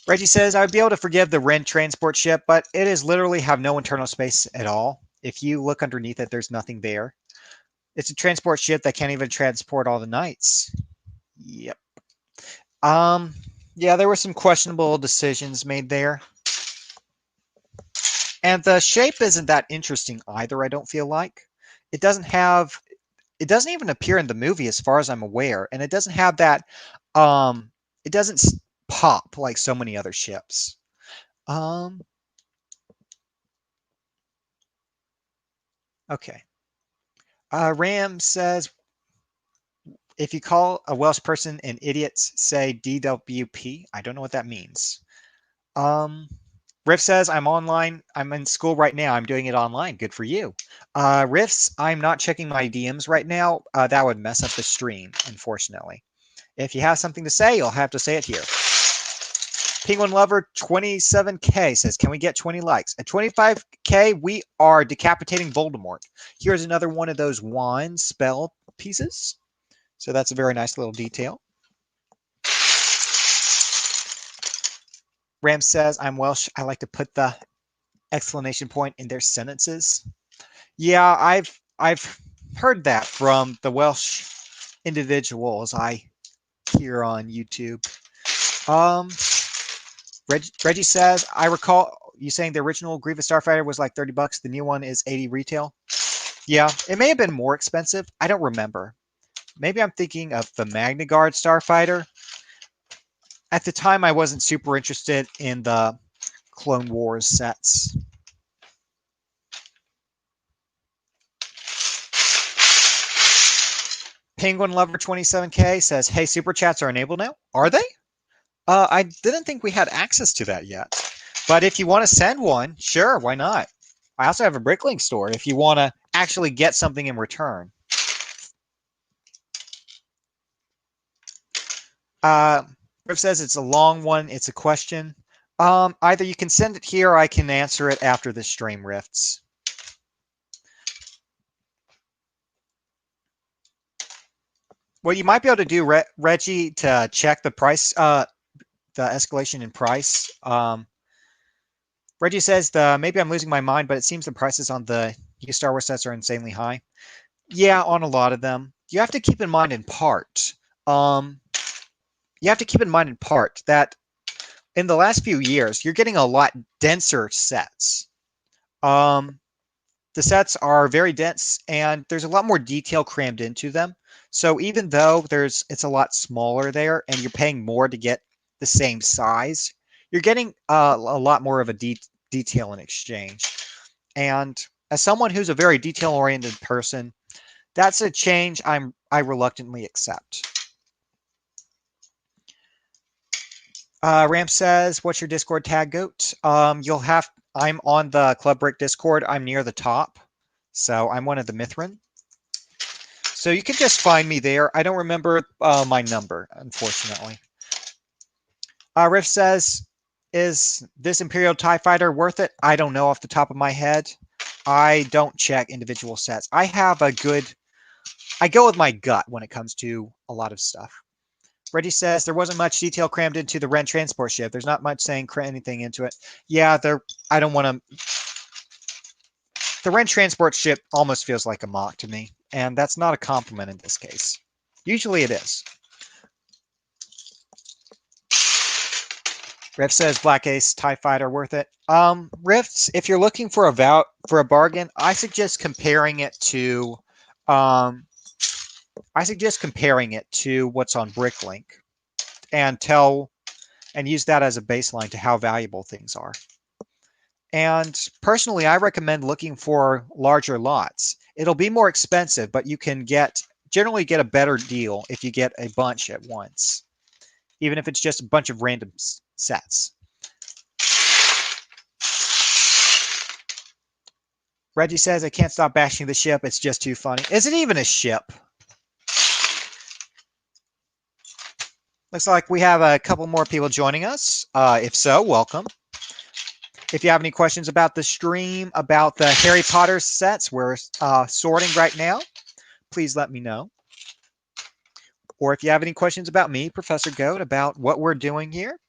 Reggie says, I would be able to forgive the Ren transport ship, but it is literally have no internal space at all. If you look underneath it, there's nothing there. It's a transport ship that can't even transport all the knights. Yep. Yeah, there were some questionable decisions made there. And the shape isn't that interesting either, I don't feel like. It doesn't have it doesn't even appear in the movie as far as I'm aware, and it doesn't have that. Um, it doesn't pop like so many other ships. Um, okay. Ram says if you call a Welsh person an idiot, say DWP. I don't know what that means. Um, Riff says, I'm online. I'm in school right now. I'm doing it online. Good for you. Riffs, I'm not checking my DMs right now. That would mess up the stream, unfortunately. If you have something to say, you'll have to say it here. Penguin Lover 27K says, can we get 20 likes? At 25K, we are decapitating Voldemort. Here's another one of those wand spell pieces. So that's a very nice little detail. Ram says, I'm Welsh. I like to put the exclamation point in their sentences. Yeah, I've heard that from the Welsh individuals I hear on YouTube. Um, Reggie says, I recall you saying the original Grievous Starfighter was like $30. The new one is 80 retail. Yeah, it may have been more expensive. I don't remember. Maybe I'm thinking of the Magna Guard Starfighter. At the time, I wasn't super interested in the Clone Wars sets. Penguin Lover 27K says, hey, super chats are enabled now. Are they? I didn't think we had access to that yet. But if you want to send one, sure, why not? I also have a Bricklink store if you want to actually get something in return. Riff says it's a long one. It's a question. Either you can send it here or I can answer it after the stream, Rifts. What you might be able to do, Reggie, to check the price, the escalation in price. Reggie says maybe I'm losing my mind, but it seems the prices on the new Star Wars sets are insanely high. Yeah, on a lot of them. You have to keep in mind in part. Um, you have to keep in mind in part that in the last few years, you're getting a lot denser sets. Um, the sets are very dense, and there's a lot more detail crammed into them. So even though it's a lot smaller there, and you're paying more to get the same size, you're getting a lot more of a detail in exchange. And as someone who's a very detail-oriented person, that's a change I reluctantly accept. Ram says, "What's your Discord tag, Goat?" I'm on the Club Brick Discord. I'm near the top, so I'm one of the Mithrin. So you can just find me there. I don't remember my number, unfortunately. Riff says, "Is this Imperial TIE Fighter worth it?" I don't know off the top of my head. I don't check individual sets. I go with my gut when it comes to a lot of stuff. Reggie says there wasn't much detail crammed into the Ren transport ship. There's not much saying anything into it. Yeah, I don't want to. The Ren transport ship almost feels like a mock to me, and that's not a compliment in this case. Usually it is. Riff says Black Ace TIE Fighter worth it. Rifts, if you're looking for a bargain, I suggest comparing it to what's on Bricklink and use that as a baseline to how valuable things are. And personally, I recommend looking for larger lots. It'll be more expensive, but you can generally get a better deal if you get a bunch at once, even if it's just a bunch of random sets. Reggie says, I can't stop bashing the ship. It's just too funny. Is it even a ship? Looks like we have a couple more people joining us. If so, welcome. If you have any questions about the stream, about the Harry Potter sets we're sorting right now, please let me know. Or if you have any questions about me, Professor Godt, about what we're doing here,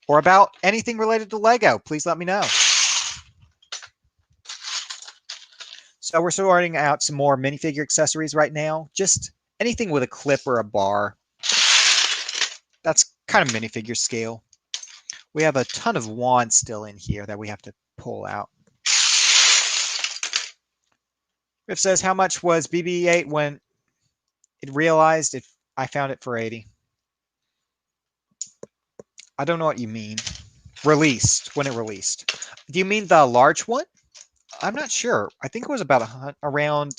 or about anything related to Lego, please let me know. So we're sorting out some more minifigure accessories right now. Just anything with a clip or a bar. That's kind of minifigure scale. We have a ton of wands still in here that we have to pull out. It says how much was BB-8 when it realized if I found it for 80. I don't know what you mean. Released, when it released. Do you mean the large one? I'm not sure. I think it was about around,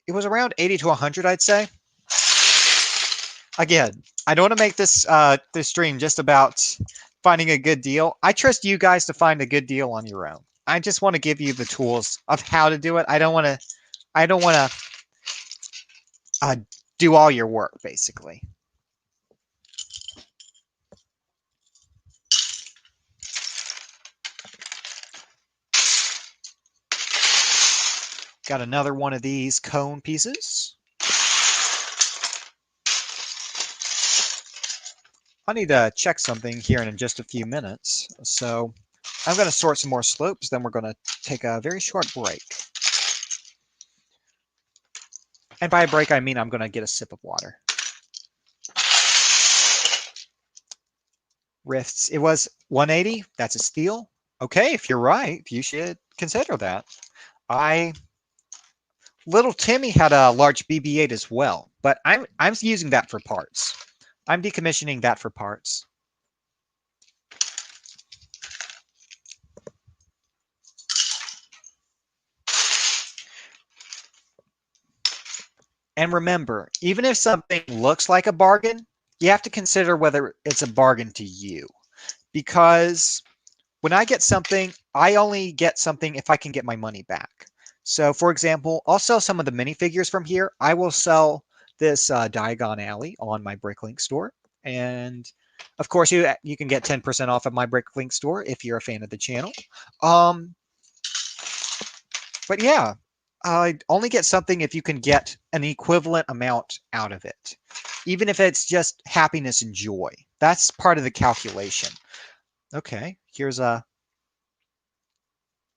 it was around 80 to 100, I'd say. Again, I don't want to make this stream just about finding a good deal. I trust you guys to find a good deal on your own. I just want to give you the tools of how to do it. I don't want to uh, do all your work, basically. Got another one of these cone pieces. I need to check something here in just a few minutes. So I'm going to sort some more slopes, then we're going to take a very short break. And by a break, I mean I'm going to get a sip of water. Rifts, it was 180. That's a steal. Okay, if you're right, you should consider that. Little Timmy had a large BB-8 as well, but I'm using that for parts. I'm decommissioning that for parts. And remember, even if something looks like a bargain, you have to consider whether it's a bargain to you. Because when I get something, I only get something if I can get my money back. So, for example, I'll sell some of the minifigures from here. I will sell this Diagon Alley on my Bricklink store. And of course, you can get 10% off of my Bricklink store if you're a fan of the channel. But yeah, I only get something if you can get an equivalent amount out of it, even if it's just happiness and joy. That's part of the calculation. Okay, here's a.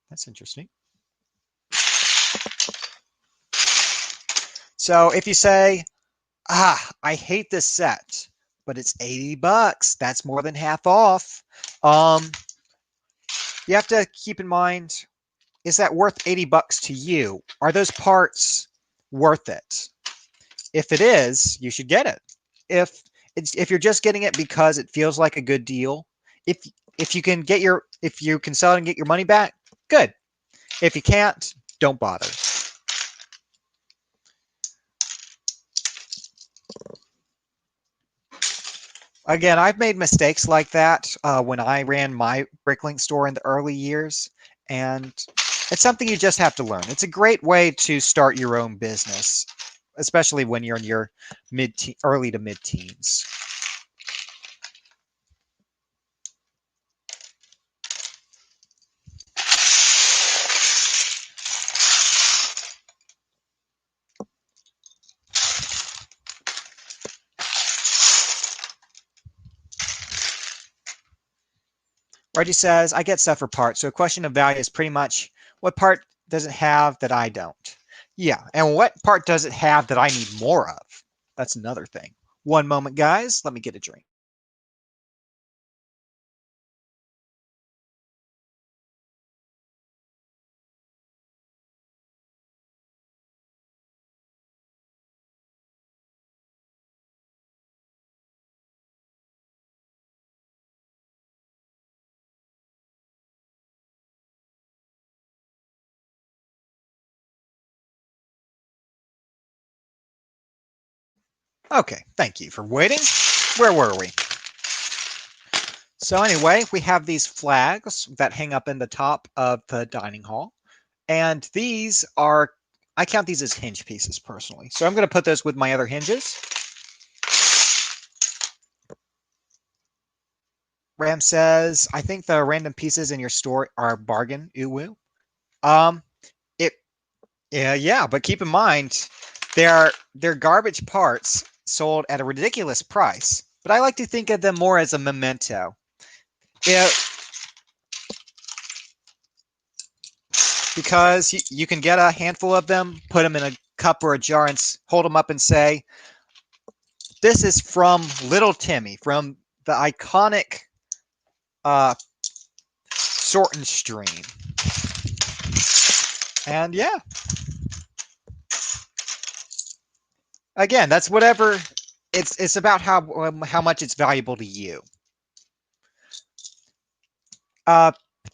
That's interesting. So if you say, I hate this set, but it's 80 bucks, that's more than half off. You have to keep in mind, is that worth 80 bucks to you? Are those parts worth it? If it is, you should get it. If you're just getting it because it feels like a good deal, if you can sell it and get your money back, good. If you can't, don't bother. Again, I've made mistakes like that when I ran my Bricklink store in the early years, and it's something you just have to learn. It's a great way to start your own business, especially when you're in your early to mid-teens. Reggie says, I get stuff for parts, so a question of value is pretty much what part does it have that I don't? Yeah, and what part does it have that I need more of? That's another thing. One moment, guys. Let me get a drink. Okay, thank you for waiting. Where were we? So anyway, we have these flags that hang up in the top of the dining hall. And these are, I count these as hinge pieces personally. So I'm going to put those with my other hinges. Ram says, I think the random pieces in your store are bargain, uwu. It, yeah, but keep in mind, they're garbage parts sold at a ridiculous price. But I like to think of them more as a memento. Because you can get a handful of them, put them in a cup or a jar, and hold them up and say, "This is from Little Timmy, from the iconic Sorten stream." And yeah, Again, that's whatever. It's about how much it's valuable to you.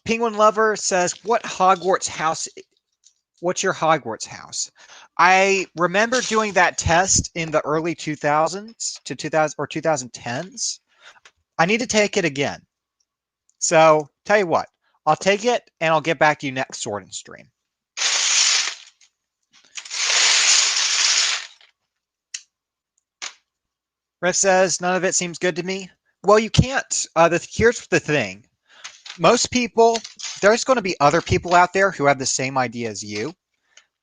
Penguin Lover says, What's your Hogwarts house? I remember doing that test in the early 2000s to 2000 or 2010s. I need to take it again. So, tell you what, I'll take it and I'll get back to you next sorting stream. Riff says, none of it seems good to me. Well, you can't. Here's the thing. Most people, there's going to be other people out there who have the same idea as you.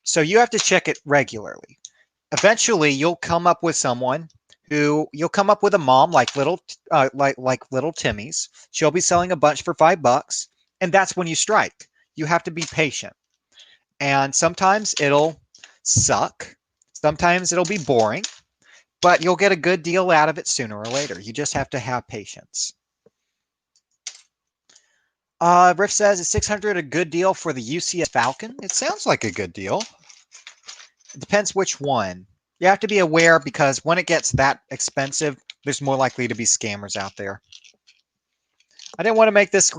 So you have to check it regularly. Eventually, you'll come up with someone you'll come up with a mom like little Timmy's. She'll be selling a bunch for $5, and that's when you strike. You have to be patient, and sometimes it'll suck. Sometimes it'll be boring, but you'll get a good deal out of it sooner or later. You just have to have patience. Riff says, is 600 a good deal for the UCS Falcon? It sounds like a good deal. It depends which one. You have to be aware because when it gets that expensive, there's more likely to be scammers out there. I didn't want to make this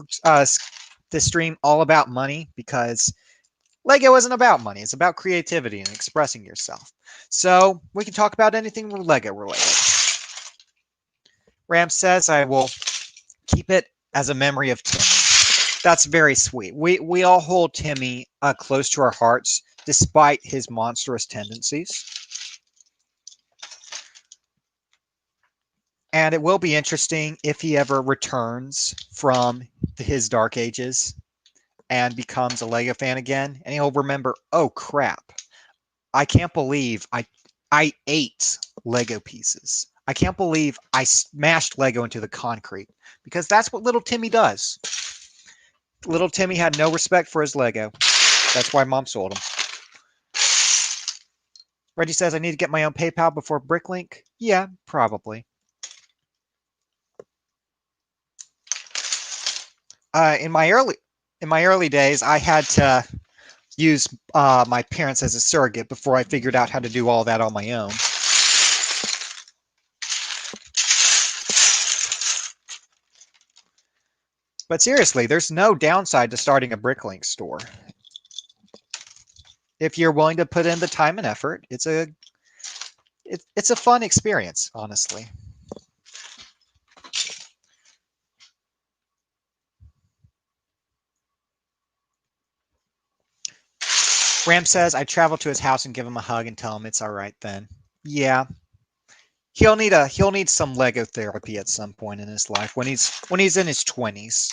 stream all about money because Lego isn't about money. It's about creativity and expressing yourself. So we can talk about anything Lego related. Ram says, I will keep it as a memory of Timmy. That's very sweet. We all hold Timmy close to our hearts despite his monstrous tendencies. And it will be interesting if he ever returns from his dark ages and becomes a Lego fan again. And he'll remember, oh crap, I can't believe I ate Lego pieces. I can't believe I smashed Lego into the concrete, because that's what little Timmy does. Little Timmy had no respect for his Lego. That's why Mom sold him. Reggie says, I need to get my own PayPal before Bricklink. Yeah, probably. In my early days, I had to use my parents as a surrogate before I figured out how to do all that on my own. But seriously, there's no downside to starting a Bricklink store. If you're willing to put in the time and effort, it's a fun experience, honestly. Ram says, I travel to his house and give him a hug and tell him it's all right then. Yeah. He'll need some Lego therapy at some point in his life when he's in his 20s.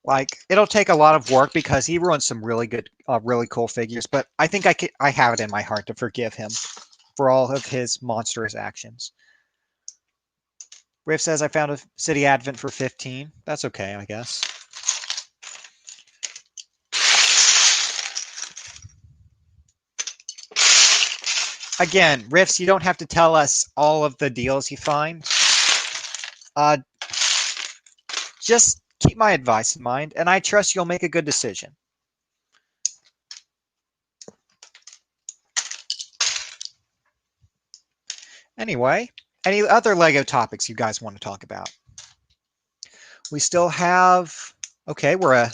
Like, it'll take a lot of work because he ruined some really good, really cool figures, but I think I have it in my heart to forgive him for all of his monstrous actions. Riff says, I found a City Advent for 15. That's okay, I guess. Again, Riffs, you don't have to tell us all of the deals you find. Just keep my advice in mind, and I trust you'll make a good decision. Anyway, any other Lego topics you guys want to talk about? We still have, okay, we're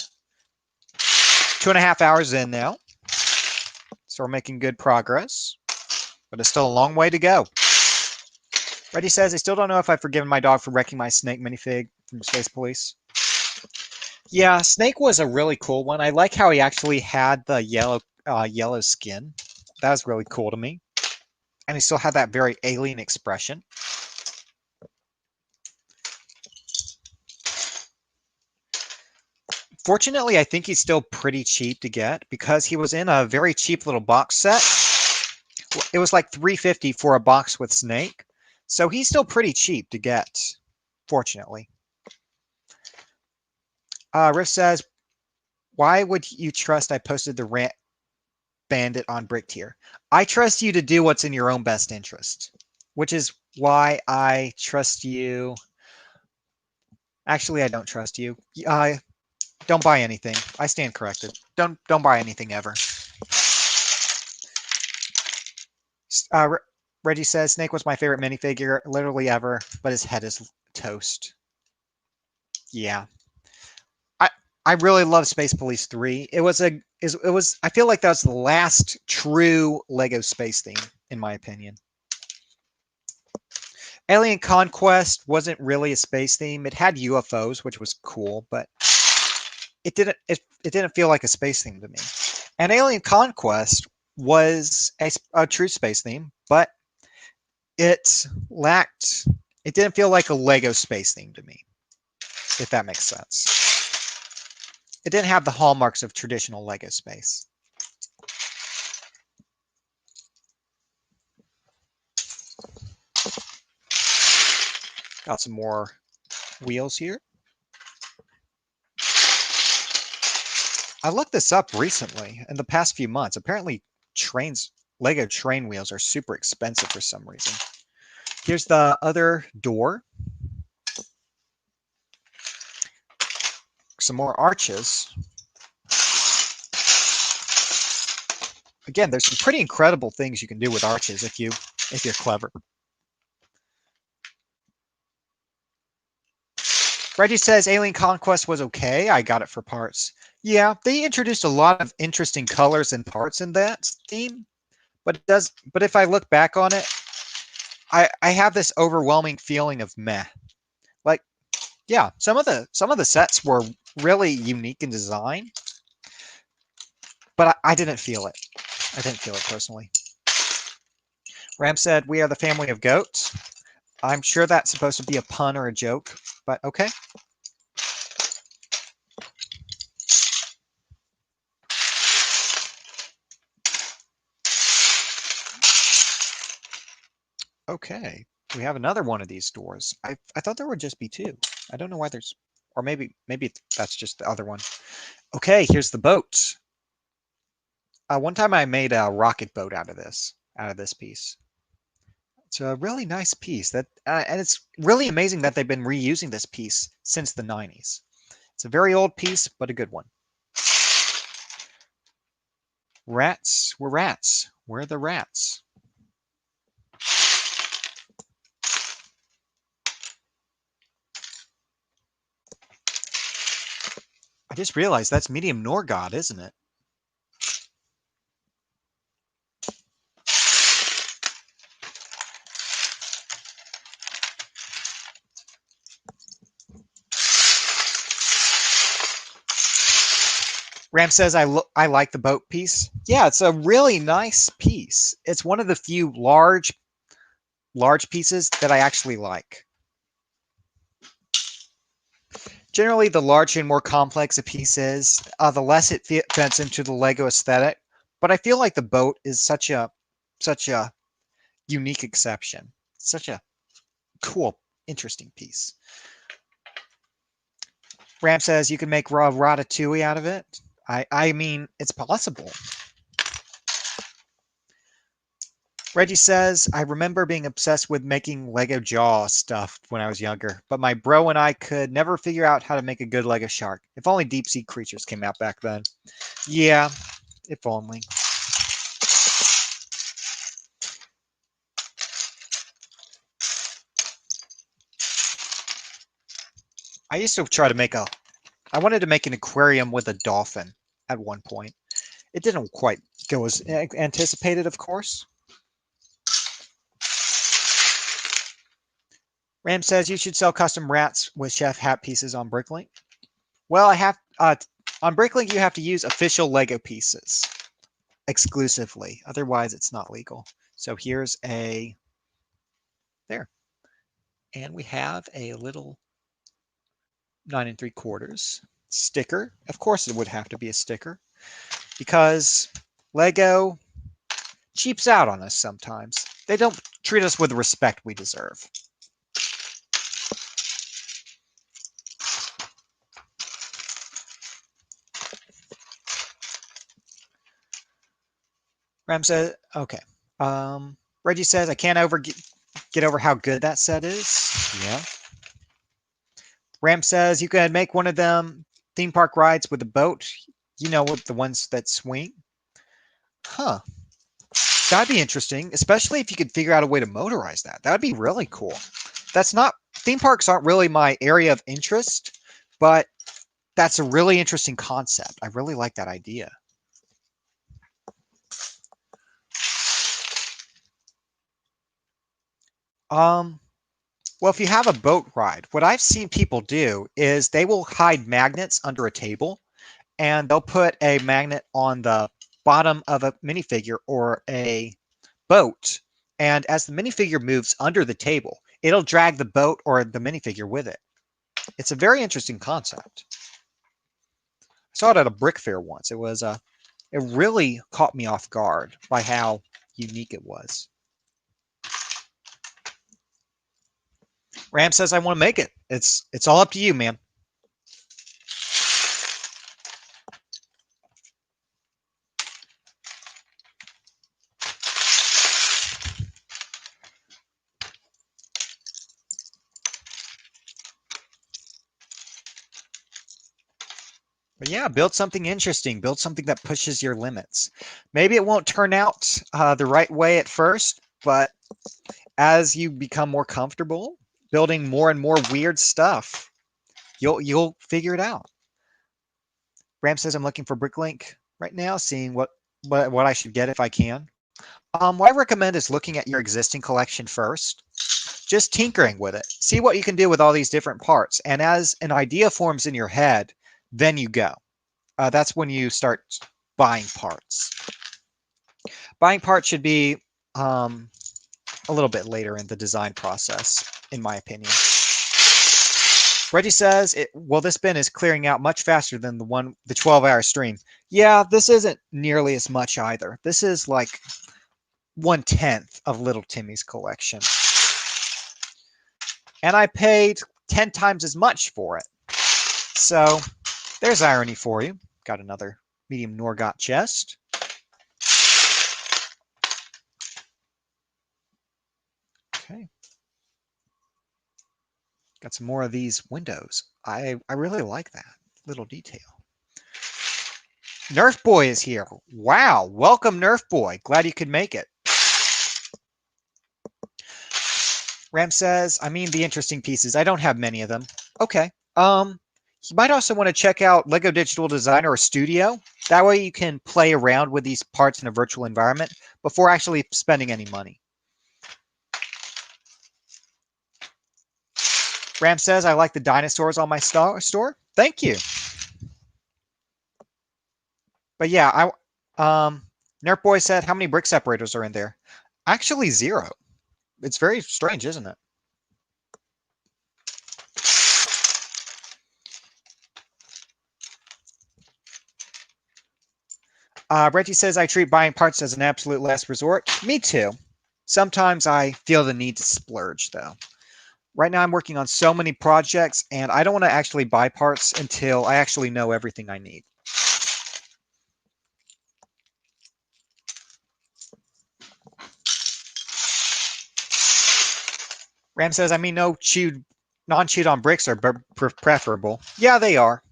2.5 hours in now. So we're making good progress, but it's still a long way to go. Reddy says, I still don't know if I've forgiven my dog for wrecking my Snake minifig from Space Police. Yeah, Snake was a really cool one. I like how he actually had the yellow skin. That was really cool to me. And he still had that very alien expression. Fortunately, I think he's still pretty cheap to get because he was in a very cheap little box set. It was like $3.50 for a box with Snake. So he's still pretty cheap to get, fortunately. Riff says, why would you trust I posted the Rant Bandit on Brick Tier? I trust you to do what's in your own best interest, which is why I trust you. Actually, I don't trust you. Don't buy anything. I stand corrected. Don't buy anything ever. Reggie says Snake was my favorite minifigure, literally ever, but his head is toast. Yeah, I I really love Space Police 3. It was I feel like that was the last true Lego space theme, in my opinion. Alien Conquest wasn't really a space theme. It had UFOs, which was cool, but it didn't feel like a space theme to me. And Alien Conquest was a true space theme, but it lacked. It didn't feel like a Lego space theme to me, if that makes sense. It didn't have the hallmarks of traditional Lego space. Got some more wheels here. I looked this up recently in the past few months. Apparently, Lego train wheels are super expensive for some reason. Here's the other door. Some more arches. Again, there's some pretty incredible things you can do with arches if you're clever. Reggie says Alien Conquest was okay. I got it for parts. Yeah, they introduced a lot of interesting colors and parts in that theme, but if I look back on it, I have this overwhelming feeling of meh. Like, yeah, some of the sets were really unique in design, but I didn't feel it. I didn't feel it personally. Ram said, "We are the family of goats." I'm sure that's supposed to be a pun or a joke, but okay. Okay, we have another one of these doors. I thought there would just be two. I don't know why there's, or maybe that's just the other one. Okay, here's the boat. One time I made a rocket boat out of this piece. It's a really nice piece and it's really amazing that they've been reusing this piece since the 90s. It's a very old piece, but a good one. Rats were rats. Where are the rats? I just realized that's medium Norgod, isn't it? Ram says I like the boat piece. Yeah, it's a really nice piece. It's one of the few large pieces that I actually like. Generally, the larger and more complex a piece is, the less it fits into the Lego aesthetic. But I feel like the boat is such a unique exception. Such a cool, interesting piece. Ram says you can make raw ratatouille out of it. I mean, it's possible. Reggie says, I remember being obsessed with making Lego Jaw stuff when I was younger, but my bro and I could never figure out how to make a good Lego shark. If only deep sea creatures came out back then. Yeah, if only. I used to try to I wanted to make an aquarium with a dolphin at one point. It didn't quite go as anticipated, of course. Ram says you should sell custom rats with chef hat pieces on Bricklink. Well, I have on Bricklink you have to use official Lego pieces exclusively. Otherwise, it's not legal. So here's there, and we have a little 9 3/4 sticker. Of course, it would have to be a sticker because Lego cheaps out on us sometimes. They don't treat us with the respect we deserve. Ram says, okay. Reggie says, I can't get over how good that set is. Yeah. Ram says, you can make one of them theme park rides with a boat, you know, with the ones that swing. Huh. That'd be interesting, especially if you could figure out a way to motorize that. That'd be really cool. That's not theme parks aren't really my area of interest, but that's a really interesting concept. I really like that idea. Um, well, if you have a boat ride, what I've seen people do is they will hide magnets under a table and they'll put a magnet on the bottom of a minifigure or a boat. And as the minifigure moves under the table, it'll drag the boat or the minifigure with it. It's a very interesting concept. I saw it at a brick fair once. It really caught me off guard by how unique it was. Ram says I want to make it. It's all up to you, man. But yeah, build something interesting. Build something that pushes your limits. Maybe it won't turn out the right way at first, but as you become more comfortable building more and more weird stuff, you'll figure it out. Ram says I'm looking for Bricklink right now, seeing what I should get if I can. What I recommend is looking at your existing collection first, just tinkering with it. See what you can do with all these different parts. And as an idea forms in your head, then you go. That's when you start buying parts. Buying parts should be a little bit later in the design process, in my opinion. Reggie says, well, this bin is clearing out much faster than the 12-hour stream. Yeah, this isn't nearly as much either. This is like 1/10 of Little Timmy's collection. And I paid 10 times as much for it. So there's irony for you. Got another medium Norgot chest. Okay. Got some more of these windows. I really like that little detail. Nerf Boy is here. Wow. Welcome, Nerf Boy. Glad you could make it. Ram says, I mean the interesting pieces. I don't have many of them. Okay. You might also want to check out Lego Digital Designer or Studio. That way you can play around with these parts in a virtual environment before actually spending any money. Ram says, I like the dinosaurs on my store. Thank you. But yeah, Nerf Boy said, how many brick separators are in there? Actually, 0. It's very strange, isn't it? Reggie says, I treat buying parts as an absolute last resort. Me too. Sometimes I feel the need to splurge, though. Right now I'm working on so many projects, and I don't want to actually buy parts until I actually know everything I need. Ram says, I mean, non-chewed on bricks are preferable. Yeah, they are.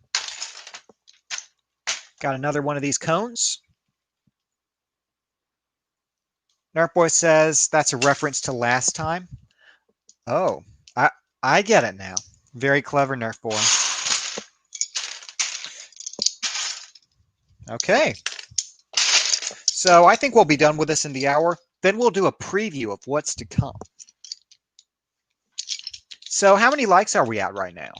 Got another one of these cones. Nerf Boy says that's a reference to last time. Oh, I get it now. Very clever, Nerf Boy. Okay. So I think we'll be done with this in the hour. Then we'll do a preview of what's to come. So how many likes are we at right now?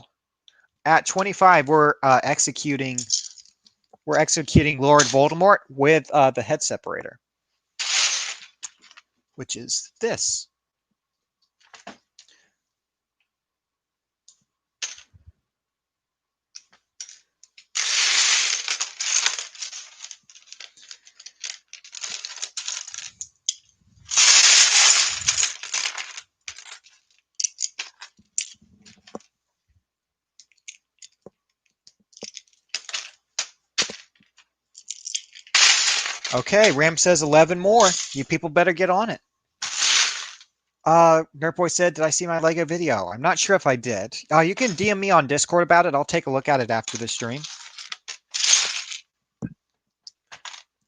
At 25, we're executing Lord Voldemort with the head separator, which is this. Okay, Ram says 11 more. You people better get on it. Nerdboy said, did I see my Lego video? I'm not sure if I did. You can DM me on Discord about it. I'll take a look at it after the stream.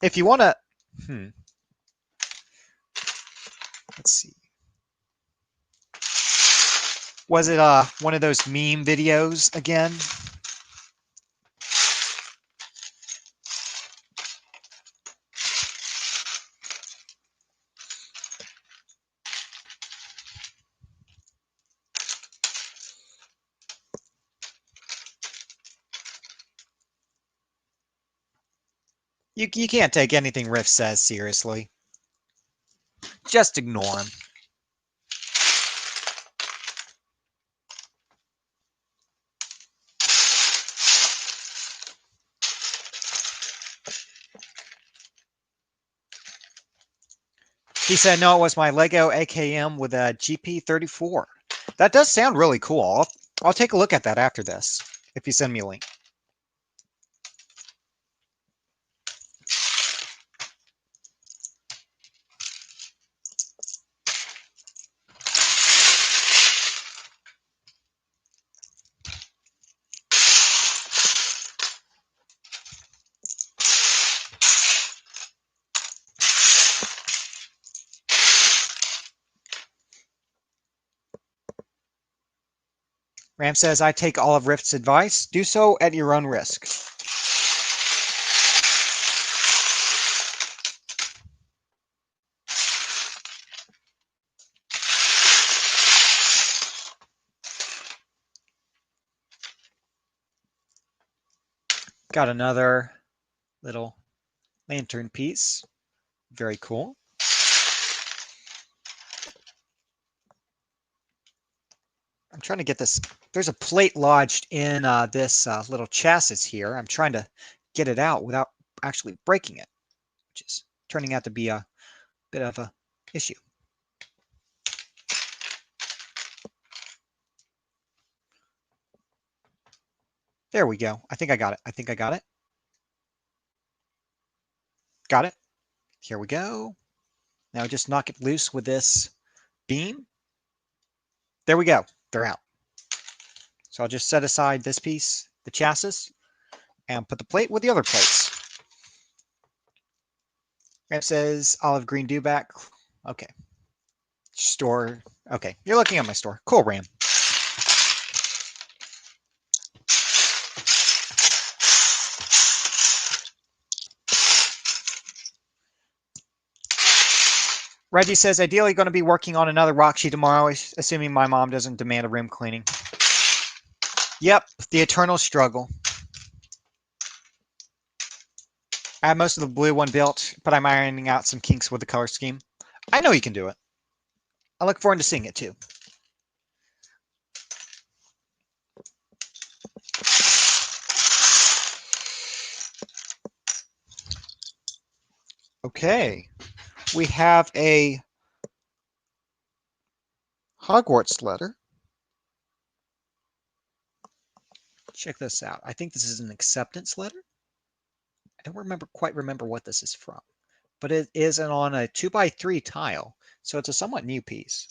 If you want to, let's see. Was it one of those meme videos again? You can't take anything Riff says seriously. Just ignore him. He said, no, it was my Lego AKM with a GP34. That does sound really cool. I'll take a look at that after this, if you send me a link. Ram says, I take all of Rift's advice. Do so at your own risk. Got another little lantern piece. Very cool. I'm trying to get this. There's a plate lodged in this little chassis here. I'm trying to get it out without actually breaking it, which is turning out to be a bit of a issue. There we go. I think I got it. I think I got it. Got it. Here we go. Now just knock it loose with this beam. There we go. They're out. So I'll just set aside this piece, the chassis, and put the plate with the other plates. It says olive green dewback. Okay. Store. Okay. You're looking at my store. Cool, Ram. Reggie says, ideally going to be working on another rock sheet tomorrow, assuming my mom doesn't demand a room cleaning. Yep, the eternal struggle. I have most of the blue one built, but I'm ironing out some kinks with the color scheme. I know you can do it. I look forward to seeing it too. Okay, we have a Hogwarts letter. Check this out. I think this is an acceptance letter. I don't quite remember what this is from, but it is on a 2x3 tile, so it's a somewhat new piece.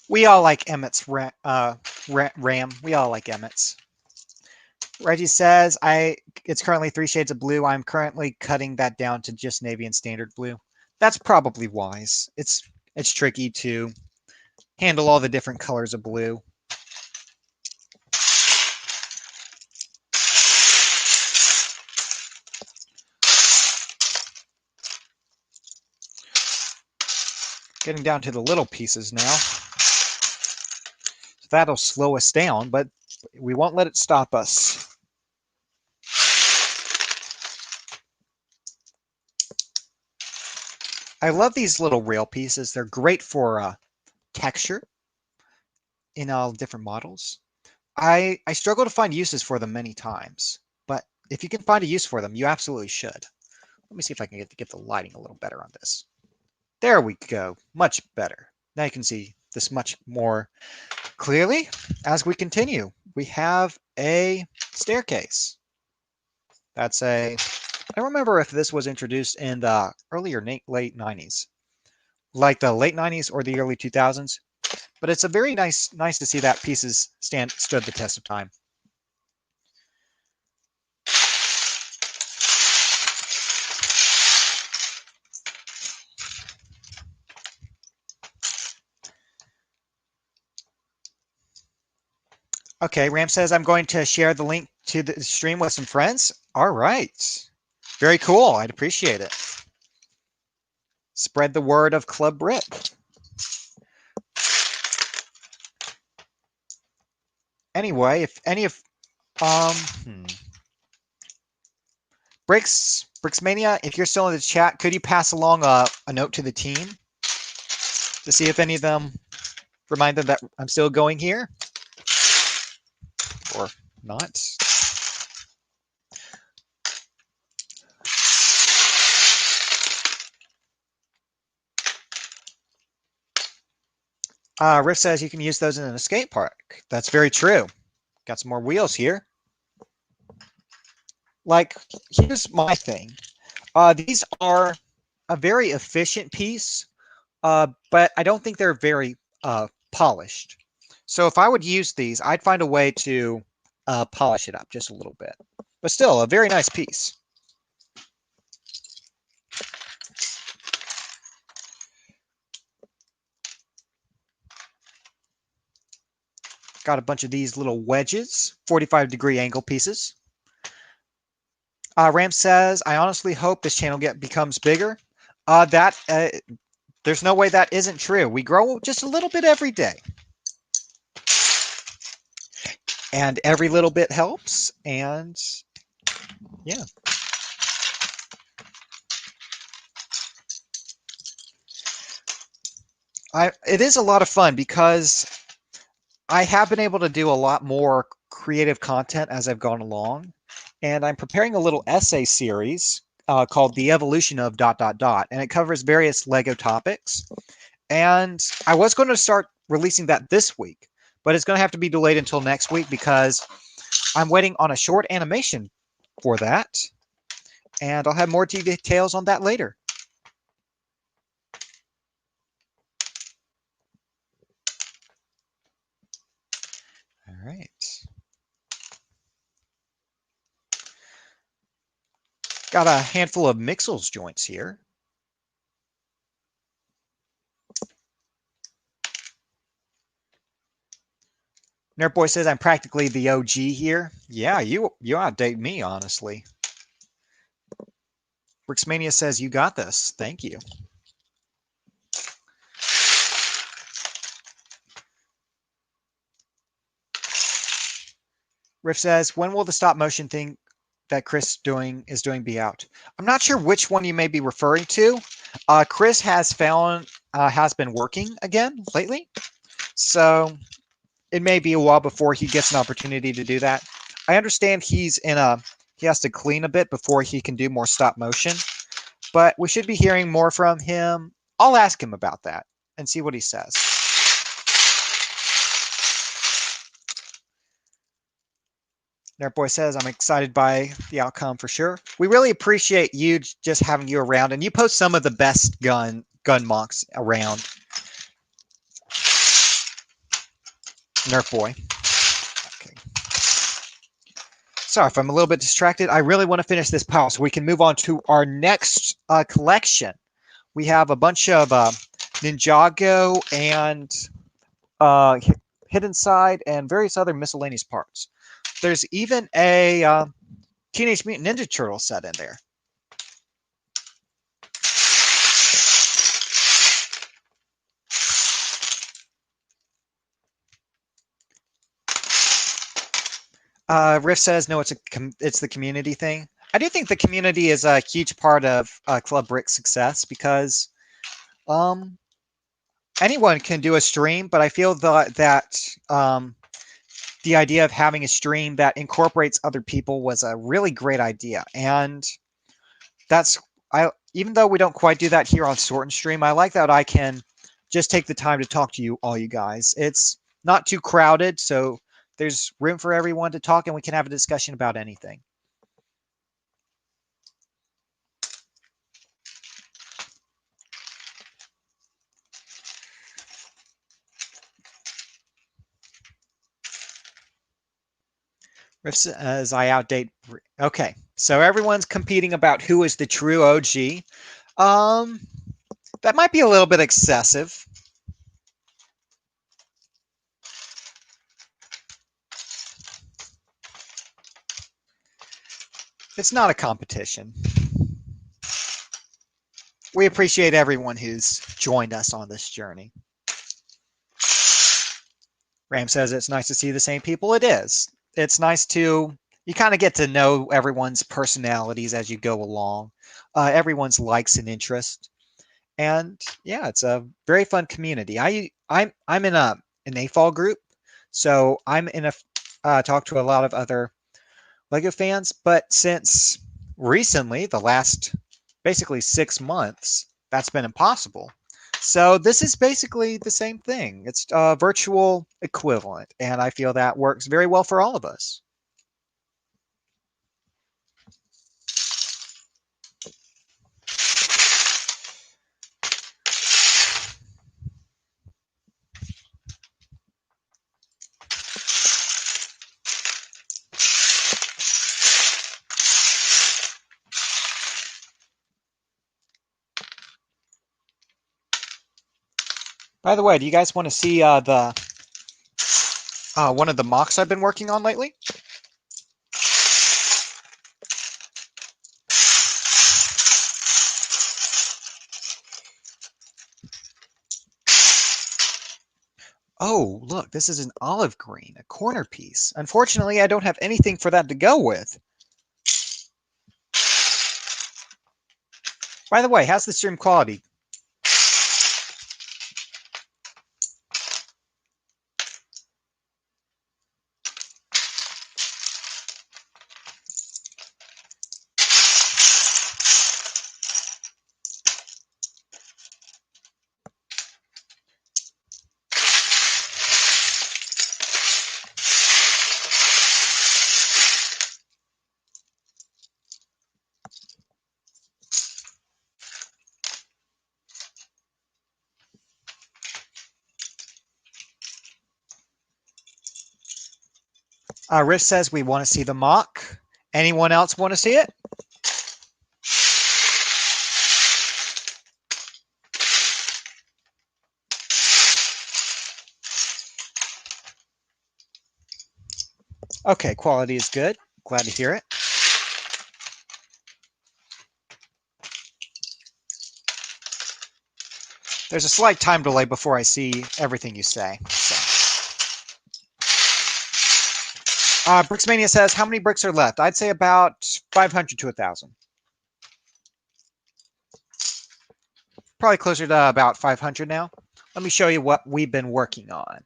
We all like Emmett's RAM. We all like Emmett's. Reggie says, it's currently 3 shades of blue. I'm currently cutting that down to just navy and standard blue. That's probably wise. It's tricky to handle all the different colors of blue. Getting down to the little pieces now. So that'll slow us down, but we won't let it stop us. I love these little rail pieces. They're great for texture in all different models. I struggle to find uses for them many times, but if you can find a use for them, you absolutely should. Let me see if I can get the lighting a little better on this. There we go. Much better. Now you can see this much more clearly. As we continue, we have a staircase. That's a, I don't remember if this was introduced in the earlier late 90s, like the late 90s or the early 2000s, but it's a very nice to see that pieces stood the test of time. Okay, Ram says I'm going to share the link to the stream with some friends. All right. Very cool. I'd appreciate it. Spread the word of Club Brick. Anyway, if any of Bricksmania, if you're still in the chat, could you pass along a note to the team to see if any of them remind them that I'm still going here or not? Riff says you can use those in an escape park. That's very true. Got some more wheels here. Like, here's my thing. These are a very efficient piece, but I don't think they're very polished. So if I would use these, I'd find a way to polish it up just a little bit. But still, a very nice piece. Got a bunch of these little wedges, 45-degree angle pieces. Ram says, I honestly hope this channel becomes bigger. There's no way that isn't true. We grow just a little bit every day. And every little bit helps. And yeah. It is a lot of fun because I have been able to do a lot more creative content as I've gone along. And I'm preparing a little essay series called The Evolution of ... And it covers various Lego topics. And I was going to start releasing that this week, but it's going to have to be delayed until next week because I'm waiting on a short animation for that. And I'll have more details on that later. All right. Got a handful of Mixels joints here. Nerdboy says I'm practically the OG here. Yeah, you outdate me, honestly. Bricksmania says you got this. Thank you. Riff says, when will the stop motion thing that Chris is doing be out? I'm not sure which one you may be referring to. Chris has been working again lately, so it may be a while before he gets an opportunity to do that. I understand he has to clean a bit before he can do more stop motion, but we should be hearing more from him. I'll ask him about that and see what he says. Nerdboy says, I'm excited by the outcome for sure. We really appreciate you just having you around, and you post some of the best gun mocks around. Nerdboy. Okay. Sorry if I'm a little bit distracted. I really want to finish this pile so we can move on to our next collection. We have a bunch of Ninjago and Hidden Side and various other miscellaneous parts. There's even a Teenage Mutant Ninja Turtle set in there. Riff says, no, it's the community thing. I do think the community is a huge part of Club Brick's success because anyone can do a stream, but I feel that the idea of having a stream that incorporates other people was a really great idea. And that's even though we don't quite do that here on Sort and Stream, I like that I can just take the time to talk to you, all you guys. It's not too crowded, so there's room for everyone to talk and we can have a discussion about anything. As I outdate. Okay, so everyone's competing about who is the true OG. That might be a little bit excessive. It's not a competition. We appreciate everyone who's joined us on this journey. Ram says it's nice to see the same people. It is. It's nice to, you kind of get to know everyone's personalities as you go along, everyone's likes and interests. And yeah, it's a very fun community. I'm in an AFOL group, so I'm in a talk to a lot of other Lego fans. But since recently, the last basically 6 months, that's been impossible. So this is basically the same thing. It's a virtual equivalent, and I feel that works very well for all of us. By the way, do you guys want to see the one of the mocks I've been working on lately? Oh, look, this is an olive green, a corner piece. Unfortunately, I don't have anything for that to go with. By the way, how's the stream quality? Riff says we want to see the mock. Anyone else want to see it? Okay, quality is good. Glad to hear it. There's a slight time delay before I see everything you say. So. Bricksmania says, how many bricks are left? I'd say about 500 to 1,000. Probably closer to about 500 now. Let me show you what we've been working on.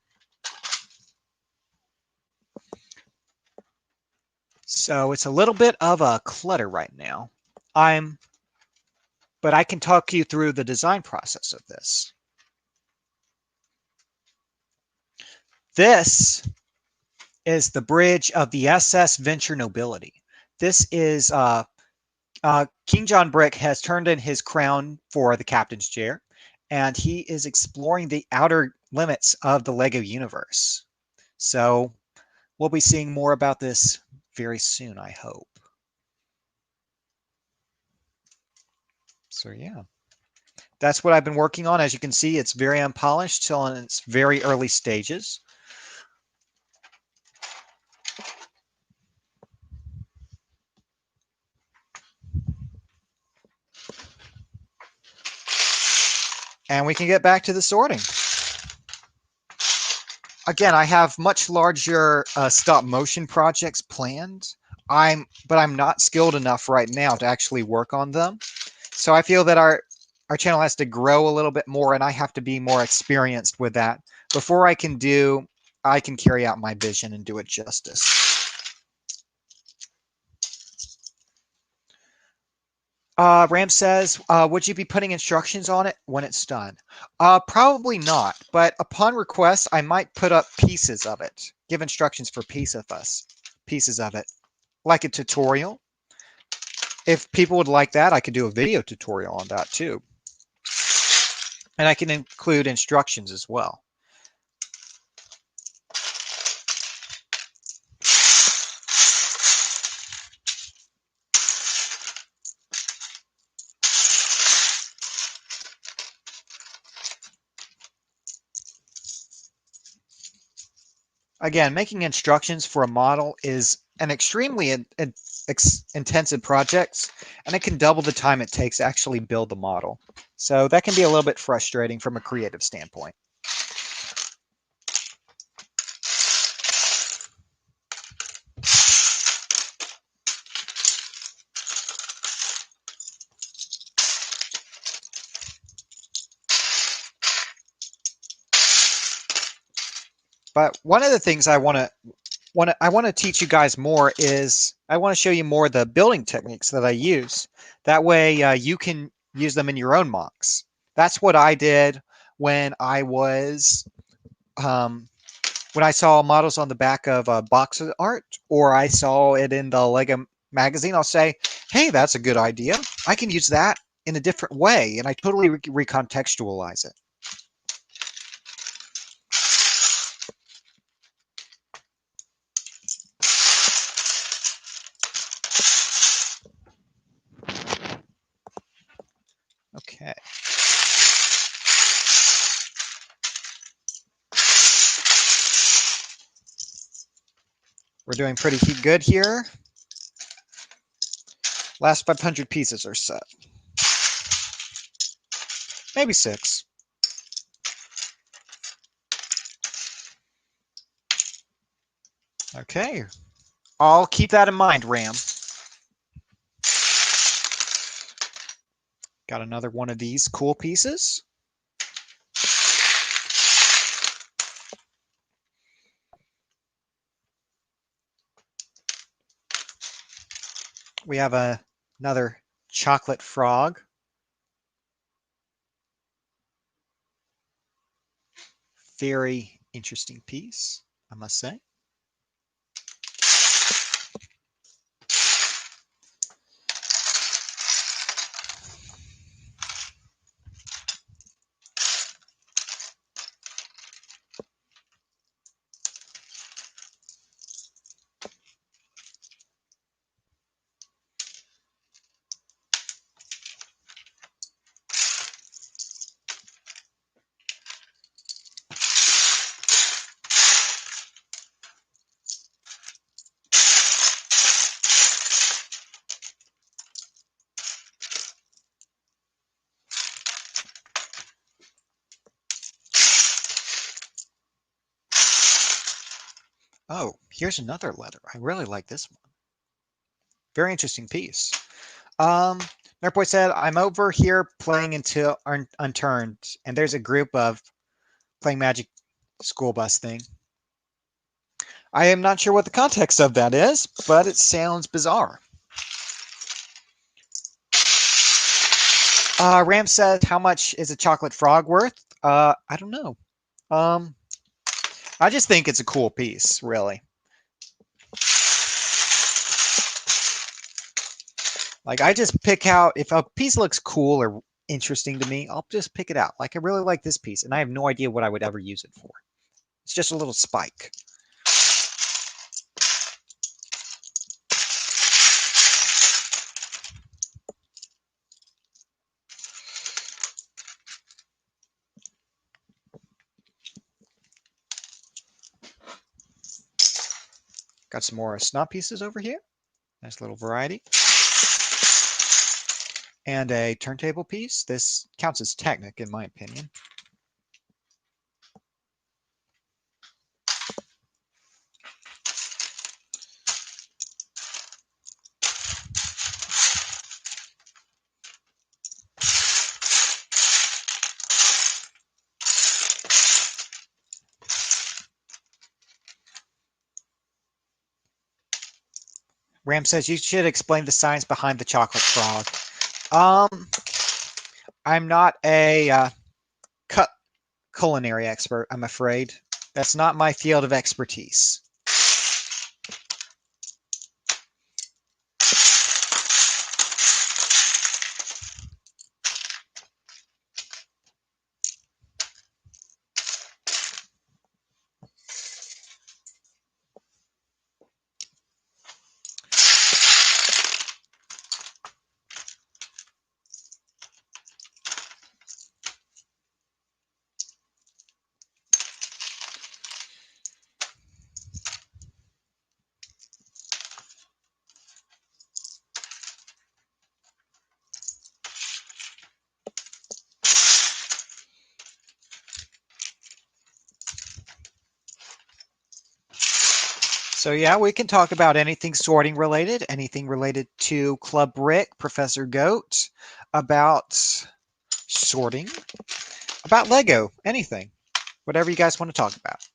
So it's a little bit of a clutter right now. But I can talk you through the design process of this. This is the bridge of the SS Venture Nobility. This is King John Brick has turned in his crown for the captain's chair, and he is exploring the outer limits of the Lego universe. So we'll be seeing more about this very soon, I hope. So yeah, that's what I've been working on. As you can see, it's very unpolished, still in its very early stages. And we can get back to the sorting. Again, I have much larger stop motion projects planned. But I'm not skilled enough right now to actually work on them. So I feel that our channel has to grow a little bit more, and I have to be more experienced with that before I can do I can carry out my vision and do it justice. Ram says, would you be putting instructions on it when it's done? Probably not, but upon request, I might put up pieces of it, give instructions for pieces of it, like a tutorial. If people would like that, I could do a video tutorial on that too. And I can include instructions as well. Again, making instructions for a model is an extremely intensive project, and it can double the time it takes to actually build the model. So that can be a little bit frustrating from a creative standpoint. But one of the things I want to teach you guys more is I want to show you more of the building techniques that I use. That way you can use them in your own mocks. That's what I did when I was when I saw models on the back of a box art, or I saw it in the Lego magazine. I'll say, hey, that's a good idea. I can use that in a different way, and I totally recontextualize it. Okay. We're doing pretty good here. Last 500 pieces are set. Maybe 6. Okay. I'll keep that in mind, Ram. Got another one of these cool pieces. We have another chocolate frog. Very interesting piece, I must say. Oh, here's another letter. I really like this one. Very interesting piece. Nerd Boy said, I'm over here playing until unturned, and there's a group of playing Magic School Bus thing. I am not sure what the context of that is, but it sounds bizarre. Ram says, how much is a chocolate frog worth? I don't know. I just think it's a cool piece, really. Like, I just pick out, if a piece looks cool or interesting to me, I'll just pick it out. Like, I really like this piece, and I have no idea what I would ever use it for. It's just a little spike. Got some more snot pieces over here. Nice little variety. And a turntable piece. This counts as Technic, in my opinion. Ram says you should explain the science behind the chocolate frog. Um, I'm not a culinary expert, I'm afraid. That's not my field of expertise. So yeah, we can talk about anything sorting related, anything related to Club Rick, Professor Goat, about sorting, about Lego, anything, whatever you guys want to talk about.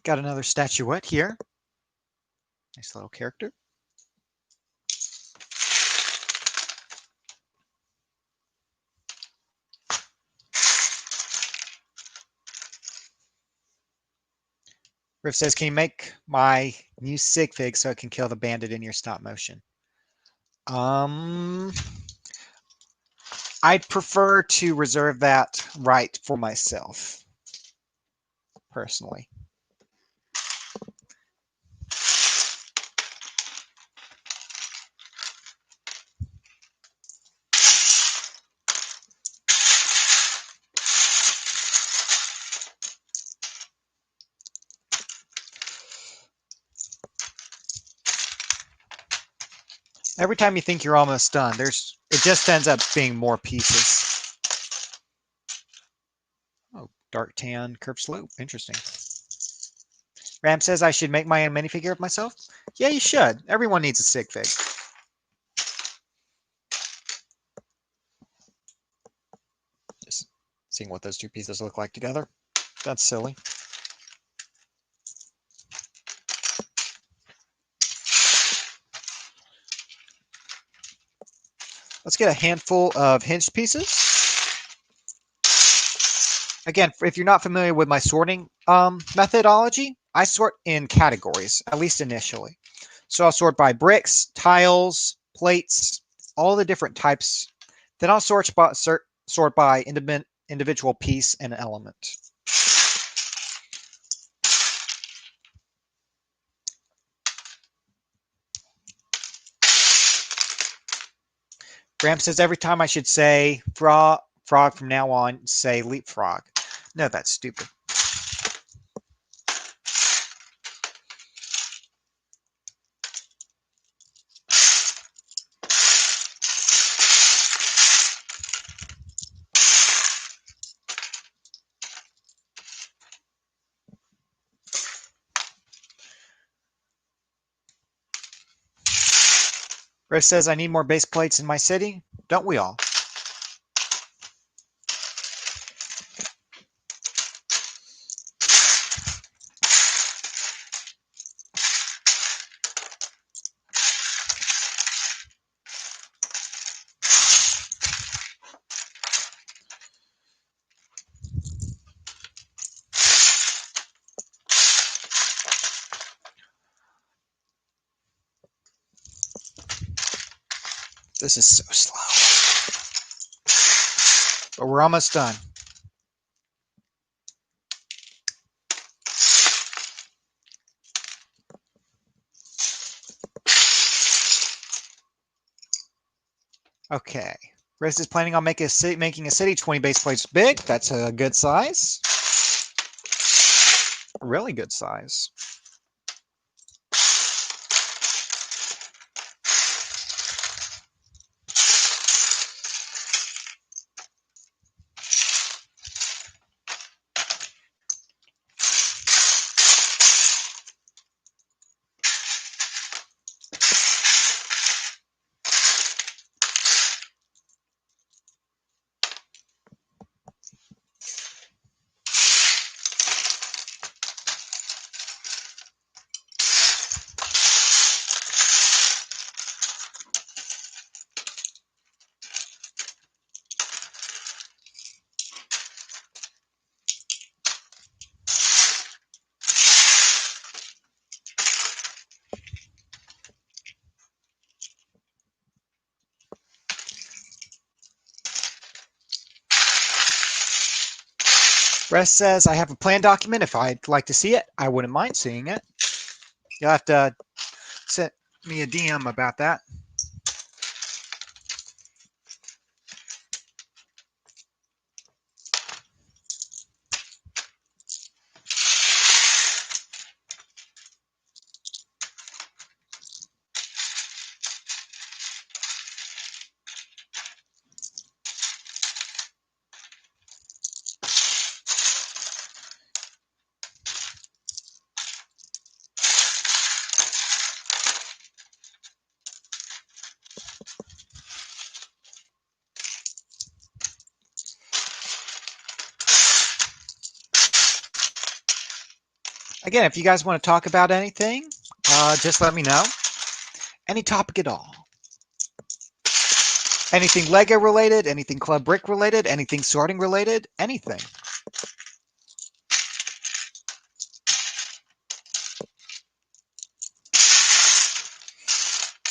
Got another statuette here. Nice little character. Riff says, can you make my new sig fig so it can kill the bandit in your stop motion? I'd prefer to reserve that right for myself, personally. Every time you think you're almost done, it just ends up being more pieces. Oh, dark tan, curved slope. Interesting. Ram says I should make my own minifigure of myself. Yeah, you should. Everyone needs a sig fig. Just seeing what those two pieces look like together. That's silly. Let's get a handful of hinged pieces. Again, if you're not familiar with my sorting methodology, I sort in categories, at least initially. So I'll sort by bricks, tiles, plates, all the different types. Then I'll sort by individual piece and element. Graham says every time I should say frog from now on, say leapfrog. No, that's stupid. Riff says I need more base plates in my city. Don't we all? This is so slow. But we're almost done. Okay. Riz is planning on making a city 20 base plates big. That's a good size. A really good size. Rest says, I have a plan document. If I'd like to see it, I wouldn't mind seeing it. You'll have to send me a DM about that. Again, if you guys want to talk about anything, just let me know. Any topic at all. Anything Lego related, anything Club Brick related, anything sorting related, anything.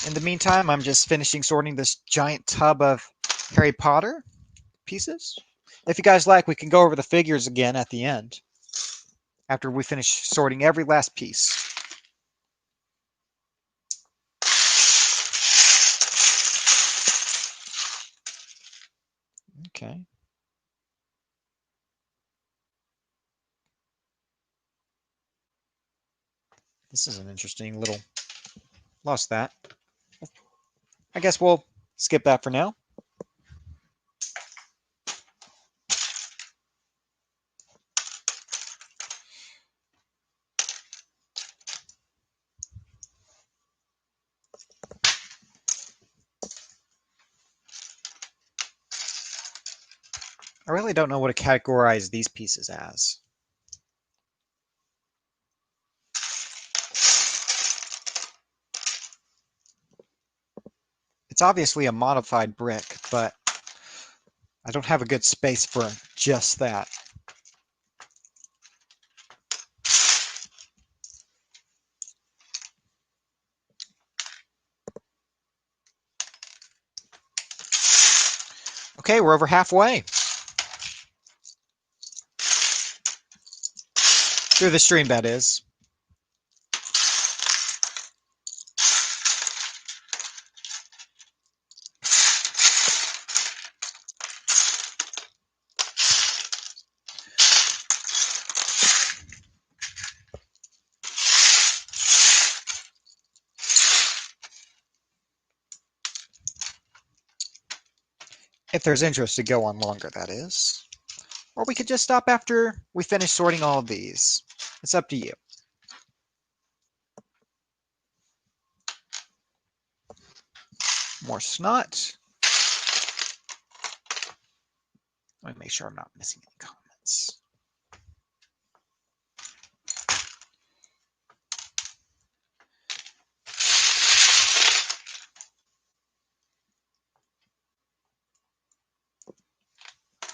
In the meantime, I'm just finishing sorting this giant tub of Harry Potter pieces. If you guys like, we can go over the figures again at the end, after we finish sorting every last piece. Okay. This is an interesting little... Lost that. I guess we'll skip that for now. I really don't know what to categorize these pieces as. It's obviously a modified brick, but I don't have a good space for just that. Okay, we're over halfway through the stream, that is. If there's interest to go on longer, that is. Or we could just stop after we finish sorting all of these. It's up to you. More snot. Let me make sure I'm not missing any comments.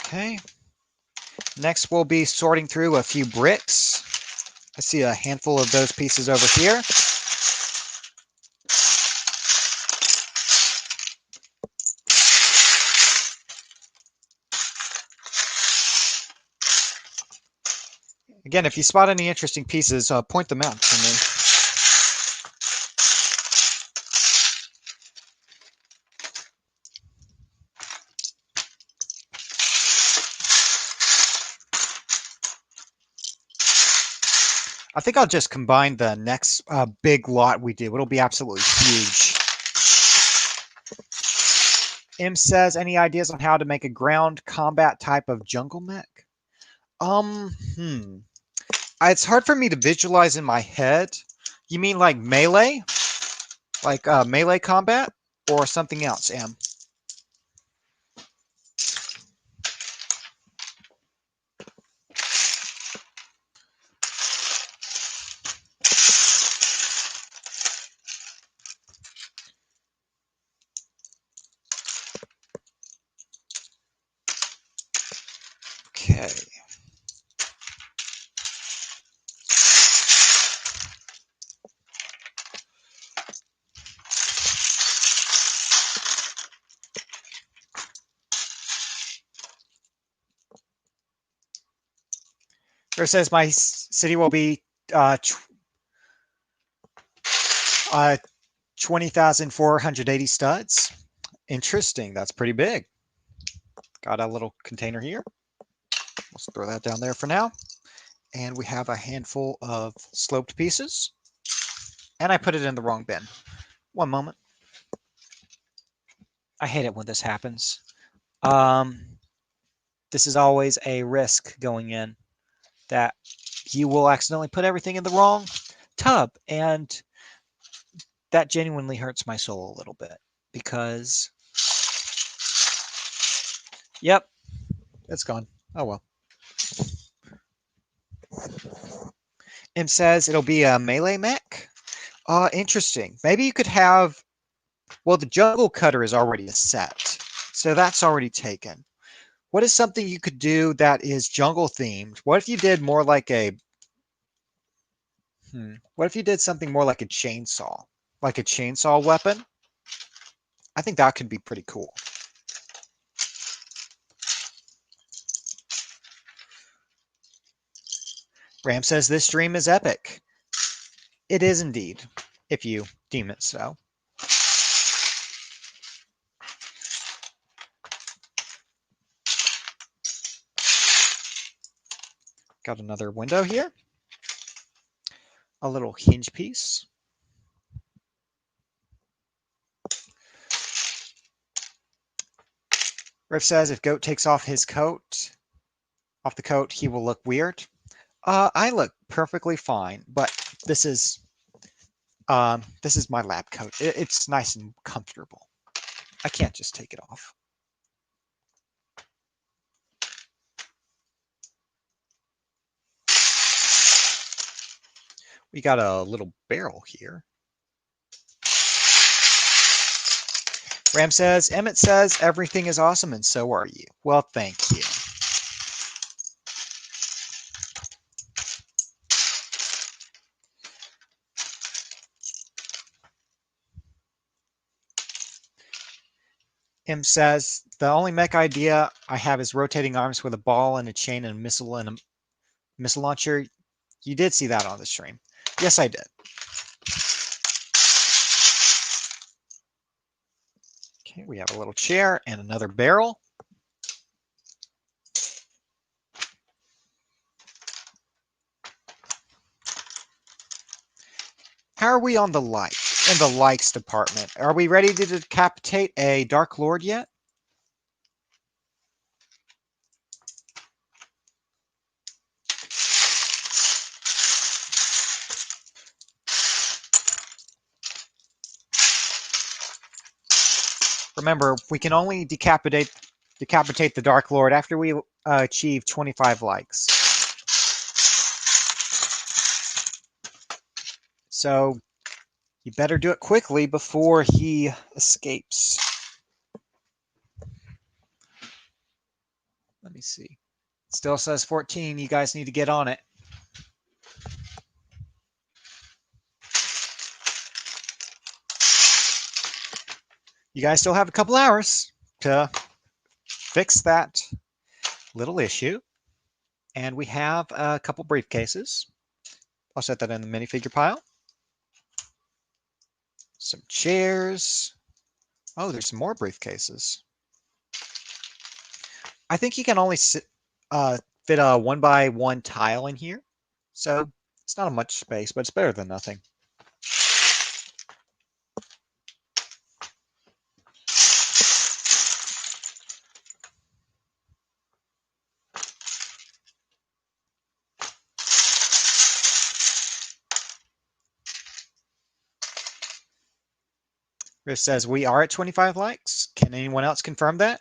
Okay. Next, we'll be sorting through a few bricks. I see a handful of those pieces over here. Again, if you spot any interesting pieces, point them out to me. I think I'll just combine the next big lot we do. It'll be absolutely huge. M says, any ideas on how to make a ground combat type of jungle mech? It's hard for me to visualize in my head. You mean like melee? Like melee combat? Or something else, M? Okay. It says my city will be uh, 20,480 studs. Interesting. That's pretty big. Got a little container here. Let's throw that down there for now. And we have a handful of sloped pieces. And I put it in the wrong bin. One moment. I hate it when this happens. This is always a risk going in, that you will accidentally put everything in the wrong tub. And that genuinely hurts my soul a little bit because, yep, it's gone. Oh well. M says it'll be a melee mech. Interesting. Maybe you could have, well, the jungle cutter is already a set, so that's already taken. What is something you could do that is jungle themed? What if you did more like a, what if you did something more like a chainsaw? Like a chainsaw weapon? I think that could be pretty cool. Ram says this stream is epic. It is indeed, if you deem it so. Got another window here. A little hinge piece. Riff says if Goat takes off his coat, off the coat, he will look weird. I look perfectly fine, but this is my lab coat. It's nice and comfortable. I can't just take it off. We got a little barrel here. Ram says, Emmett says, everything is awesome and so are you. Well, thank you. M says, the only mech idea I have is rotating arms with a ball and a chain and a missile launcher. You did see that on the stream. Yes, I did. Okay, we have a little chair and another barrel. How are we on the light? In the likes department? Are we ready to decapitate a Dark Lord yet? Remember, we can only decapitate the Dark Lord after we achieve 25 likes. So you better do it quickly before he escapes. Let me see. Still says 14. You guys need to get on it. You guys still have a couple hours to fix that little issue. And we have a couple briefcases. I'll set that in the minifigure pile. Some chairs. Oh, there's some more briefcases. I think you can only fit a 1x1 tile in here. So it's not much space, but it's better than nothing. Riff says we are at 25 likes. Can anyone else confirm that?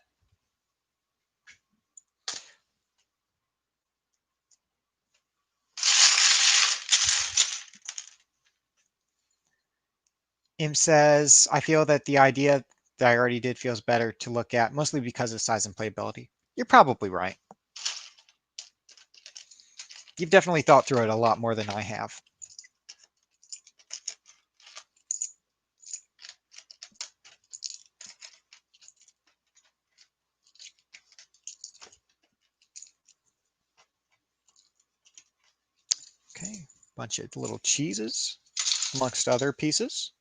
Im says, I feel that the idea that I already did feels better to look at, mostly because of size and playability. You're probably right. You've definitely thought through it a lot more than I have. Bunch of little cheeses, amongst other pieces.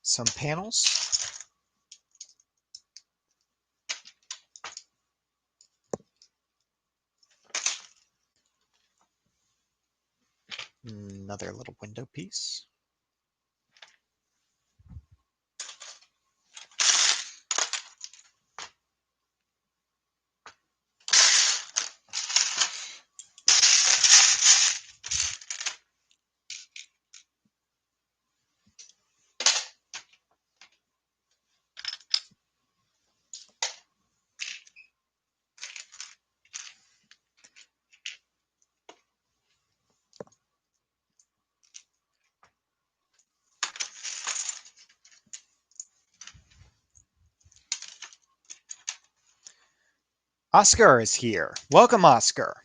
Some panels. Another little window piece. Oscar is here. Welcome, Oscar.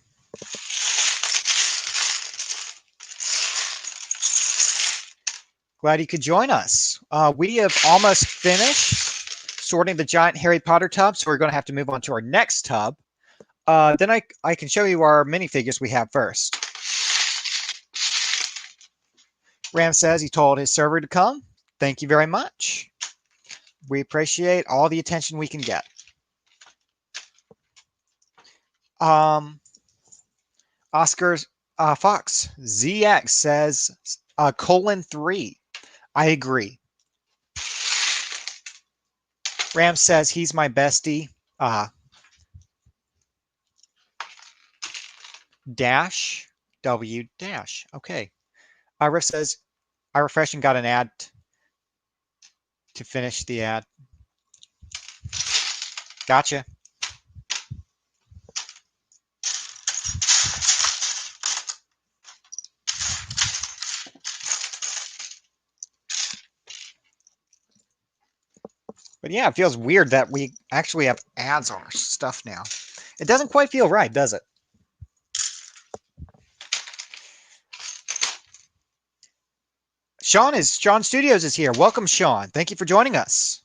Glad you could join us. We have almost finished sorting the giant Harry Potter tub, so we're going to have to move on to our next tub. Then I can show you our minifigures we have first. Ram says he told his server to come. Thank you very much. We appreciate all the attention we can get. Oscar Fox ZX says :3. I agree. Ram says he's my bestie. Dash W dash. Okay. Riff says I refreshed and got an ad to finish the ad. Gotcha. But yeah, it feels weird that we actually have ads on our stuff now. It doesn't quite feel right, does it? Sean Studios is here. Welcome, Sean. Thank you for joining us.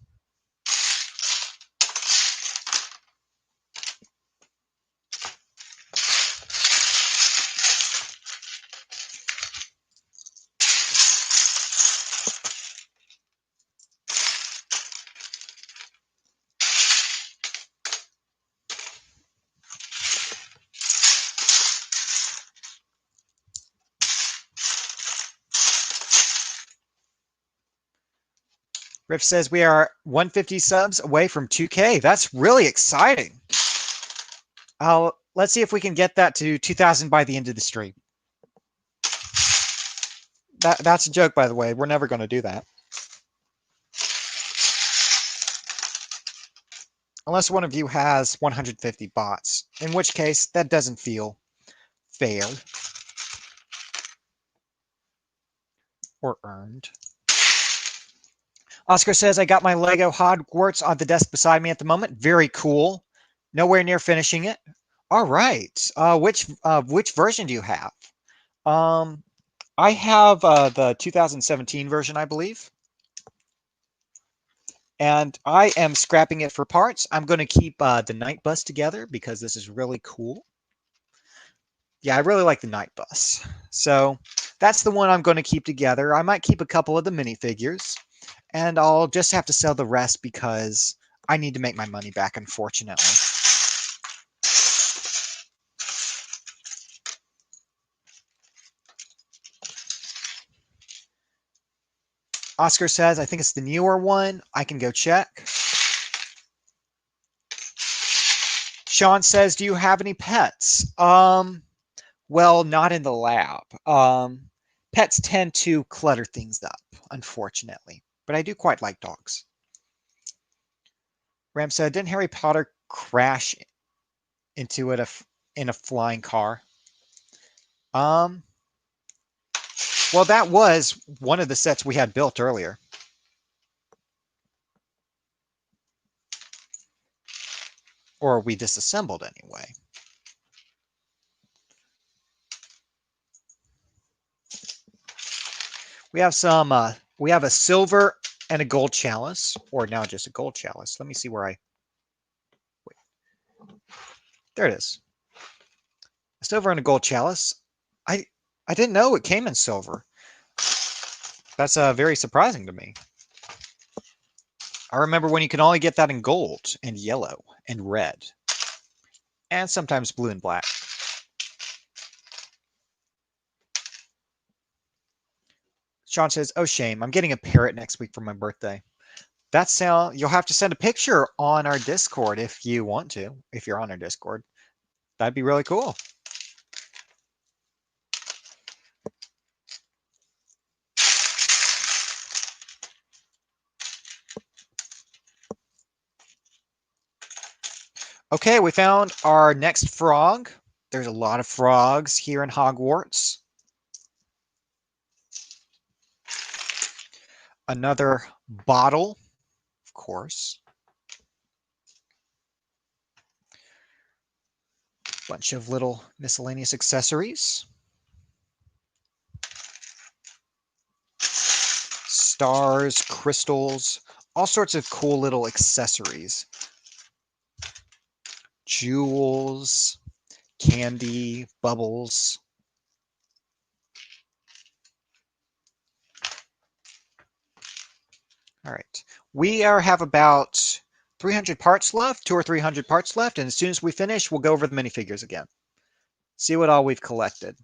Riff says we are 150 subs away from 2K. That's really exciting. Let's see if we can get that to 2,000 by the end of the stream. That's a joke, by the way. We're never going to do that. Unless one of you has 150 bots, in which case that doesn't feel fair or earned. Oscar says, I got my Lego Hogwarts on the desk beside me at the moment. Very cool. Nowhere near finishing it. All right. Which version do you have? I have the 2017 version, I believe. And I am scrapping it for parts. I'm going to keep the night bus together because this is really cool. Yeah, I really like the night bus. So that's the one I'm going to keep together. I might keep a couple of the minifigures. And I'll just have to sell the rest because I need to make my money back, unfortunately. Oscar says, I think it's the newer one. I can go check. Sean says, do you have any pets? Well, not in the lab. Pets tend to clutter things up, unfortunately. But I do quite like dogs. Ram said, didn't Harry Potter crash into it in a flying car? Well, that was one of the sets we had built earlier. Or we disassembled anyway. We have we have a silver and a gold chalice, or now just a gold chalice. Let me see where wait. There it is. A silver and a gold chalice. I I didn't know it came in silver. That's very surprising to me. I remember when you could only get that in gold and yellow and red, and sometimes blue and black. Sean says, "Oh shame, I'm getting a parrot next week for my birthday." That's you'll have to send a picture on our Discord if you want to, if you're on our Discord. That'd be really cool. Okay, we found our next frog. There's a lot of frogs here in Hogwarts. Another bottle, of course. Bunch of little miscellaneous accessories. Stars, crystals, all sorts of cool little accessories. Jewels, candy, bubbles. All right. We have about 300 parts left, 200 or 300 parts left, and as soon as we finish, we'll go over the minifigures again. See what all we've collected.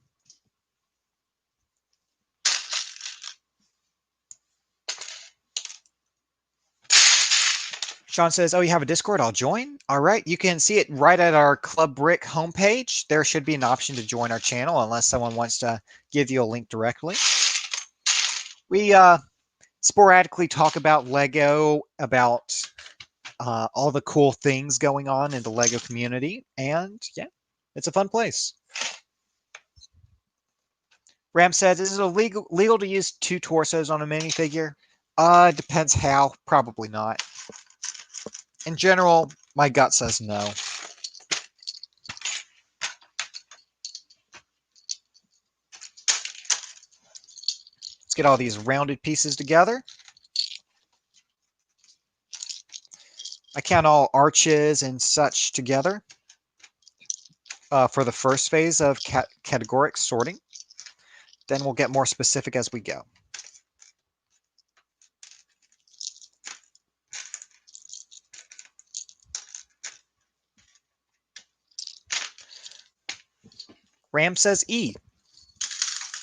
Sean says, "Oh, you have a Discord? I'll join." All right. You can see it right at our Club Brick homepage. There should be an option to join our channel unless someone wants to give you a link directly. We sporadically talk about Lego, about all the cool things going on in the Lego community. And yeah, it's a fun place. Ram says, "Is it legal to use two torsos on a minifigure?" Depends how. Probably not. In general, my gut says no. Let's get all these rounded pieces together. I count all arches and such together for the first phase of categoric sorting. Then we'll get more specific as we go. Ram says E.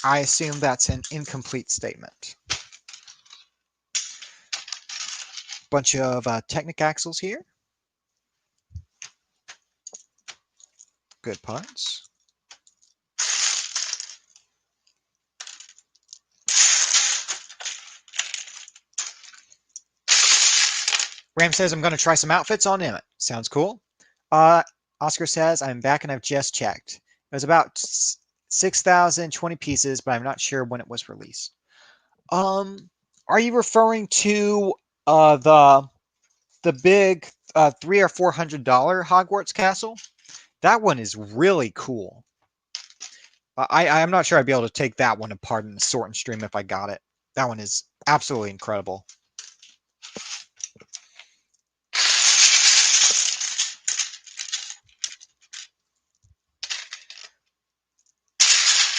I assume that's an incomplete statement. Bunch of Technic axles here. Good parts. Ram says, "I'm going to try some outfits on Emmett." Sounds cool. Oscar says, "I'm back and I've just checked. It was about 6,020 pieces, but I'm not sure when it was released." Are you referring to the big $300 or $400 Hogwarts castle? That one is really cool. I'm not sure I'd be able to take that one apart in the sort and stream if I got it. That one is absolutely incredible.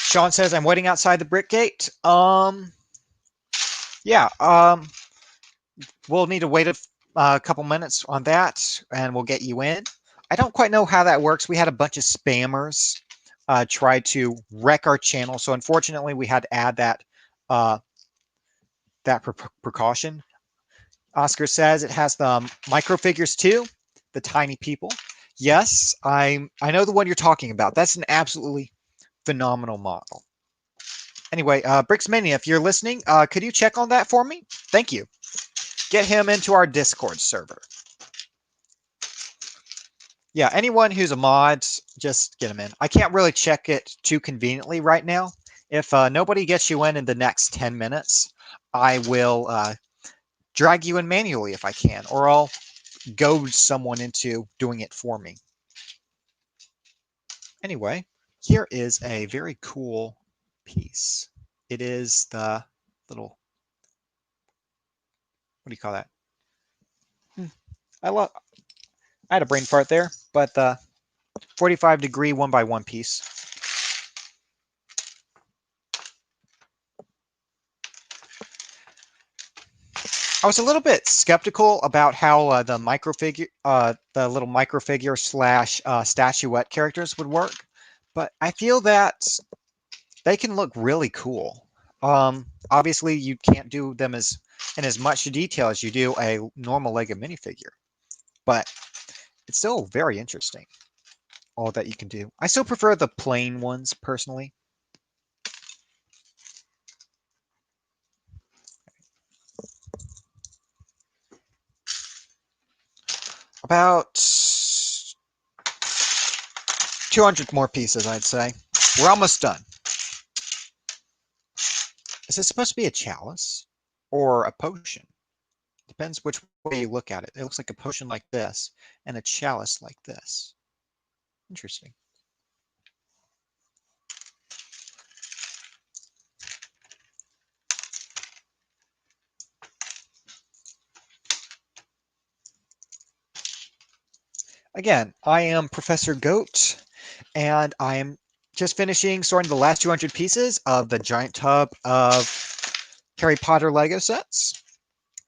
Sean says, "I'm waiting outside the brick gate." Yeah. We'll need to wait a couple minutes on that, and we'll get you in. I don't quite know how that works. We had a bunch of spammers try to wreck our channel, so unfortunately, we had to add that precaution. Oscar says it has the micro figures too, the tiny people. Yes, I know the one you're talking about. That's an absolutely phenomenal model. Anyway, Brixmania, if you're listening, could you check on that for me? Thank you. Get him into our Discord server. Yeah, anyone who's a mod, just get him in. I can't really check it too conveniently right now. If nobody gets you in the next 10 minutes, I will drag you in manually if I can, or I'll goad someone into doing it for me. Anyway, here is a very cool piece. It is the little, what do you call that? I had a brain fart there, but the 45-degree 1x1 piece. I was a little bit skeptical about how the little microfigure slash statuette characters would work, but I feel that they can look really cool. Obviously, you can't do them in as much detail as you do a normal Lego minifigure, but it's still very interesting. All that you can do. I still prefer the plain ones personally. About 200 more pieces, I'd say. We're almost done. Is this supposed to be a chalice or a potion? Depends which way you look at it. It looks like a potion like this and a chalice like this. Interesting. Again, I am Professor Goat, and I am just finishing sorting the last 200 pieces of the giant tub of Harry Potter Lego sets.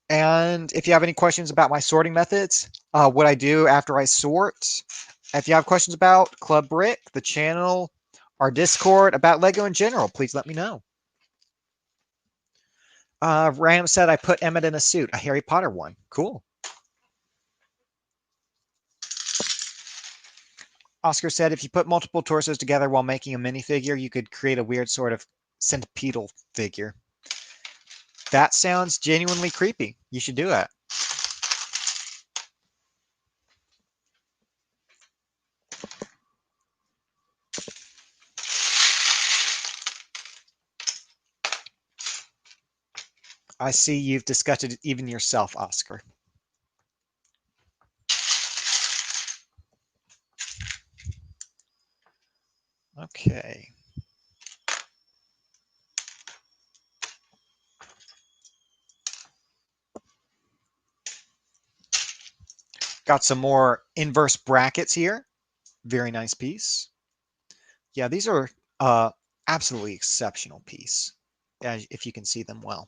And if you have any questions about my sorting methods, what I do after I sort, if you have questions about Club Brick, the channel, our Discord, about Lego in general, please let me know. Ram said I put Emmett in a suit, a Harry Potter one. Cool. Oscar said if you put multiple torsos together while making a minifigure, you could create a weird sort of centipedal figure. That sounds genuinely creepy. You should do it. I see you've discussed it even yourself, Oscar. Okay. Got some more inverse brackets here. Very nice piece. Yeah, these are absolutely exceptional piece, if you can see them well.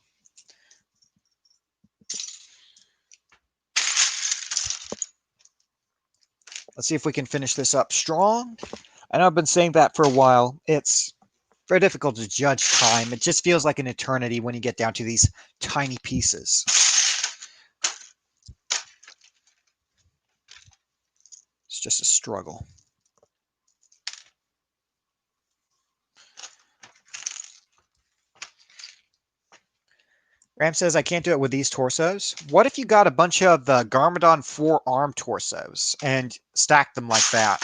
Let's see if we can finish this up strong. I know I've been saying that for a while. It's very difficult to judge time. It just feels like an eternity when you get down to these tiny pieces. It's just a struggle. Ram says, I can't do it with these torsos. What if you got a bunch of the Garmadon 4-arm torsos and stacked them like that?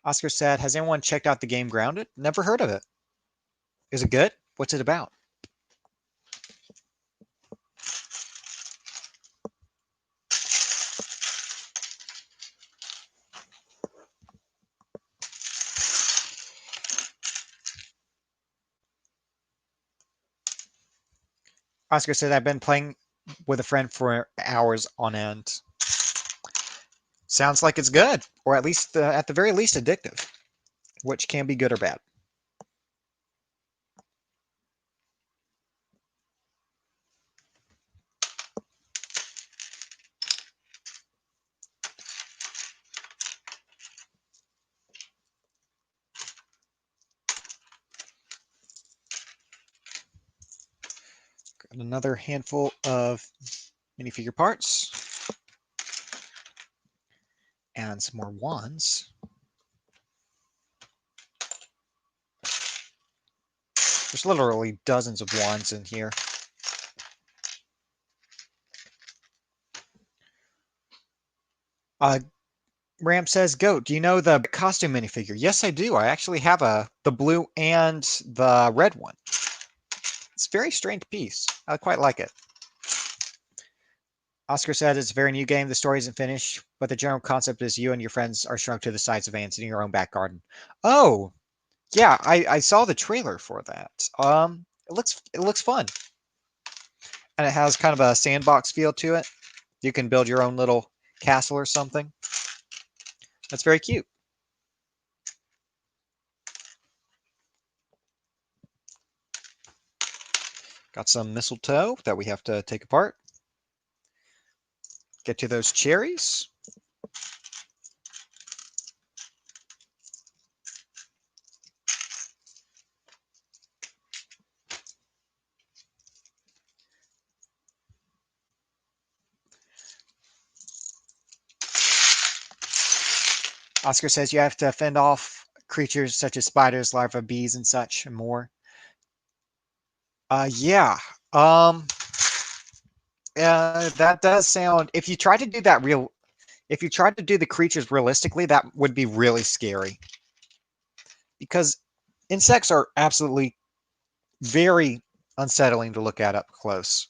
Oscar said, has anyone checked out the game Grounded? Never heard of it. Is it good? What's it about? Oscar said, I've been playing with a friend for hours on end. Sounds like it's good, or at least, at the very least, addictive, which can be good or bad. Got another handful of minifigure parts. And some more wands. There's literally dozens of wands in here. Ram says, Goat, do you know the costume minifigure? Yes, I do. I actually have the blue and the red one. It's a very strange piece. I quite like it. Oscar said it's a very new game. The story isn't finished, but the general concept is you and your friends are shrunk to the size of ants in your own back garden. Oh, yeah, I saw the trailer for that. It looks fun. And it has kind of a sandbox feel to it. You can build your own little castle or something. That's very cute. Got some mistletoe that we have to take apart. Get to those cherries. Oscar says you have to fend off creatures such as spiders, larvae, bees, and such, and more. Yeah. Um, that does sound. If you try to do that if you tried to do the creatures realistically, that would be really scary. Because insects are absolutely very unsettling to look at up close.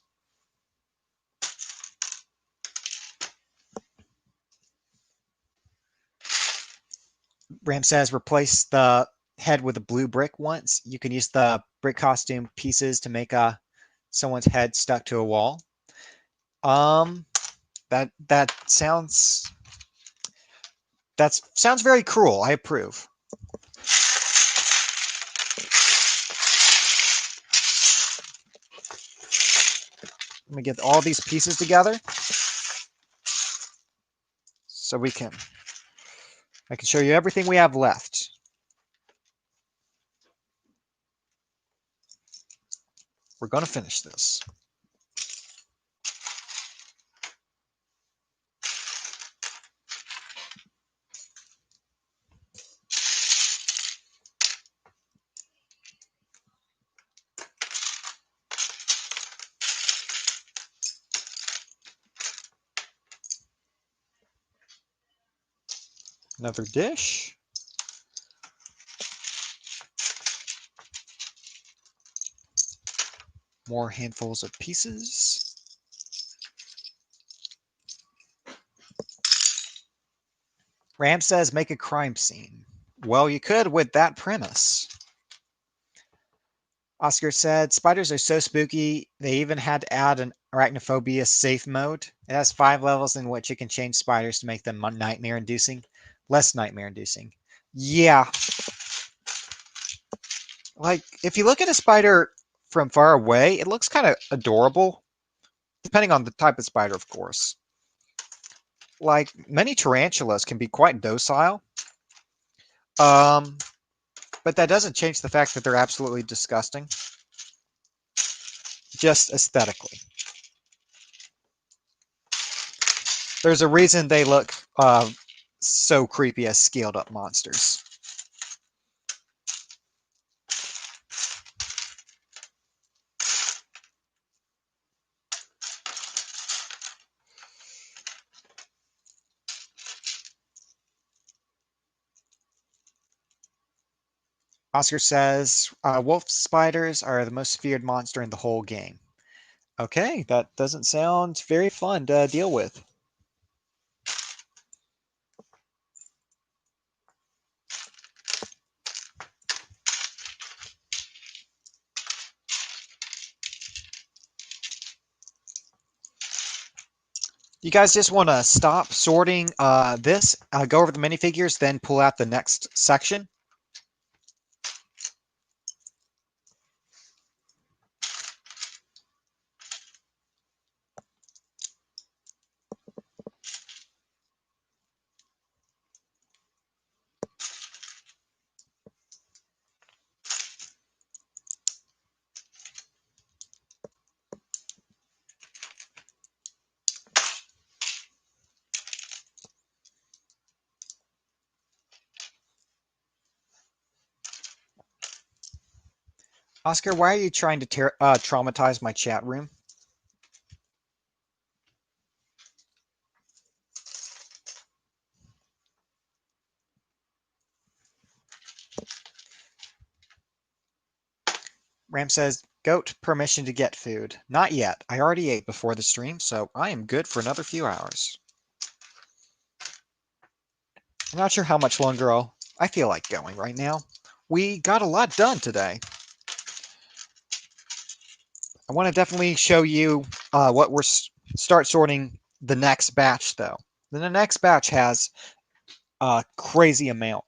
Ram says replace the head with a blue brick once. You can use the brick costume pieces to make someone's head stuck to a wall. Um, that sounds very cruel. I approve. Let me get all these pieces together so I can show you everything we have left. We're going to finish this. Another dish. More handfuls of pieces. Ram says make a crime scene. Well, you could with that premise. Oscar said spiders are so spooky, they even had to add an arachnophobia safe mode. It has 5 levels in which it can change spiders to make them nightmare inducing, less nightmare inducing. Yeah, like if you look at a spider from far away, it looks kind of adorable, depending on the type of spider, of course. Like many tarantulas can be quite docile, um, but that doesn't change the fact that they're absolutely disgusting, just aesthetically. There's a reason they look so creepy as scaled up monsters. Oscar says wolf spiders are the most feared monster in the whole game. Okay, that doesn't sound very fun to deal with. You guys just want to stop sorting this, go over the minifigures, then pull out the next section. Oscar, why are you trying to traumatize my chat room? Ram says, Goat, permission to get food. Not yet. I already ate before the stream, so I am good for another few hours. I'm not sure how much longer I feel like going right now. We got a lot done today. I want to definitely show you what we're start sorting the next batch, though. Then the next batch has a crazy amount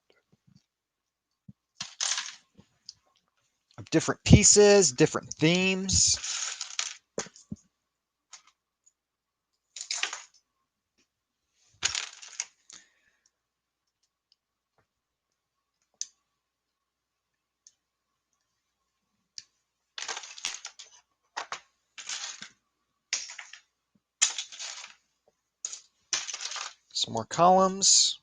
of different pieces, different themes. Some more columns.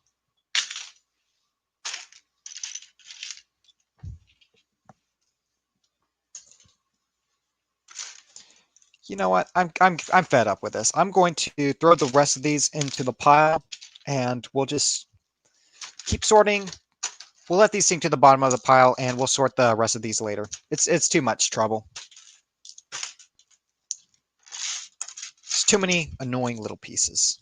You know what? I'm fed up with this. I'm going to throw the rest of these into the pile, and we'll just keep sorting. We'll let these sink to the bottom of the pile, and we'll sort the rest of these later. It's too much trouble. It's too many annoying little pieces.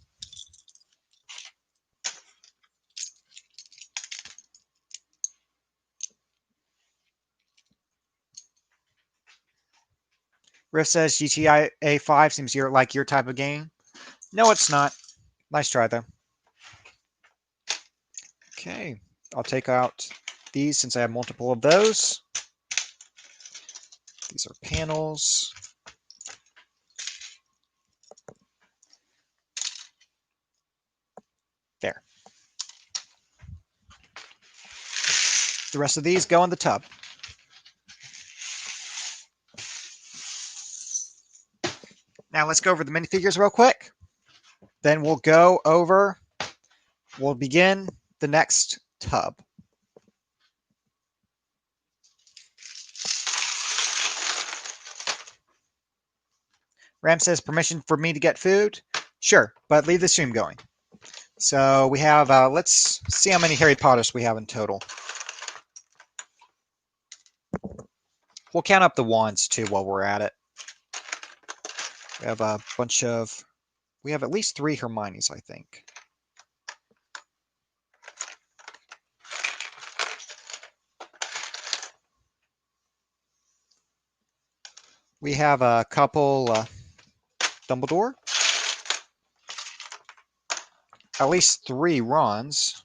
Riff says GTA 5 seems like your type of game. No, it's not. Nice try, though. Okay, I'll take out these since I have multiple of those. These are panels. There. The rest of these go in the tub. Now let's go over the minifigures real quick. Then we'll begin the next tub. Ram says, permission for me to get food? Sure, but leave the stream going. So we have, let's see how many Harry Potters we have in total. We'll count up the wands too while we're at it. We have a bunch of, we have at least 3 Hermiones, I think. We have a couple Dumbledore. At least 3 Rons.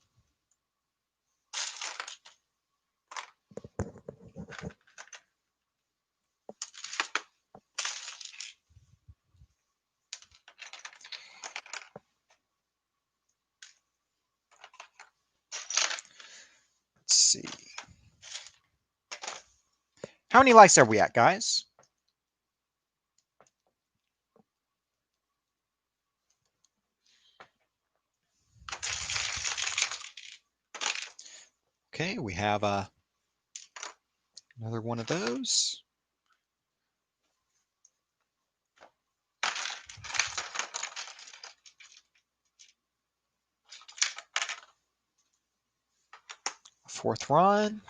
Let's see. How many likes are we at, guys? Okay, we have another one of those. A 4th Ron.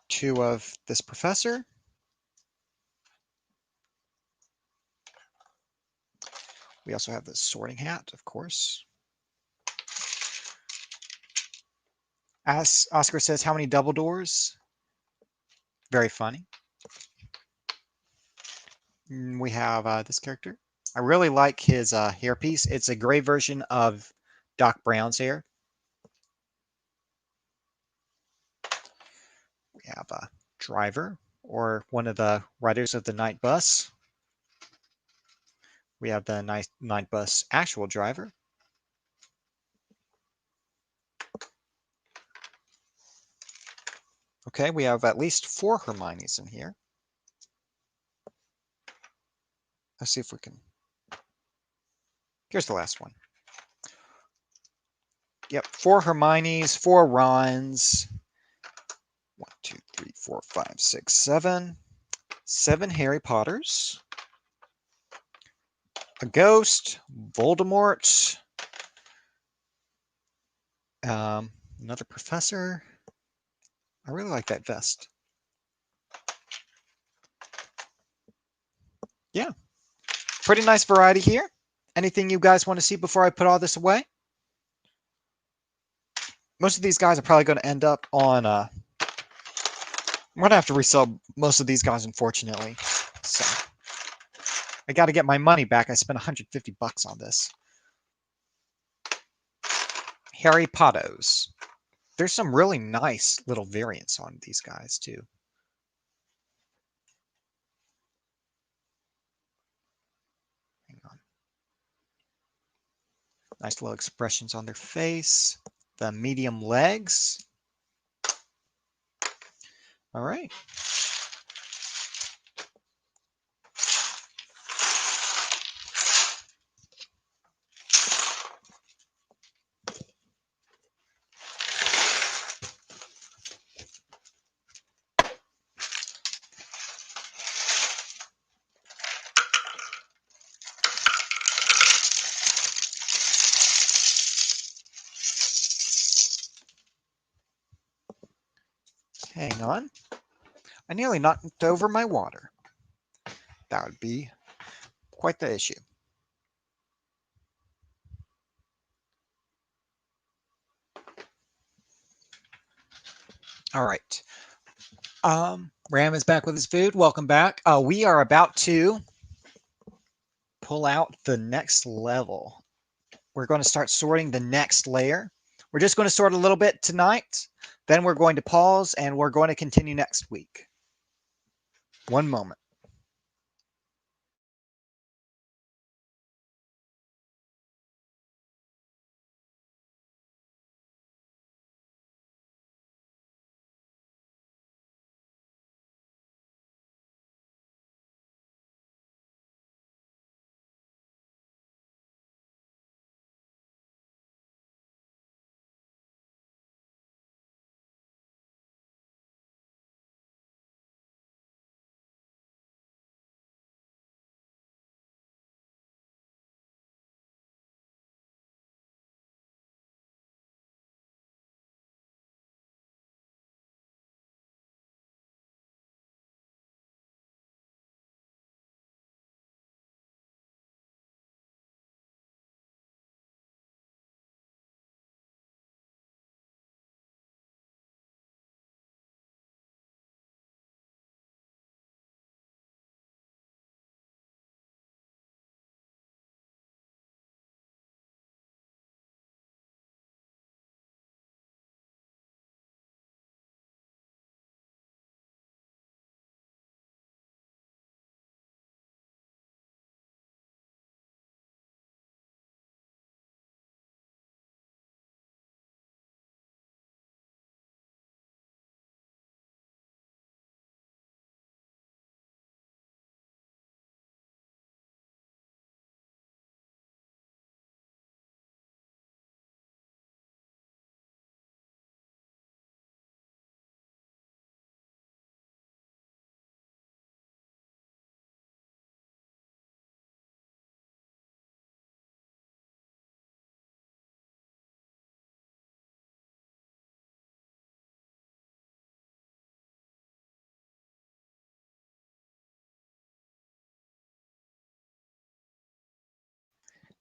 Two of this professor. We also have the sorting hat, of course. As Oscar says, how many double doors? Very funny. We have this character. I really like his hairpiece. It's a gray version of Doc Brown's hair. We have a driver, or one of the riders of the night bus. We have the night bus actual driver. Okay, we have at least 4 Hermiones in here. Let's see if we can. Here's the last one. Yep, 4 Hermiones, 4 Rons. 1, 2, 3, 4, 5, 6, 7. 7 Harry Potters. A ghost, Voldemort. Another professor. I really like that vest. Yeah, pretty nice variety here. Anything you guys want to see before I put all this away? most of these guys are probably going to end up on. I'm going to have to resell most of these guys, unfortunately. So I got to get my money back. I spent 150 bucks on this. Harry Pottos. There's some really nice little variants on these guys too. Hang on. Nice little expressions on their face. The medium legs. All right. Hang on. I nearly knocked over my water. That would be quite the issue. All right. Ram is back with his food. Welcome back. We are about to pull out the next level. We're going to start sorting the next layer. We're just going to sort a little bit tonight. Then we're going to pause and we're going to continue next week. One moment.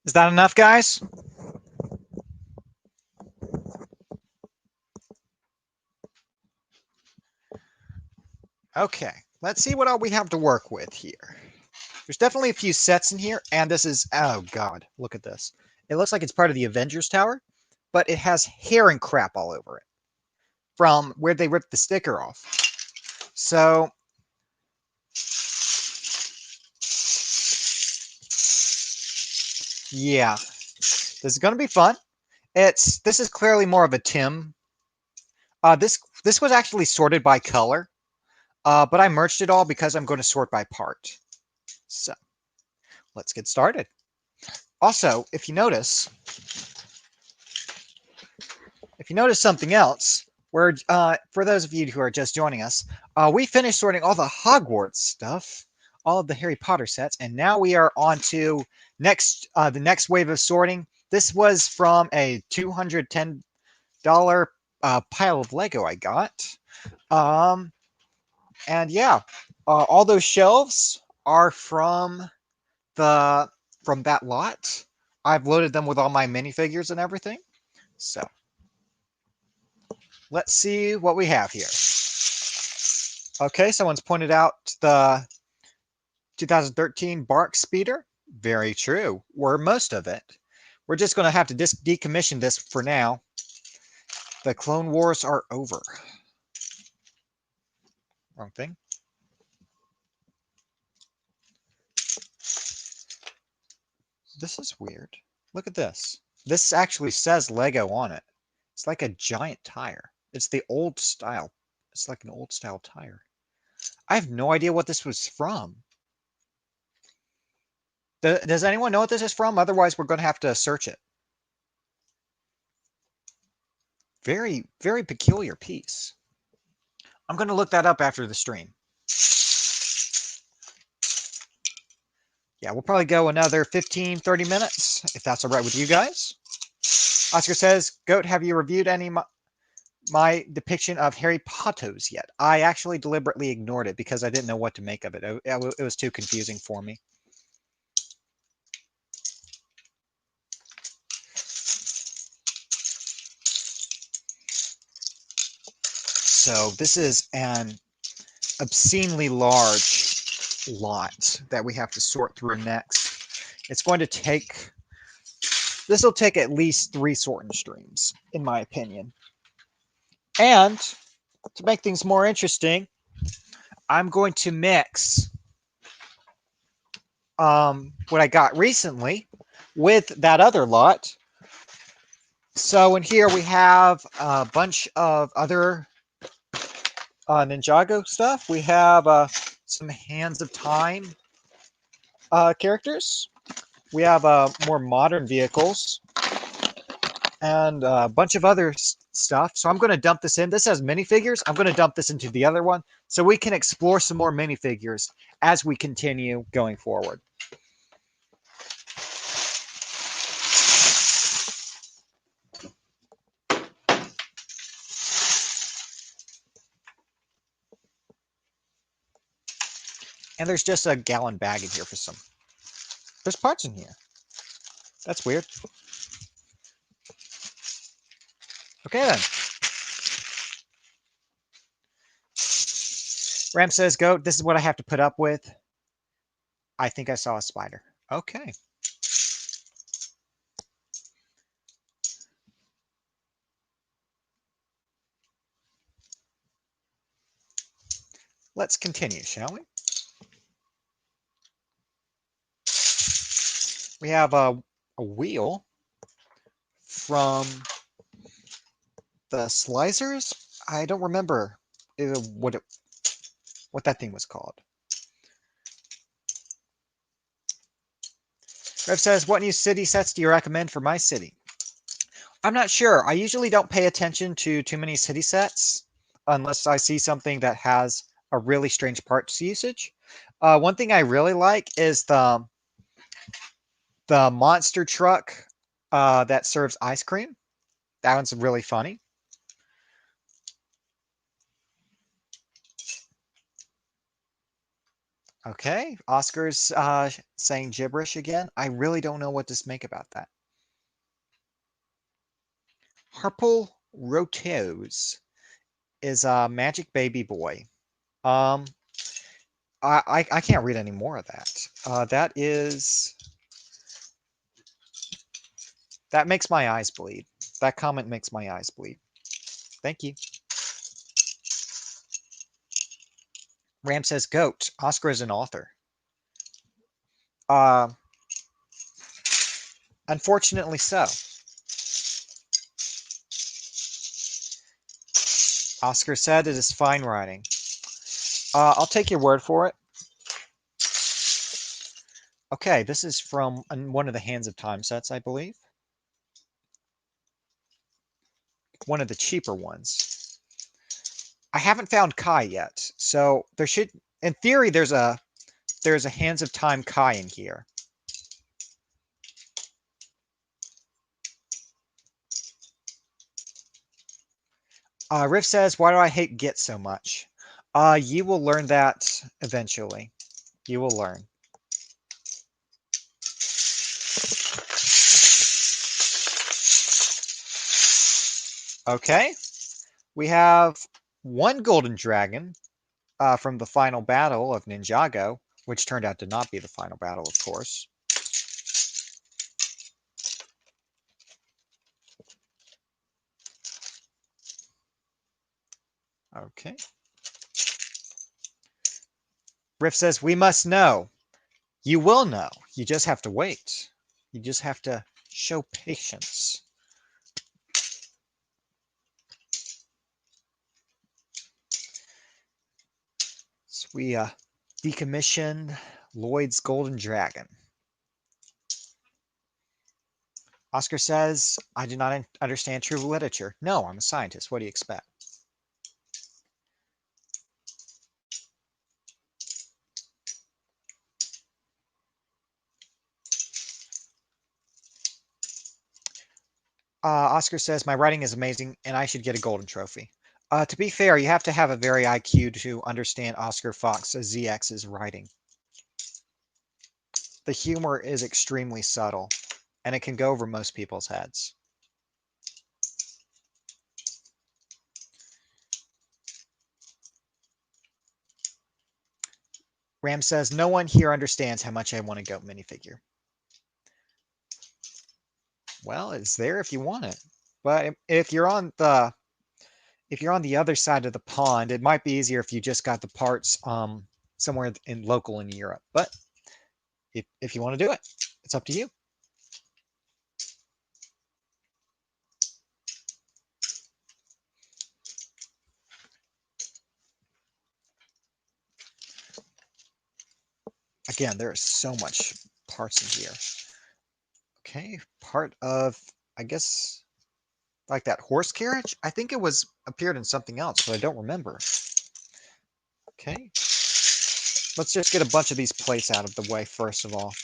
Is that enough, guys? Okay, let's see what all we have to work with here. There's definitely a few sets in here, and this is, oh god, look at this. It looks like it's part of the Avengers Tower, but it has hair and crap all over it from where they ripped the sticker off. So, yeah, this is going to be fun. This is clearly more of a Tim. This was actually sorted by color, but I merged it all because I'm going to sort by part. So, let's get started. Also, if you notice something else, where for those of you who are just joining us, we finished sorting all the Hogwarts stuff, all of the Harry Potter sets, and now we are on to the next wave of sorting. This was from a $210 pile of Lego I got. And yeah, all those shelves are from that lot. I've loaded them with all my minifigures and everything. So Let's see what we have here. Okay, someone's pointed out the 2013 Bark Speeder. Very true. Or most of it. We're just going to have to decommission this for now. The Clone Wars are over. Wrong thing. This is weird. Look at this. This actually says Lego on it. It's like a giant tire. It's the old style. It's like an old style tire. I have no idea what this was from. Does anyone know what this is from? Otherwise, we're going to have to search it. Very, very peculiar piece. I'm going to look that up after the stream. Yeah, we'll probably go another 15, 30 minutes, if that's all right with you guys. Oscar says, Goat, have you reviewed any my depiction of Harry Potter's yet? I actually deliberately ignored it because I didn't know what to make of it. It was too confusing for me. So this is an obscenely large lot that we have to sort through next. It's going to take, this will take at least 3 sorting streams, in my opinion. And to make things more interesting, I'm going to mix what I got recently with that other lot. So in here we have a bunch of other Ninjago stuff. We have some Hands of Time characters. We have more modern vehicles and a bunch of other stuff. So I'm going to dump this in. This has minifigures. I'm going to dump this into the other one so we can explore some more minifigures as we continue going forward. And there's just a gallon bag in here for some. There's parts in here. That's weird. Okay then. Ram says, Goat, this is what I have to put up with. I think I saw a spider. Okay. Let's continue, shall we? We have a wheel from the Slicers. I don't remember what that thing was called. Rev says, what new city sets do you recommend for my city? I'm not sure. I usually don't pay attention to too many city sets unless I see something that has a really strange parts usage. One thing I really like is the monster truck that serves ice cream. That one's really funny. Okay, Oscar's saying gibberish again. I really don't know what to make about that. Harpal Roteos is a magic baby boy. I can't read any more of that. That makes my eyes bleed. That comment makes my eyes bleed. Thank you. Ram says, Goat, Oscar is an author. Unfortunately so. Oscar said it is fine writing. I'll take your word for it. Okay, this is from one of the Hands of Time sets, I believe. One of the cheaper ones. I haven't found Kai yet, so there should, in theory, there's a Hands of Time Kai in here. Riff says, why do I hate Git so much? You will learn that eventually. You will learn. Okay. We have one golden dragon from the final battle of Ninjago, which turned out to not be the final battle, of course. Okay. Riff says, we must know. You will know. You just have to wait. You just have to show patience. So we decommissioned Lloyd's Golden Dragon. Oscar says, I do not understand true literature. No, I'm a scientist. What do you expect? Oscar says, my writing is amazing and I should get a golden trophy. To be fair, you have to have a very IQ to understand Oscar Fox ZX's writing. The humor is extremely subtle and it can go over most people's heads. Ram says, no one here understands how much I want a goat minifigure. Well, it's there if you want it. But if you're on the other side of the pond, it might be easier if you just got the parts somewhere local in Europe. But if you want to do it, it's up to you. Again, there is so much parts in here. Okay, part of, I guess, like that horse carriage. I think it was appeared in something else, but I don't remember. Okay, let's just get a bunch of these plates out of the way first of all.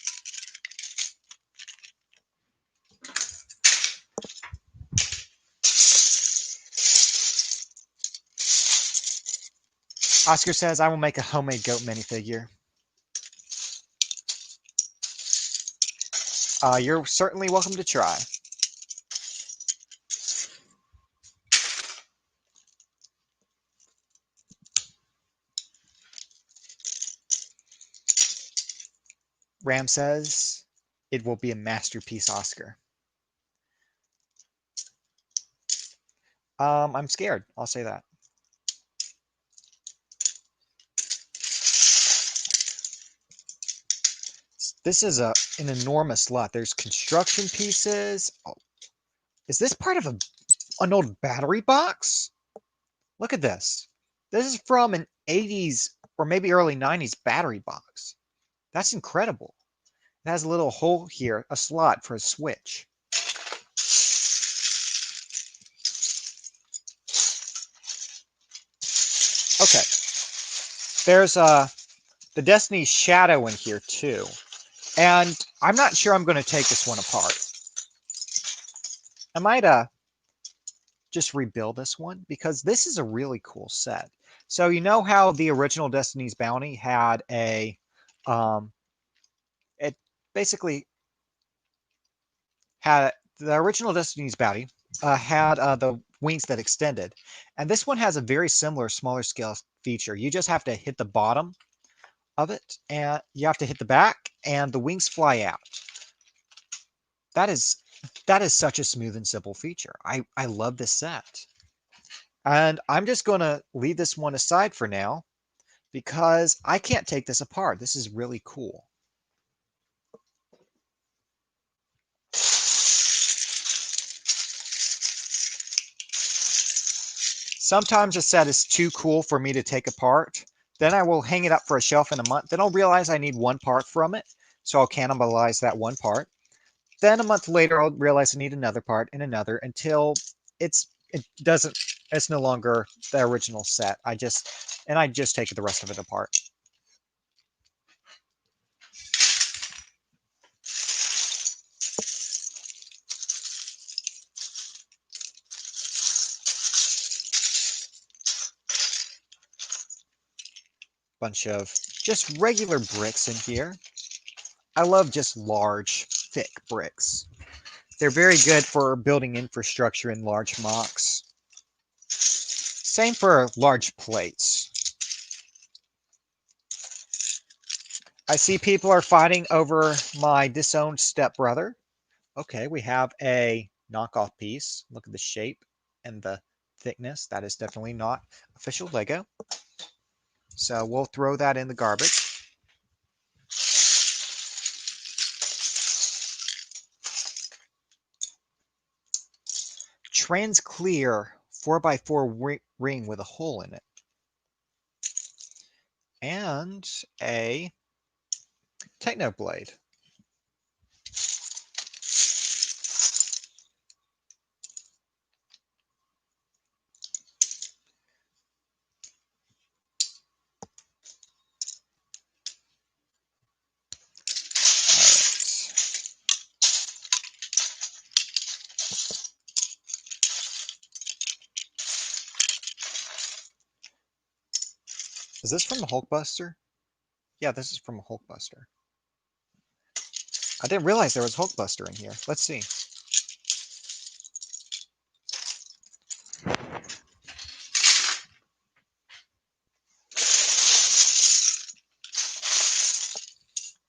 Oscar says, I will make a homemade goat minifigure. You're certainly welcome to try. Ram says, it will be a masterpiece, Oscar. I'm scared. I'll say that. This is an enormous lot. There's construction pieces. Oh, is this part of an old battery box? Look at this. This is from an 80s or maybe early 90s battery box. That's incredible. It has a little hole here, a slot for a switch. Okay. There's the Destiny Shadow in here too. And I'm not sure I'm going to take this one apart. I might just rebuild this one because this is a really cool set. So you know how the original Destiny's Bounty had it basically had the original Destiny's Bounty had the wings that extended, and this one has a very similar smaller scale feature. You just have to hit the bottom of it, and you have to hit the back, and the wings fly out. That is such a smooth and simple feature. I love this set. And I'm just going to leave this one aside for now because I can't take this apart. This is really cool. Sometimes a set is too cool for me to take apart. Then I will hang it up for a shelf in a month. Then I'll realize I need one part from it. So I'll cannibalize that one part. Then a month later, I'll realize I need another part and another until it's no longer the original set. I just take the rest of it apart. Bunch of just regular bricks in here. I love just large, thick bricks. They're very good for building infrastructure in large mocks. Same for large plates. I see people are fighting over my disowned stepbrother. Okay, we have a knockoff piece. Look at the shape and the thickness. That is definitely not official Lego. So we'll throw that in the garbage. Transclear 4x4 ring with a hole in it. And a Technoblade. Is this from a Hulkbuster? Yeah, this is from a Hulkbuster. I didn't realize there was Hulkbuster in here. Let's see.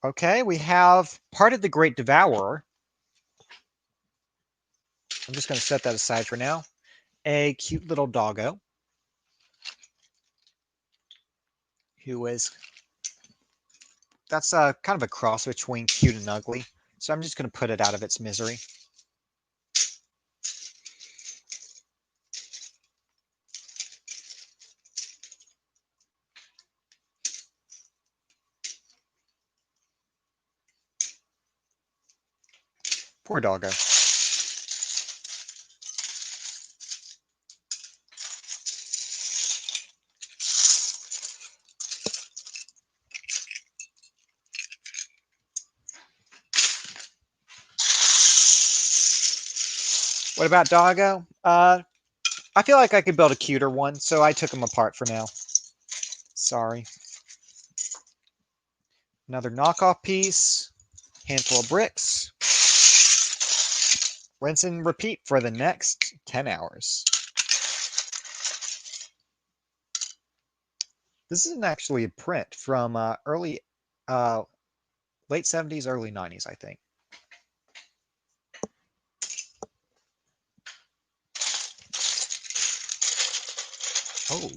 Okay, we have part of the Great Devourer. I'm just going to set that aside for now. A cute little doggo who is, that's kind of a cross between cute and ugly. So I'm just going to put it out of its misery. Poor doggo. What about doggo? I feel like I could build a cuter one, so I took him apart for now. Sorry. Another knockoff piece. Handful of bricks. Rinse and repeat for the next 10 hours. This isn't actually a print from late 70s, early 90s, I think. Oh,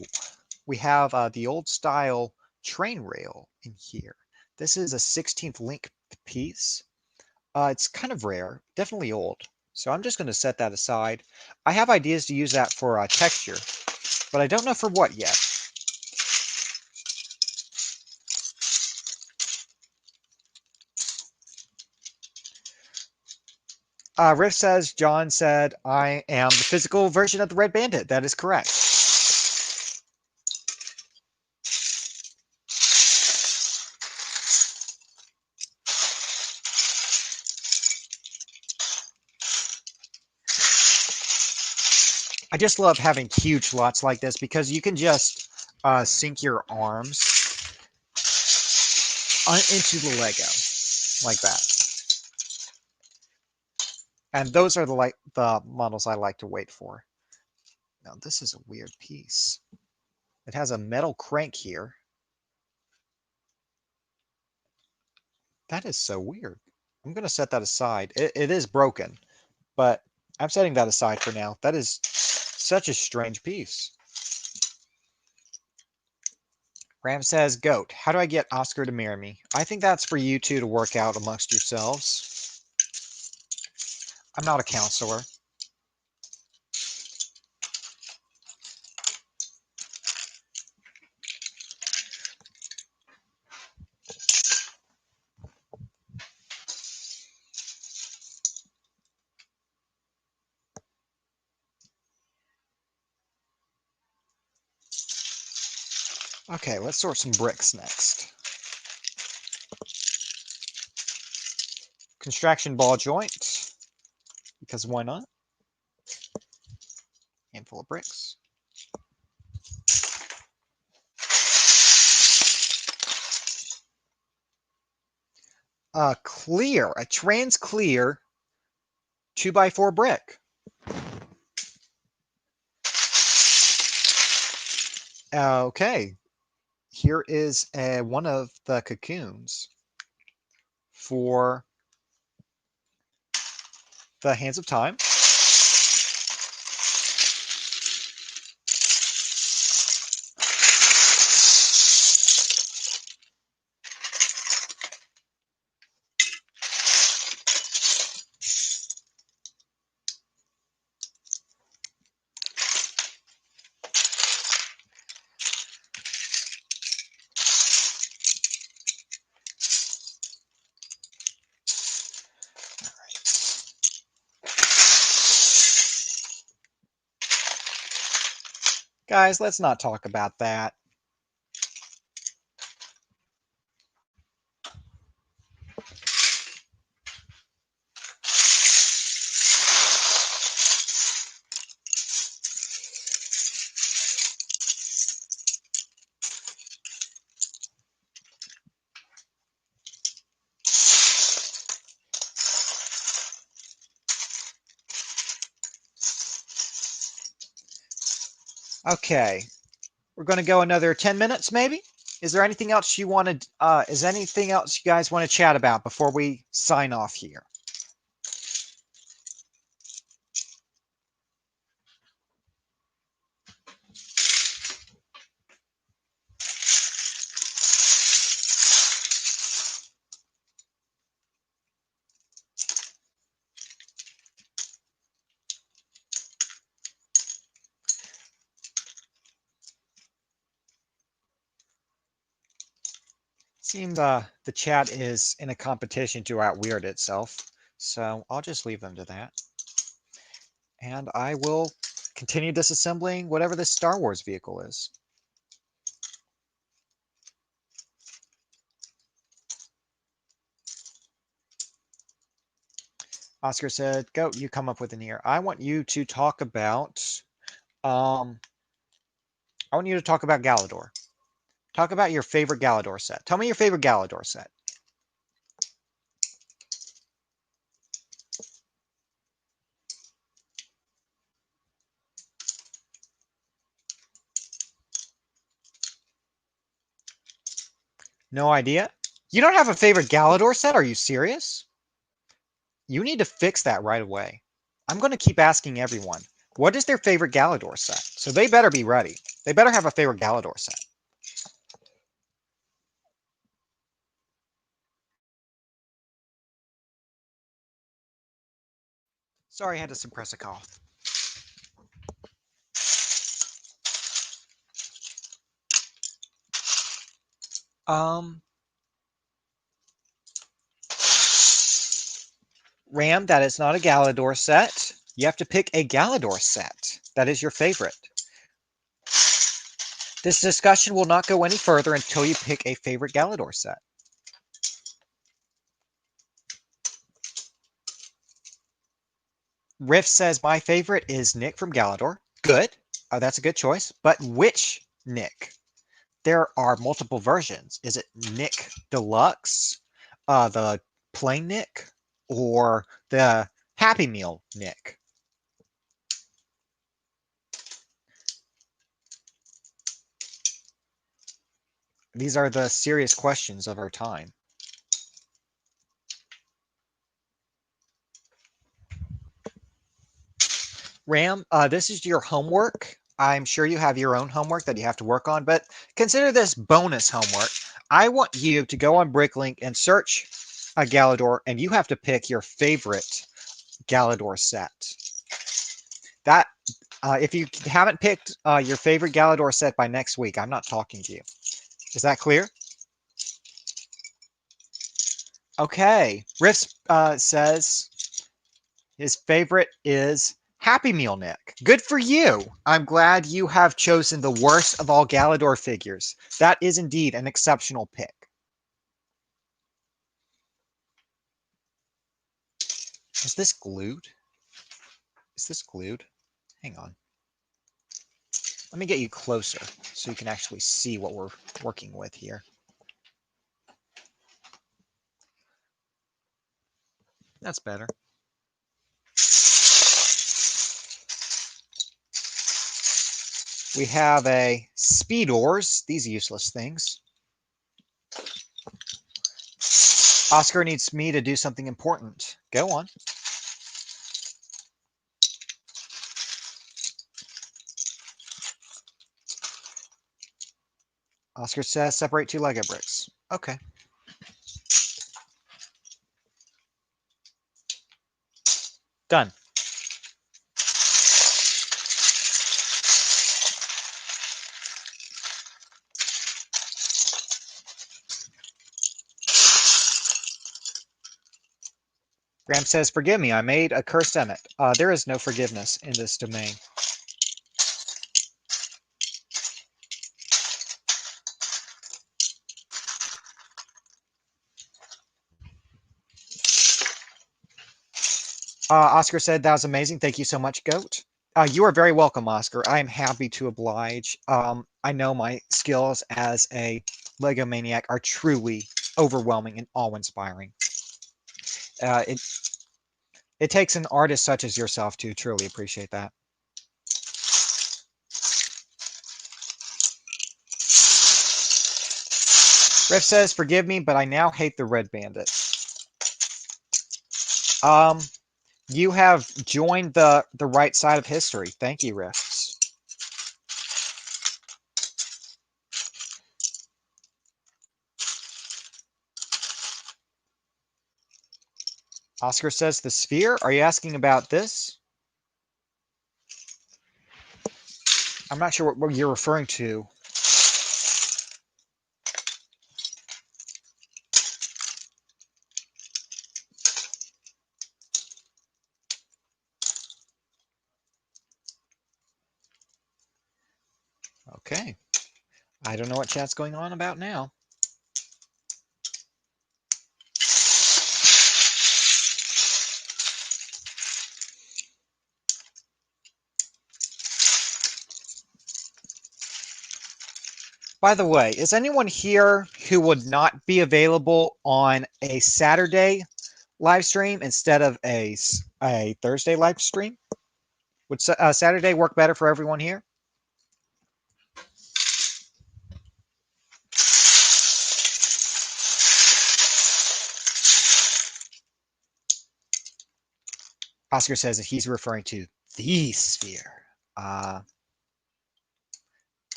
we have the old style train rail in here. This is a 16th link piece. It's kind of rare, definitely old. So I'm just going to set that aside. I have ideas to use that for texture, but I don't know for what yet. Riff says, John said, I am the physical version of the Red Bandit. That is correct. I just love having huge lots like this because you can just sink your arms into the Lego like that. And those are the models I like to wait for. Now this is a weird piece. It has a metal crank here. That is so weird. I'm going to set that aside. It is broken, but I'm setting that aside for now. That is such a strange piece. Ram says, Goat, how do I get Oscar to marry me? I think that's for you two to work out amongst yourselves. I'm not a counselor. Okay, let's sort some bricks next. Construction ball joint, because why not? Handful of bricks. A trans clear 2x4 brick. Okay, here is one of the cocoons for the Hands of Time. Guys, let's not talk about that. Okay, we're going to go another 10 minutes, maybe? Is there anything else you wanted? Is anything else you guys want to chat about before we sign off here? Seems the chat is in a competition to outweird itself, so I'll just leave them to that. And I will continue disassembling whatever this Star Wars vehicle is. Oscar said, go, you come up with an ear. I want you to talk about, I want you to talk about Galador. Talk about your favorite Galador set. Tell me your favorite Galador set. No idea? You don't have a favorite Galador set? Are you serious? You need to fix that right away. I'm going to keep asking everyone, what is their favorite Galador set? So they better be ready. They better have a favorite Galador set. Sorry, I had to suppress a cough. Um, Ram, that is not a Galador set. You have to pick a Galador set. That is your favorite. This discussion will not go any further until you pick a favorite Galador set. Riff says, my favorite is Nick from Galador. Good. That's a good choice. But which Nick? There are multiple versions. Is it Nick Deluxe, the plain Nick, or the Happy Meal Nick? These are the serious questions of our time. Ram, this is your homework. I'm sure you have your own homework that you have to work on, but consider this bonus homework. I want you to go on Bricklink and search a Galador, and you have to pick your favorite Galador set. That, if you haven't picked your favorite Galador set by next week, I'm not talking to you. Is that clear? Okay. Riff says his favorite is Happy Meal Nick. Good for you. I'm glad you have chosen the worst of all Galador figures. That is indeed an exceptional pick. Is this glued? Is this glued? Hang on. Let me get you closer so you can actually see what we're working with here. That's better. We have a speed oars, these useless things. Oscar needs me to do something important. Go on. Oscar says separate 2 Lego bricks. Okay. Done. Graham says, forgive me, I made a cursed Emmet. There is no forgiveness in this domain. Oscar said, that was amazing. Thank you so much, Goat. You are very welcome, Oscar. I am happy to oblige. I know my skills as a Lego maniac are truly overwhelming and awe-inspiring. It takes an artist such as yourself to truly appreciate that. Riff says, forgive me, but I now hate the Red Bandit. You have joined the right side of history. Thank you, Riffs. Oscar says, the sphere? Are you asking about this? I'm not sure what you're referring to. Okay. I don't know what chat's going on about now. By the way, is anyone here who would not be available on a Saturday live stream instead of a Thursday live stream? Would Saturday work better for everyone here? Oscar says that he's referring to the sphere. I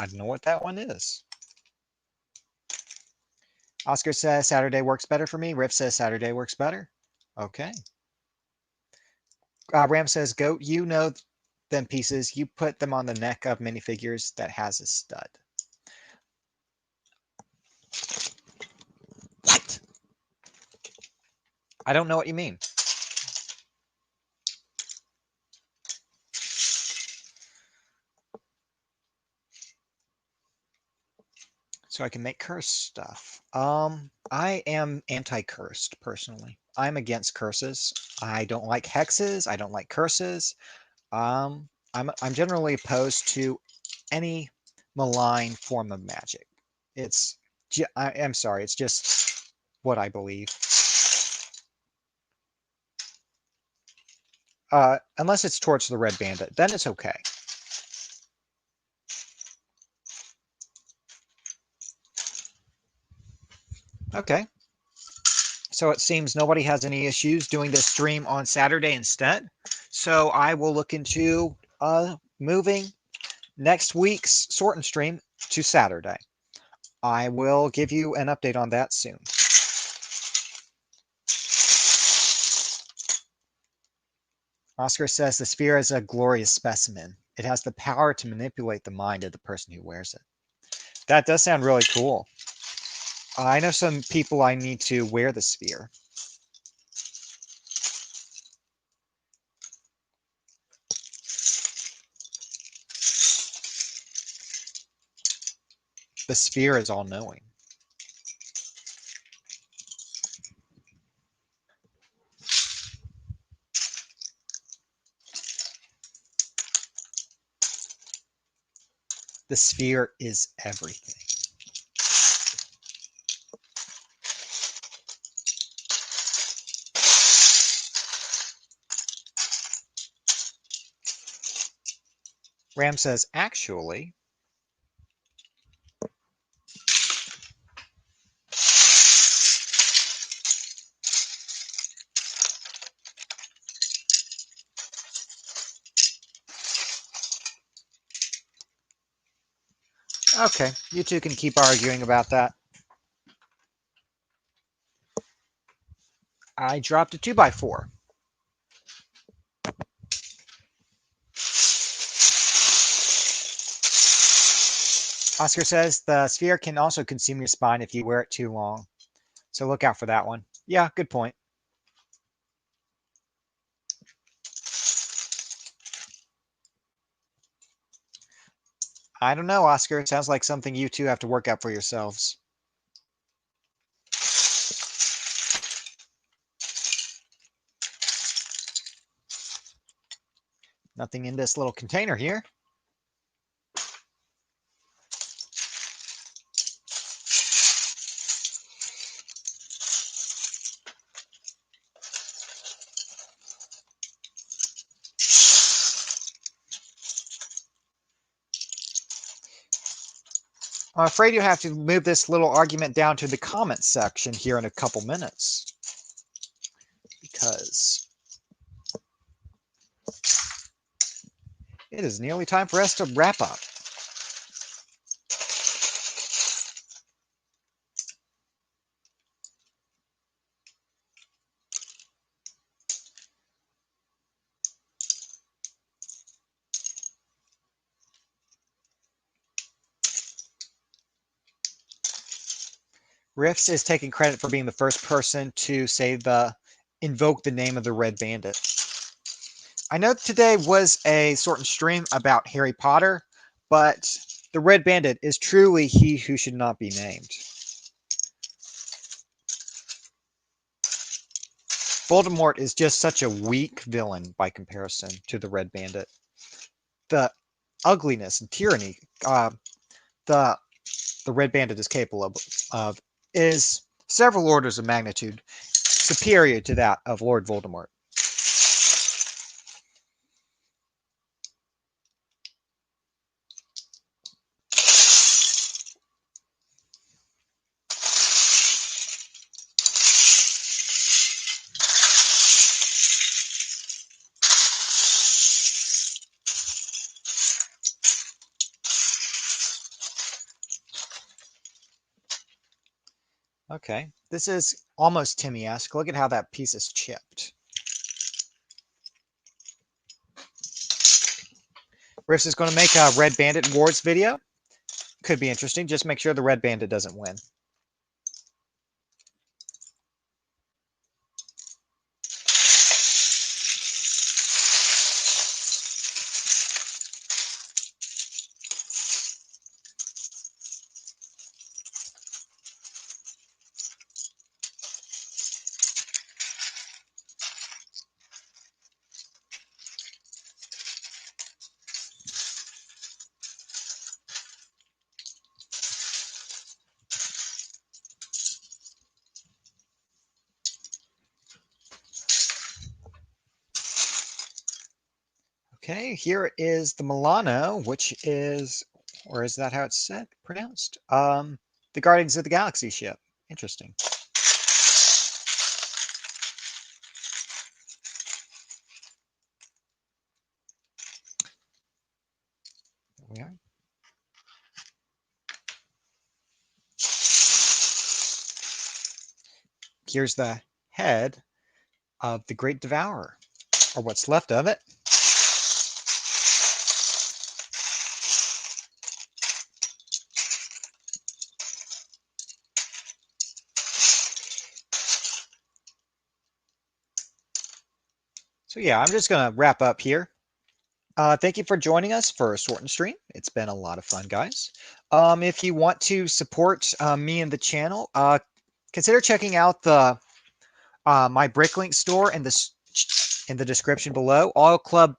don't know what that one is. Oscar says Saturday works better for me. Riff says Saturday works better. Okay. Ram says, Goat, you know them pieces. You put them on the neck of minifigures that has a stud. What? I don't know what you mean. So I can make cursed stuff. I am anti-cursed personally. I'm against curses. I don't like hexes. I don't like curses. I'm generally opposed to any malign form of magic. I'm sorry. It's just what I believe. Unless it's towards the Red Bandit, then it's okay. Okay. So it seems nobody has any issues doing this stream on Saturday instead. So I will look into moving next week's Sort and Stream to Saturday. I will give you an update on that soon. Oscar says the sphere is a glorious specimen. It has the power to manipulate the mind of the person who wears it. That does sound really cool. I know some people I need to wear the sphere. The sphere is all-knowing. The sphere is everything. Ram says, actually, Okay, you two can keep arguing about that. I dropped a 2x4. Oscar says the sphere can also consume your spine if you wear it too long. So look out for that one. Yeah, good point. I don't know, Oscar. It sounds like something you two have to work out for yourselves. Nothing in this little container here. I'm afraid you have to move this little argument down to the comments section here in a couple minutes. Because it is nearly time for us to wrap up. Riffs is taking credit for being the first person to say invoke the name of the Red Bandit. I know today was a sort of stream about Harry Potter, but the Red Bandit is truly he who should not be named. Voldemort is just such a weak villain by comparison to the Red Bandit. The ugliness and tyranny the Red Bandit is capable of is several orders of magnitude superior to that of Lord Voldemort. Okay, this is almost Timmy-esque. Look at how that piece is chipped. Riffs is going to make a Red Bandit Wars video. Could be interesting. Just make sure the Red Bandit doesn't win. Okay, here is the Milano, which is, or is that how it's said, pronounced? The Guardians of the Galaxy ship. Interesting. There we are. Here's the head of the Great Devourer, or what's left of it. So yeah, I'm just going to wrap up here. Thank you for joining us for a Sort and Stream. It's been a lot of fun, guys. If you want to support me and the channel, consider checking out the my Bricklink store in the description below. All Club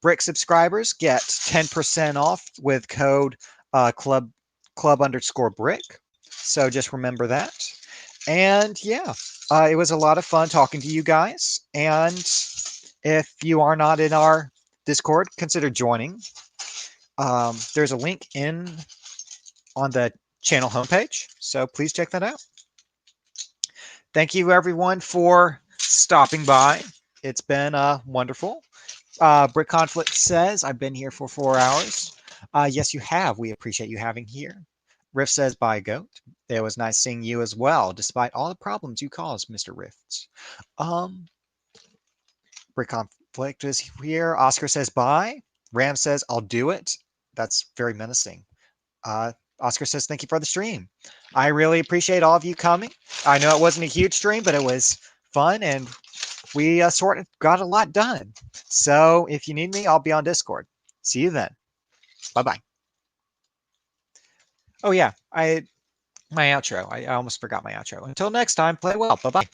Brick subscribers get 10% off with code club_brick. So just remember that. And yeah, it was a lot of fun talking to you guys. And if you are not in our Discord, consider joining. There's a link on the channel homepage, so please check that out. Thank you, everyone, for stopping by. It's been wonderful. Brick Conflict says, I've been here for 4 hours. Yes, you have. We appreciate you having here. Rift says, bye, Goat. It was nice seeing you as well, despite all the problems you caused, Mr. Rifts. Um, Brick Conflict is here. Oscar says, bye. Ram says, I'll do it. That's very menacing. Uh, Oscar says, thank you for the stream. I really appreciate all of you coming. I know it wasn't a huge stream, but it was fun, and we sort of got a lot done. So if you need me, I'll be on Discord. See you then. Bye-bye. Oh, yeah, my outro. I almost forgot my outro. Until next time, play well. Bye-bye.